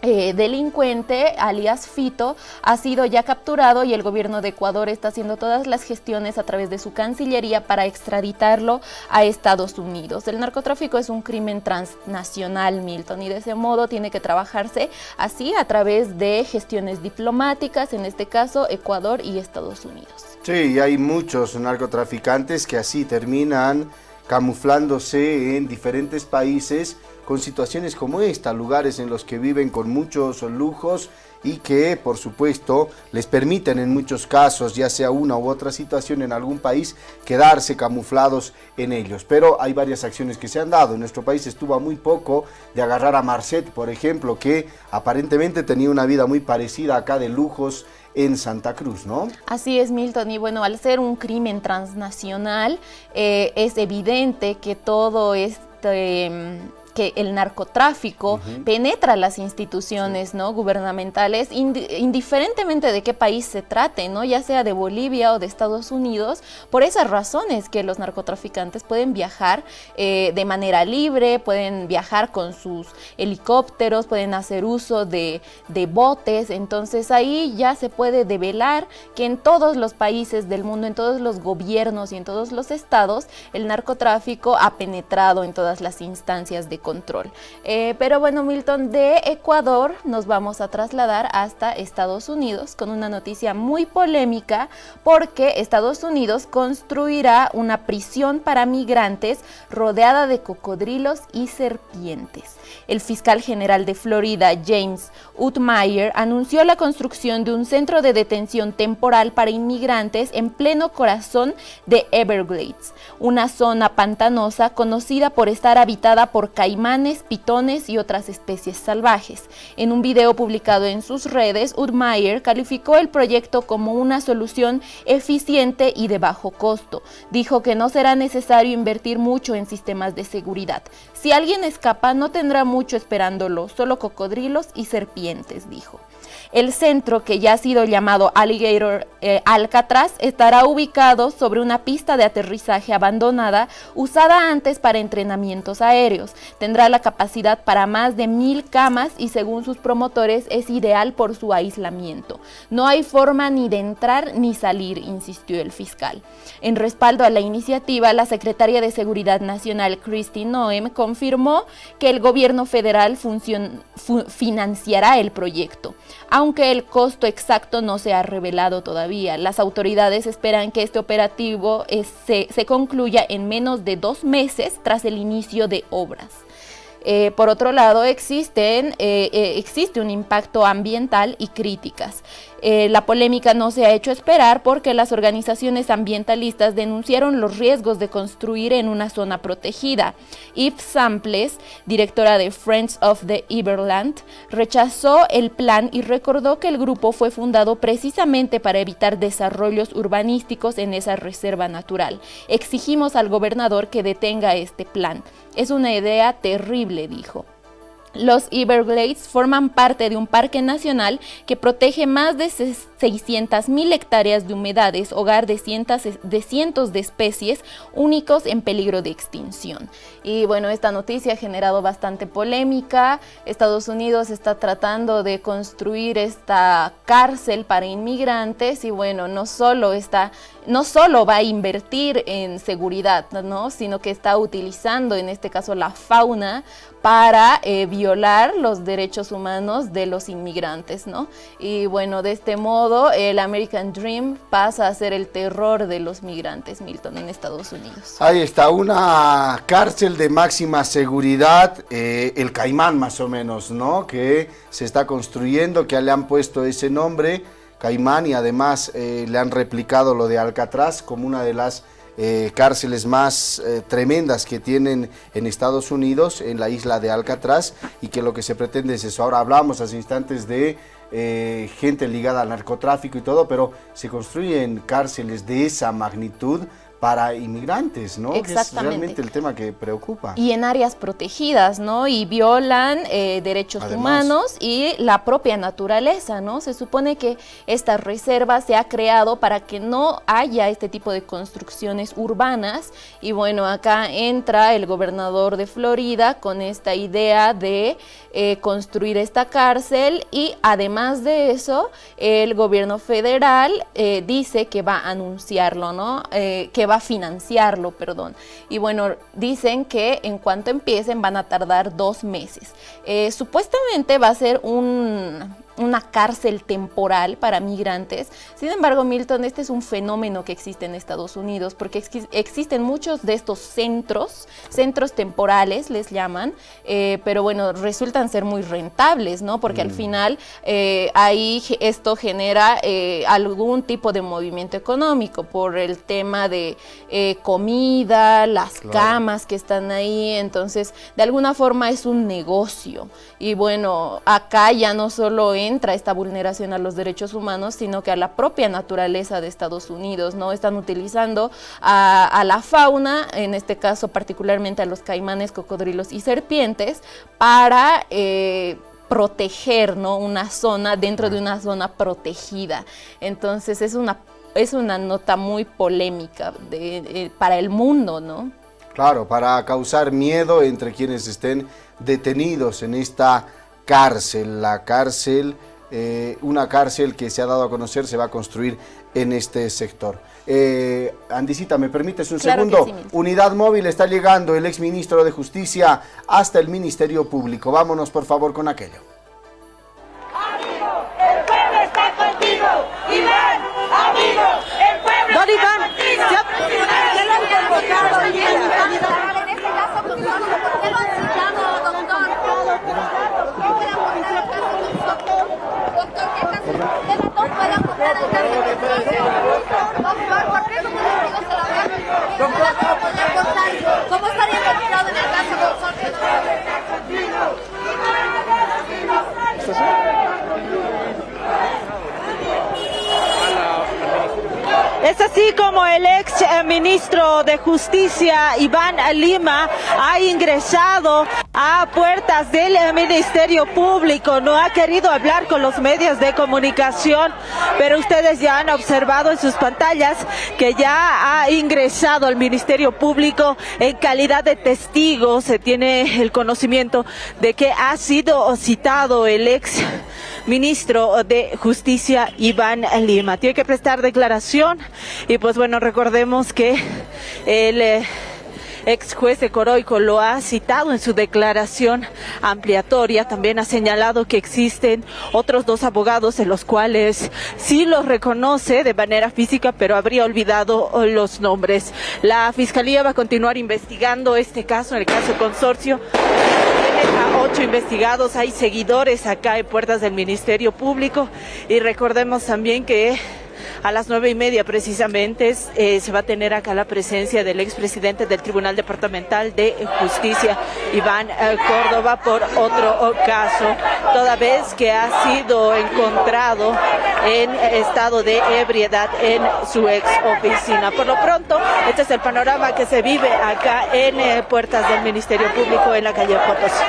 delincuente, alias Fito, ha sido ya capturado y el gobierno de Ecuador está haciendo todas las gestiones a través de su Cancillería para extraditarlo a Estados Unidos. El narcotráfico es un crimen transnacional, Milton, y de ese modo tiene que trabajarse así a través de gestiones diplomáticas, en este caso Ecuador y Estados Unidos. Sí, y hay muchos narcotraficantes que así terminan camuflándose en diferentes países con situaciones como esta, lugares en los que viven con muchos lujos y que, por supuesto, les permiten en muchos casos, ya sea una u otra situación en algún país, quedarse camuflados en ellos. Pero hay varias acciones que se han dado. En nuestro país estuvo a muy poco de agarrar a Marcet, por ejemplo, que aparentemente tenía una vida muy parecida acá de lujos en Santa Cruz, ¿no? Así es, Milton, y bueno, al ser un crimen transnacional, es evidente que todo que el narcotráfico penetra las instituciones, ¿no?, gubernamentales, indiferentemente de qué país se trate, ¿no?, ya sea de Bolivia o de Estados Unidos. Por esas razones que los narcotraficantes pueden viajar de manera libre, pueden viajar con sus helicópteros, pueden hacer uso de botes. Entonces ahí ya se puede develar que en todos los países del mundo, en todos los gobiernos y en todos los estados, el narcotráfico ha penetrado en todas las instancias de control. Pero bueno, Milton, de Ecuador nos vamos a trasladar hasta Estados Unidos con una noticia muy polémica, porque Estados Unidos construirá una prisión para migrantes rodeada de cocodrilos y serpientes. El fiscal general de Florida, James Utmyer, anunció la construcción de un centro de detención temporal para inmigrantes en pleno corazón de Everglades, una zona pantanosa conocida por estar habitada por caimanes, pitones y otras especies salvajes. En un video publicado en sus redes, Utmyer calificó el proyecto como una solución eficiente y de bajo costo. Dijo que no será necesario invertir mucho en sistemas de seguridad. Si alguien escapa, no tendrá mucho esperándolo, solo cocodrilos y serpientes, dijo. El centro, que ya ha sido llamado Alligator Alcatraz, estará ubicado sobre una pista de aterrizaje abandonada usada antes para entrenamientos aéreos. Tendrá la capacidad para más de 1000 camas y, según sus promotores, es ideal por su aislamiento. No hay forma ni de entrar ni salir, insistió el fiscal. En respaldo a la iniciativa, la secretaria de Seguridad Nacional, Kristi Noem, confirmó que el gobierno federal financiará el proyecto, aunque el costo exacto no se ha revelado todavía. Las autoridades esperan que este operativo se concluya en menos de 2 meses tras el inicio de obras. Por otro lado, existe un impacto ambiental y críticas. La polémica no se ha hecho esperar porque las organizaciones ambientalistas denunciaron los riesgos de construir en una zona protegida. Yves Samples, directora de Friends of the Everland, rechazó el plan y recordó que el grupo fue fundado precisamente para evitar desarrollos urbanísticos en esa reserva natural. Exigimos al gobernador que detenga este plan. Es una idea terrible, dijo. Los Everglades forman parte de un parque nacional que protege más de 600.000 hectáreas de humedales, hogar de cientos de especies únicos en peligro de extinción. Y bueno, esta noticia ha generado bastante polémica. Estados Unidos está tratando de construir esta cárcel para inmigrantes y bueno, no solo va a invertir en seguridad, ¿no?, sino que está utilizando en este caso la fauna para violar los derechos humanos de los inmigrantes, ¿no? Y bueno, de este modo el American Dream pasa a ser el terror de los migrantes, Milton, en Estados Unidos. Ahí está, una cárcel de máxima seguridad, el Caimán más o menos, ¿no?, que se está construyendo, que le han puesto ese nombre, Caimán, y además le han replicado lo de Alcatraz como una de las cárceles más tremendas que tienen en Estados Unidos, en la isla de Alcatraz, y que lo que se pretende es eso. Ahora hablamos hace instantes de gente ligada al narcotráfico y todo, pero se construyen cárceles de esa magnitud para inmigrantes, ¿no? Que es realmente el tema que preocupa. Y en áreas protegidas, ¿no? Y violan derechos humanos y la propia naturaleza, ¿no? Se supone que esta reserva se ha creado para que no haya este tipo de construcciones urbanas. Y bueno, acá entra el gobernador de Florida con esta idea de construir esta cárcel, y además de eso el gobierno federal dice que va a anunciarlo, ¿no? Que va a financiarlo, perdón. Y bueno, dicen que en cuanto empiecen van a tardar 2 meses. Supuestamente va a ser una cárcel temporal para migrantes. Sin embargo, Milton, este es un fenómeno que existe en Estados Unidos, porque existen muchos de estos centros temporales, les llaman, pero bueno, resultan ser muy rentables, ¿no? Porque al final ahí esto genera algún tipo de movimiento económico por el tema de comida, las camas que están ahí. Entonces, de alguna forma es un negocio. Y bueno, acá ya no solo entra esta vulneración a los derechos humanos, sino que a la propia naturaleza de Estados Unidos, ¿no? Están utilizando a la fauna, en este caso particularmente a los caimanes, cocodrilos y serpientes, para proteger, ¿no? Una zona dentro de una zona protegida. Entonces es una nota muy polémica para el mundo, ¿no? Claro, para causar miedo entre quienes estén detenidos en esta cárcel. La cárcel, una cárcel que se ha dado a conocer, se va a construir en este sector. Andisita, ¿me permites un segundo? Sí, unidad móvil, está llegando el exministro de Justicia hasta el Ministerio Público. Vámonos por favor con aquello. Amigo, el pueblo está contigo. Iván, amigo, el pueblo está contigo. ¿Cómo estaría retirado en el caso de Es así como el ex ministro de Justicia, Iván Lima, ha ingresado a puertas del Ministerio Público. No ha querido hablar con los medios de comunicación, pero ustedes ya han observado en sus pantallas que ya ha ingresado al Ministerio Público en calidad de testigo. Se tiene el conocimiento de que ha sido citado el ex ministro de Justicia, Iván Lima. Tiene que prestar declaración y pues bueno, recordemos que el ex juez de Coroico lo ha citado en su declaración ampliatoria. También ha señalado que existen otros 2 abogados en los cuales sí los reconoce de manera física, pero habría olvidado los nombres. La Fiscalía va a continuar investigando este caso, en el caso Consorcio. Tiene a 8 investigados, hay seguidores acá en puertas del Ministerio Público, y recordemos también que a las 9:30 precisamente se va a tener acá la presencia del expresidente del Tribunal Departamental de Justicia, Iván Córdoba, por otro caso, toda vez que ha sido encontrado en estado de ebriedad en su ex oficina. Por lo pronto, este es el panorama que se vive acá en puertas del Ministerio Público en la calle Potosí.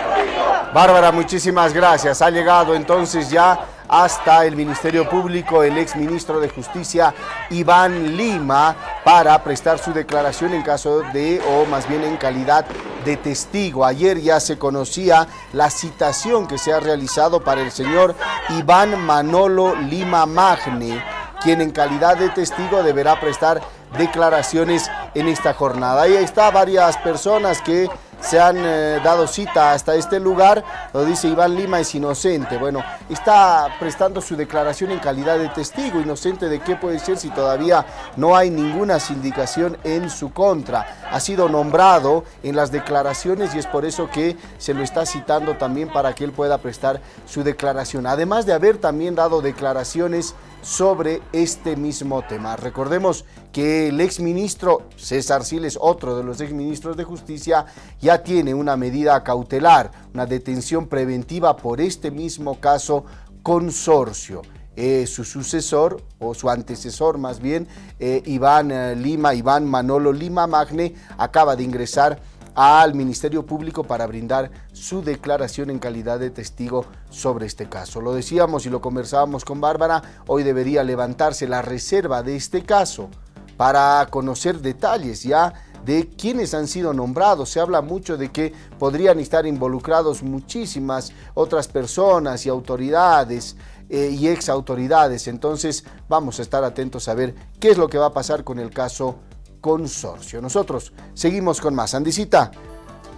Bárbara, muchísimas gracias. Ha llegado entonces ya hasta el Ministerio Público el exministro de Justicia, Iván Lima, para prestar su declaración en caso de, o más bien en calidad de testigo. Ayer ya se conocía la citación que se ha realizado para el señor Iván Manolo Lima Magne, quien en calidad de testigo deberá prestar declaraciones en esta jornada. Ahí está varias personas que se han dado cita hasta este lugar. Lo dice Iván Lima, es inocente. Bueno, está prestando su declaración en calidad de testigo. ¿Inocente de qué puede ser si todavía no hay ninguna sindicación en su contra? Ha sido nombrado en las declaraciones y es por eso que se lo está citando también para que él pueda prestar su declaración. Además de haber también dado declaraciones sobre este mismo tema. Recordemos que el exministro César Siles, otro de los exministros de Justicia, ya tiene una medida cautelar, una detención preventiva por este mismo caso Consorcio. Su sucesor, o su antecesor más bien, Iván Manolo Lima Magne, acaba de ingresar al Ministerio Público para brindar su declaración en calidad de testigo sobre este caso. Lo decíamos y lo conversábamos con Bárbara, hoy debería levantarse la reserva de este caso para conocer detalles ya de quienes han sido nombrados. Se habla mucho de que podrían estar involucrados muchísimas otras personas y autoridades y ex autoridades. Entonces vamos a estar atentos a ver qué es lo que va a pasar con el caso Consorcio. Nosotros seguimos con más. Andisita,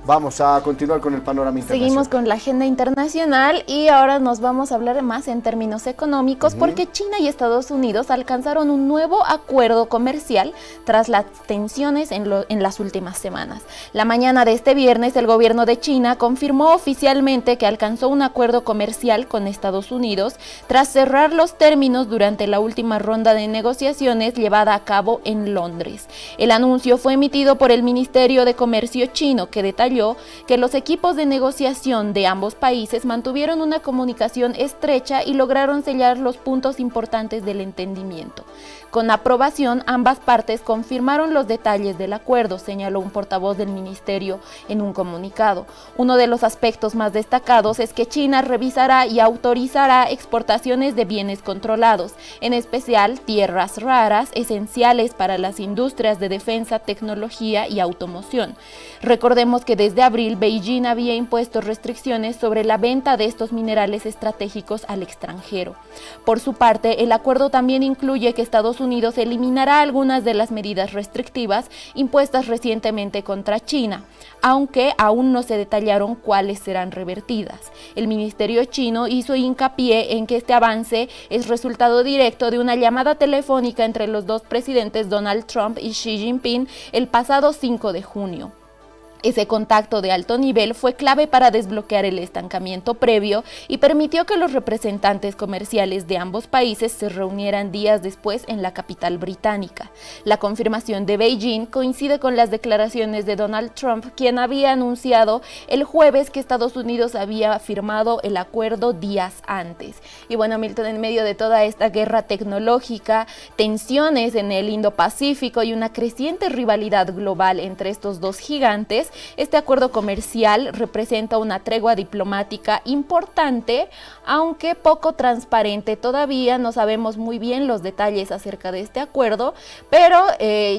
vamos a continuar con el panorama internacional. Seguimos con la agenda internacional y ahora nos vamos a hablar más en términos económicos porque China y Estados Unidos alcanzaron un nuevo acuerdo comercial tras las tensiones en las últimas semanas. La mañana de este viernes, el gobierno de China confirmó oficialmente que alcanzó un acuerdo comercial con Estados Unidos tras cerrar los términos durante la última ronda de negociaciones llevada a cabo en Londres. El anuncio fue emitido por el Ministerio de Comercio chino, que detalló que los equipos de negociación de ambos países mantuvieron una comunicación estrecha y lograron sellar los puntos importantes del entendimiento. Con aprobación, ambas partes confirmaron los detalles del acuerdo, señaló un portavoz del ministerio en un comunicado. Uno de los aspectos más destacados es que China revisará y autorizará exportaciones de bienes controlados, en especial tierras raras, esenciales para las industrias de defensa, tecnología y automoción. Recordemos que desde abril Beijing había impuesto restricciones sobre la venta de estos minerales estratégicos al extranjero. Por su parte, el acuerdo también incluye que Estados Unidos eliminará algunas de las medidas restrictivas impuestas recientemente contra China, aunque aún no se detallaron cuáles serán revertidas. El ministerio chino hizo hincapié en que este avance es resultado directo de una llamada telefónica entre los dos presidentes Donald Trump y Xi Jinping el pasado 5 de junio. Ese contacto de alto nivel fue clave para desbloquear el estancamiento previo y permitió que los representantes comerciales de ambos países se reunieran días después en la capital británica. La confirmación de Beijing coincide con las declaraciones de Donald Trump, quien había anunciado el jueves que Estados Unidos había firmado el acuerdo días antes. Y bueno, Milton, en medio de toda esta guerra tecnológica, tensiones en el Indo-Pacífico y una creciente rivalidad global entre estos dos gigantes, este acuerdo comercial representa una tregua diplomática importante, aunque poco transparente. Todavía no sabemos muy bien los detalles acerca de este acuerdo, pero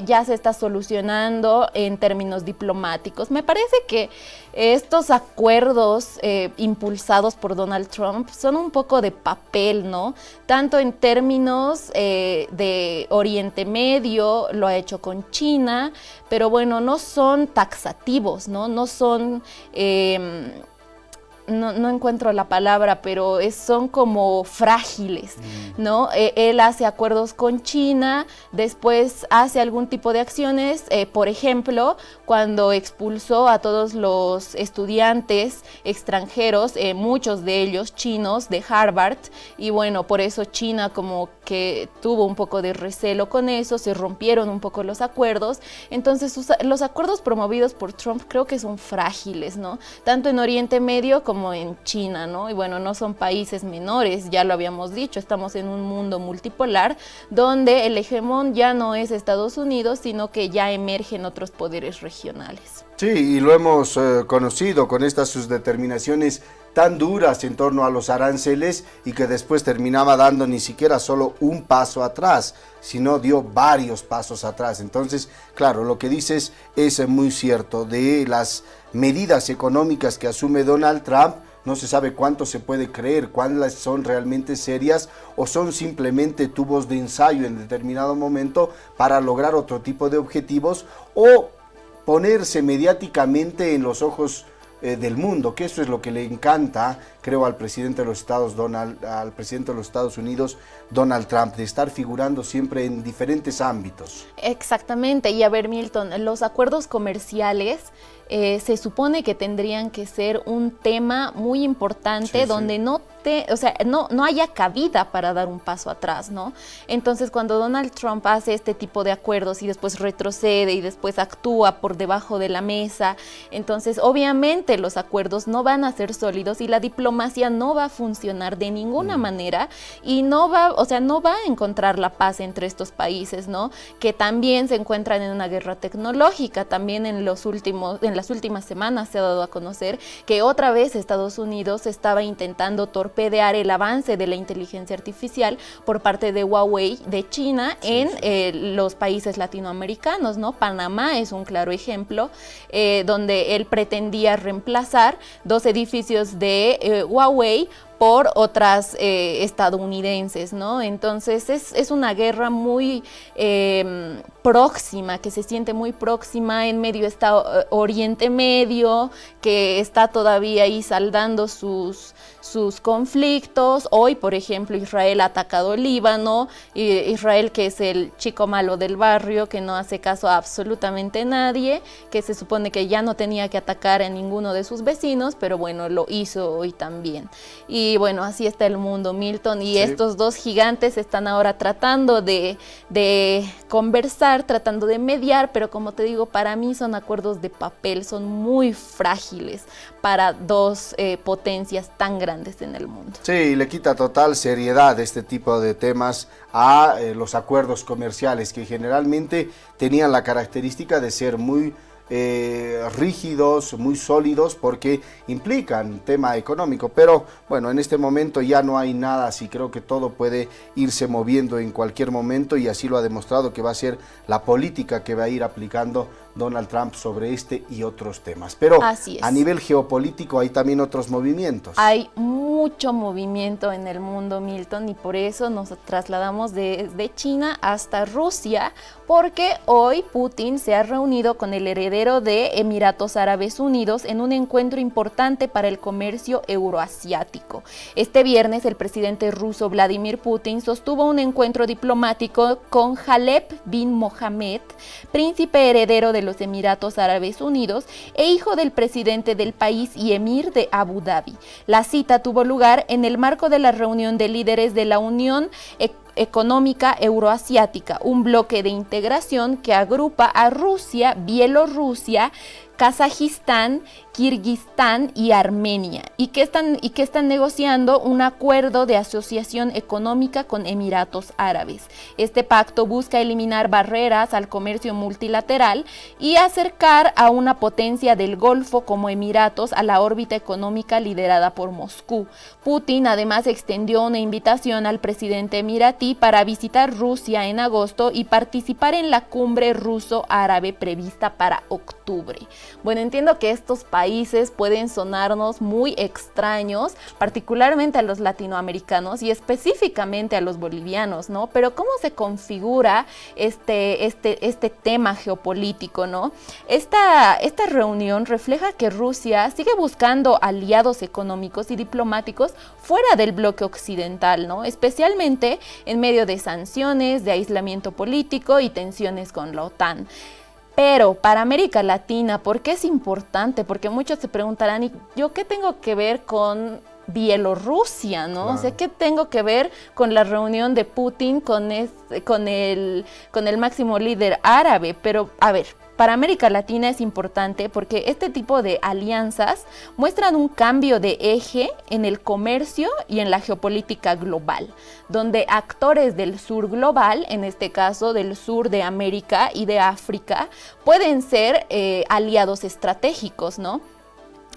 ya se está solucionando en términos diplomáticos. Me parece que estos acuerdos impulsados por Donald Trump son un poco de papel, ¿no? Tanto en términos de Oriente Medio, lo ha hecho con China, pero bueno, no son taxativos, ¿no? No son... No encuentro la palabra, pero son como frágiles, ¿no? Él hace acuerdos con China, después hace algún tipo de acciones, por ejemplo, cuando expulsó a todos los estudiantes extranjeros, muchos de ellos chinos, de Harvard, y bueno, por eso China como que tuvo un poco de recelo con eso, se rompieron un poco los acuerdos. Entonces los acuerdos promovidos por Trump creo que son frágiles, ¿no? Tanto en Oriente Medio como en China, ¿no? Y bueno, no son países menores, ya lo habíamos dicho, estamos en un mundo multipolar donde el hegemón ya no es Estados Unidos, sino que ya emergen otros poderes regionales. Sí, y lo hemos conocido con estas sus determinaciones tan duras en torno a los aranceles y que después terminaba dando ni siquiera solo un paso atrás, sino dio varios pasos atrás. Entonces, claro, lo que dices es muy cierto. De las medidas económicas que asume Donald Trump, no se sabe cuánto se puede creer, cuáles son realmente serias o son simplemente tubos de ensayo en determinado momento para lograr otro tipo de objetivos o ponerse mediáticamente en los ojos del mundo, que eso es lo que le encanta, creo, al presidente de los Estados Unidos, Donald Trump, de estar figurando siempre en diferentes ámbitos. Exactamente, y a ver, Milton, los acuerdos comerciales se supone que tendrían que ser un tema muy importante, donde no haya cabida para dar un paso atrás, ¿no? Entonces, cuando Donald Trump hace este tipo de acuerdos y después retrocede y después actúa por debajo de la mesa, entonces obviamente los acuerdos no van a ser sólidos y la diplomacia diplomacia no va a funcionar de ninguna manera y no va a encontrar la paz entre estos países, ¿no? Que también se encuentran en una guerra tecnológica. También en las últimas semanas se ha dado a conocer que otra vez Estados Unidos estaba intentando torpedear el avance de la inteligencia artificial por parte de Huawei de China en los países latinoamericanos, ¿no? Panamá es un claro ejemplo donde él pretendía reemplazar 2 edificios de Huawei por otras estadounidenses, ¿no? Entonces es una guerra muy próxima, que se siente muy próxima. En medio está Oriente Medio, que está todavía ahí saldando sus conflictos. Hoy, por ejemplo, Israel ha atacado Líbano, Israel, que es el chico malo del barrio, que no hace caso a absolutamente nadie, que se supone que ya no tenía que atacar a ninguno de sus vecinos, pero bueno, lo hizo hoy también. Y bueno, así está el mundo, Milton, y estos dos gigantes están ahora tratando de conversar, tratando de mediar, pero como te digo, para mí son acuerdos de papel, son muy frágiles para dos potencias tan grandes en el mundo. Sí, le quita total seriedad este tipo de temas a los acuerdos comerciales, que generalmente tenían la característica de ser muy rígidos, muy sólidos, porque implican tema económico, pero bueno, en este momento ya no hay nada así. Creo que todo puede irse moviendo en cualquier momento, y así lo ha demostrado que va a ser la política que va a ir aplicando Donald Trump sobre este y otros temas. Pero a nivel geopolítico hay también otros movimientos. Hay mucho movimiento en el mundo, Milton, y por eso nos trasladamos desde China hasta Rusia, porque hoy Putin se ha reunido con el heredero de Emiratos Árabes Unidos en un encuentro importante para el comercio euroasiático. Este viernes el presidente ruso Vladimir Putin sostuvo un encuentro diplomático con Khaled bin Mohammed, príncipe heredero de los Emiratos Árabes Unidos e hijo del presidente del país y emir de Abu Dhabi. La cita tuvo lugar en el marco de la reunión de líderes de la Unión Económica Euroasiática, un bloque de integración que agrupa a Rusia, Bielorrusia, Kazajistán, Kirguistán y Armenia, y que están negociando un acuerdo de asociación económica con Emiratos Árabes. Este pacto busca eliminar barreras al comercio multilateral y acercar a una potencia del Golfo como Emiratos a la órbita económica liderada por Moscú. Putin además extendió una invitación al presidente emiratí para visitar Rusia en agosto y participar en la cumbre ruso-árabe prevista para octubre. Bueno, entiendo que estos países pueden sonarnos muy extraños, particularmente a los latinoamericanos y específicamente a los bolivianos, ¿no? Pero ¿cómo se configura este tema geopolítico, ¿no? Esta reunión refleja que Rusia sigue buscando aliados económicos y diplomáticos fuera del bloque occidental, ¿no? Especialmente en medio de sanciones, de aislamiento político y tensiones con la OTAN. Pero para América Latina, ¿por qué es importante? Porque muchos se preguntarán, ¿y yo qué tengo que ver con Bielorrusia, no? Claro. O sea, ¿qué tengo que ver con la reunión de Putin con el máximo líder árabe? Pero, a ver, para América Latina es importante porque este tipo de alianzas muestran un cambio de eje en el comercio y en la geopolítica global, donde actores del sur global, en este caso del sur de América y de África, pueden ser aliados estratégicos, ¿no?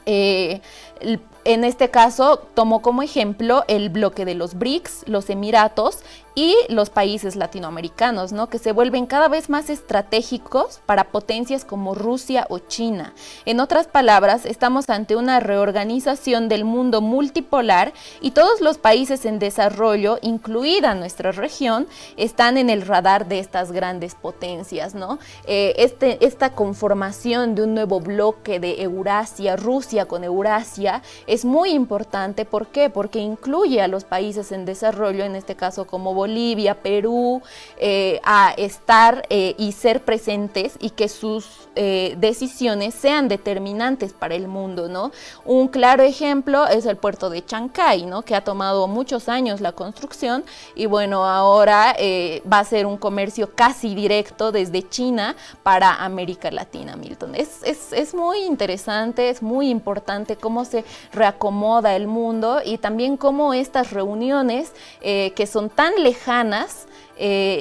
En este caso tomó como ejemplo el bloque de los BRICS, los Emiratos y los países latinoamericanos, ¿no? Que se vuelven cada vez más estratégicos para potencias como Rusia o China. En otras palabras, estamos ante una reorganización del mundo multipolar y todos los países en desarrollo, incluida nuestra región, están en el radar de estas grandes potencias, ¿no? Esta conformación de un nuevo bloque de Eurasia, Rusia con Eurasia, es muy importante. ¿Por qué? Porque incluye a los países en desarrollo, en este caso como Bolivia, Perú, a estar y ser presentes y que sus decisiones sean determinantes para el mundo, ¿no? Un claro ejemplo es el puerto de Chancay, ¿no? Que ha tomado muchos años la construcción y bueno, ahora va a ser un comercio casi directo desde China para América Latina, Milton. Es muy interesante, es muy importante cómo se reacomoda el mundo y también cómo estas reuniones que son tan lejanas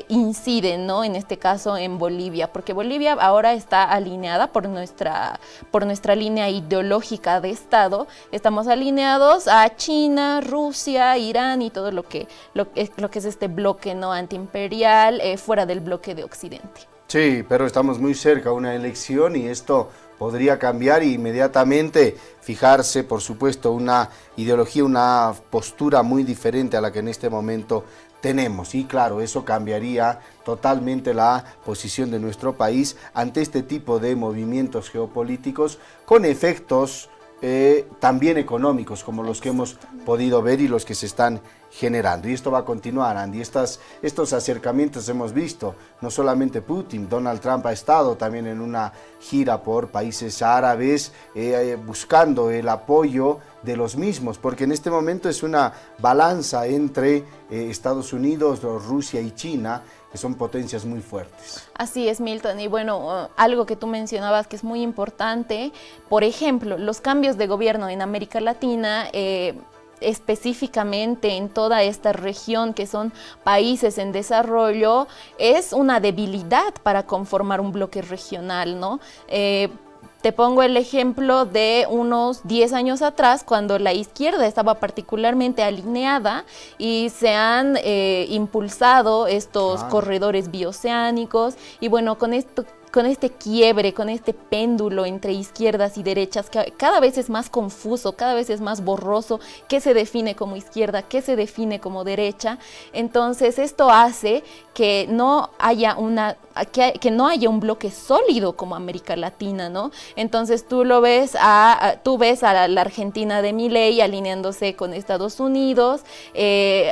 inciden, ¿no? En este caso en Bolivia, porque Bolivia ahora está alineada por nuestra línea ideológica de Estado. Estamos alineados a China, Rusia, Irán y todo lo que es este bloque, ¿no? Antiimperial, fuera del bloque de Occidente. Sí, pero estamos muy cerca a una elección y esto podría cambiar y inmediatamente fijarse, por supuesto, una ideología, una postura muy diferente a la que en este momento tenemos. Y claro, eso cambiaría totalmente la posición de nuestro país ante este tipo de movimientos geopolíticos con efectos también económicos, como los que hemos podido ver y los que se están generando. Y esto va a continuar, Andy. Estos acercamientos hemos visto, no solamente Putin, Donald Trump ha estado también en una gira por países árabes buscando el apoyo de los mismos, porque en este momento es una balanza entre Estados Unidos, Rusia y China, que son potencias muy fuertes. Así es, Milton, y bueno, algo que tú mencionabas que es muy importante, por ejemplo, los cambios de gobierno en América Latina, específicamente en toda esta región que son países en desarrollo, es una debilidad para conformar un bloque regional, ¿no? Te pongo el ejemplo de unos 10 años atrás, cuando la izquierda estaba particularmente alineada y se han impulsado estos corredores bioceánicos y bueno, con este quiebre, con este péndulo entre izquierdas y derechas, que cada vez es más confuso, cada vez es más borroso, qué se define como izquierda, qué se define como derecha. Entonces esto hace que no haya un bloque sólido como América Latina, ¿no? Entonces tú ves a la Argentina de Milei alineándose con Estados Unidos,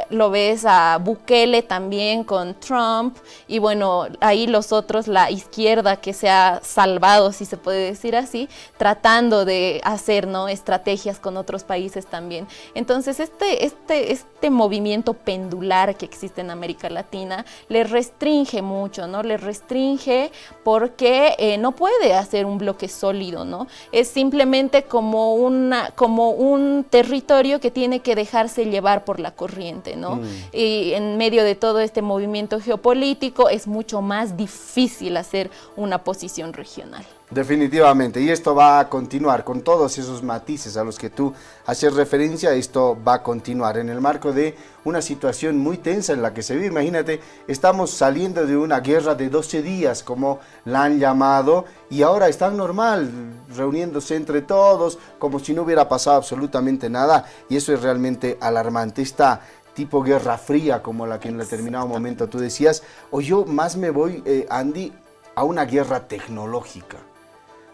lo ves a Bukele también con Trump, y bueno, ahí los otros, la izquierda que se ha salvado, si se puede decir así, tratando de hacer, ¿no?, estrategias con otros países también. Entonces este movimiento pendular que existe en América Latina le restringe mucho, ¿no? Le restringe porque no puede hacer un bloque sólido, ¿no? Es simplemente como un territorio que tiene que dejarse llevar por la corriente, ¿no? Y en medio de todo este movimiento geopolítico es mucho más difícil hacer una posición regional. Definitivamente, y esto va a continuar con todos esos matices a los que tú haces referencia. Esto va a continuar en el marco de una situación muy tensa en la que se vive. Imagínate, estamos saliendo de una guerra de 12 días, como la han llamado, y ahora están normal, reuniéndose entre todos, como si no hubiera pasado absolutamente nada, y eso es realmente alarmante. Esta tipo guerra fría, como la que en determinado momento tú decías, o yo más me voy, Andy, a una guerra tecnológica,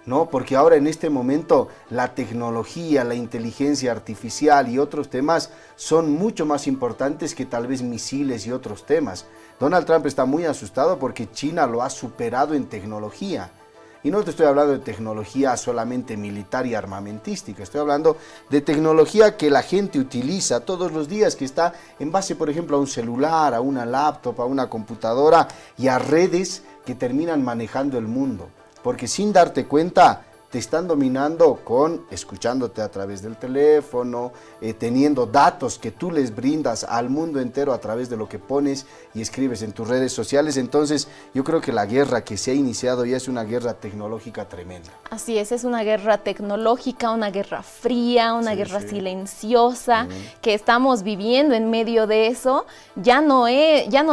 ¿no? Porque ahora en este momento la tecnología, la inteligencia artificial y otros temas son mucho más importantes que tal vez misiles y otros temas. Donald Trump está muy asustado porque China lo ha superado en tecnología. Y no te estoy hablando de tecnología solamente militar y armamentística, estoy hablando de tecnología que la gente utiliza todos los días, que está en base, por ejemplo, a un celular, a una laptop, a una computadora y a redes que terminan manejando el mundo. Porque sin darte cuenta, te están dominando escuchándote a través del teléfono, teniendo datos que tú les brindas al mundo entero a través de lo que pones y escribes en tus redes sociales. Entonces, yo creo que la guerra que se ha iniciado ya es una guerra tecnológica tremenda. Así es una guerra tecnológica, una guerra fría, una guerra silenciosa, que estamos viviendo en medio de eso. Ya no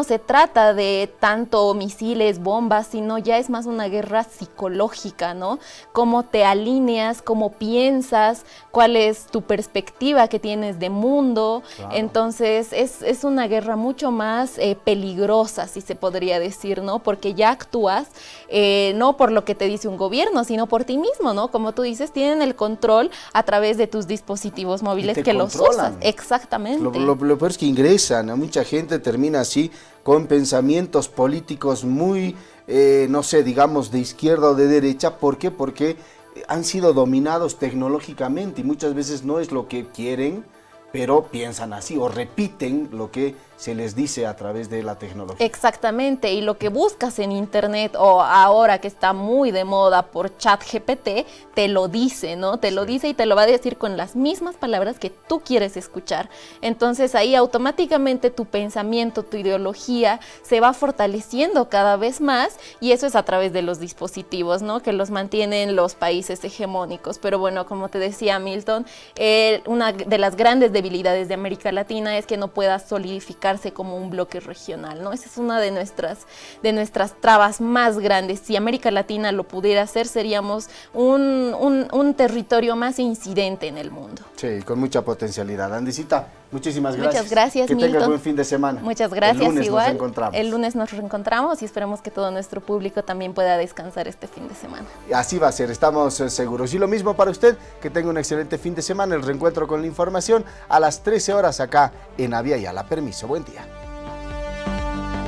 se trata de tanto misiles, bombas, sino ya es más una guerra psicológica, ¿no? Como cómo te alineas, cómo piensas, cuál es tu perspectiva que tienes de mundo. Claro. Entonces es una guerra mucho más peligrosa, si se podría decir, ¿no? Porque ya actúas no por lo que te dice un gobierno, sino por ti mismo, ¿no? Como tú dices, tienen el control a través de tus dispositivos móviles que los usas. Exactamente. Lo peor es que ingresan, a mucha gente termina así con pensamientos políticos muy, no sé, digamos de izquierda o de derecha. ¿Por qué? Porque han sido dominados tecnológicamente y muchas veces no es lo que quieren, pero piensan así o repiten lo que se les dice a través de la tecnología. Exactamente, y lo que buscas en internet o ahora que está muy de moda por ChatGPT, te lo dice, ¿no? Te lo dice y te lo va a decir con las mismas palabras que tú quieres escuchar. Entonces ahí automáticamente tu pensamiento, tu ideología se va fortaleciendo cada vez más y eso es a través de los dispositivos, ¿no? Que los mantienen los países hegemónicos. Pero bueno, como te decía Milton, una de las grandes debilidades de América Latina es que no pueda solidificar como un bloque regional, ¿no? Esa es una de nuestras trabas más grandes. Si América Latina lo pudiera hacer, seríamos un territorio más incidente en el mundo. Sí, con mucha potencialidad. Andisita, muchísimas gracias. Muchas gracias, que Milton. tengas buen fin de semana. Muchas gracias, el lunes igual. Nos reencontramos. El lunes nos reencontramos y esperemos que todo nuestro público también pueda descansar este fin de semana. Así va a ser, estamos seguros. Y lo mismo para usted, que tenga un excelente fin de semana. El reencuentro con la información a las 13 horas acá en Avia Yala. Permiso, buen día.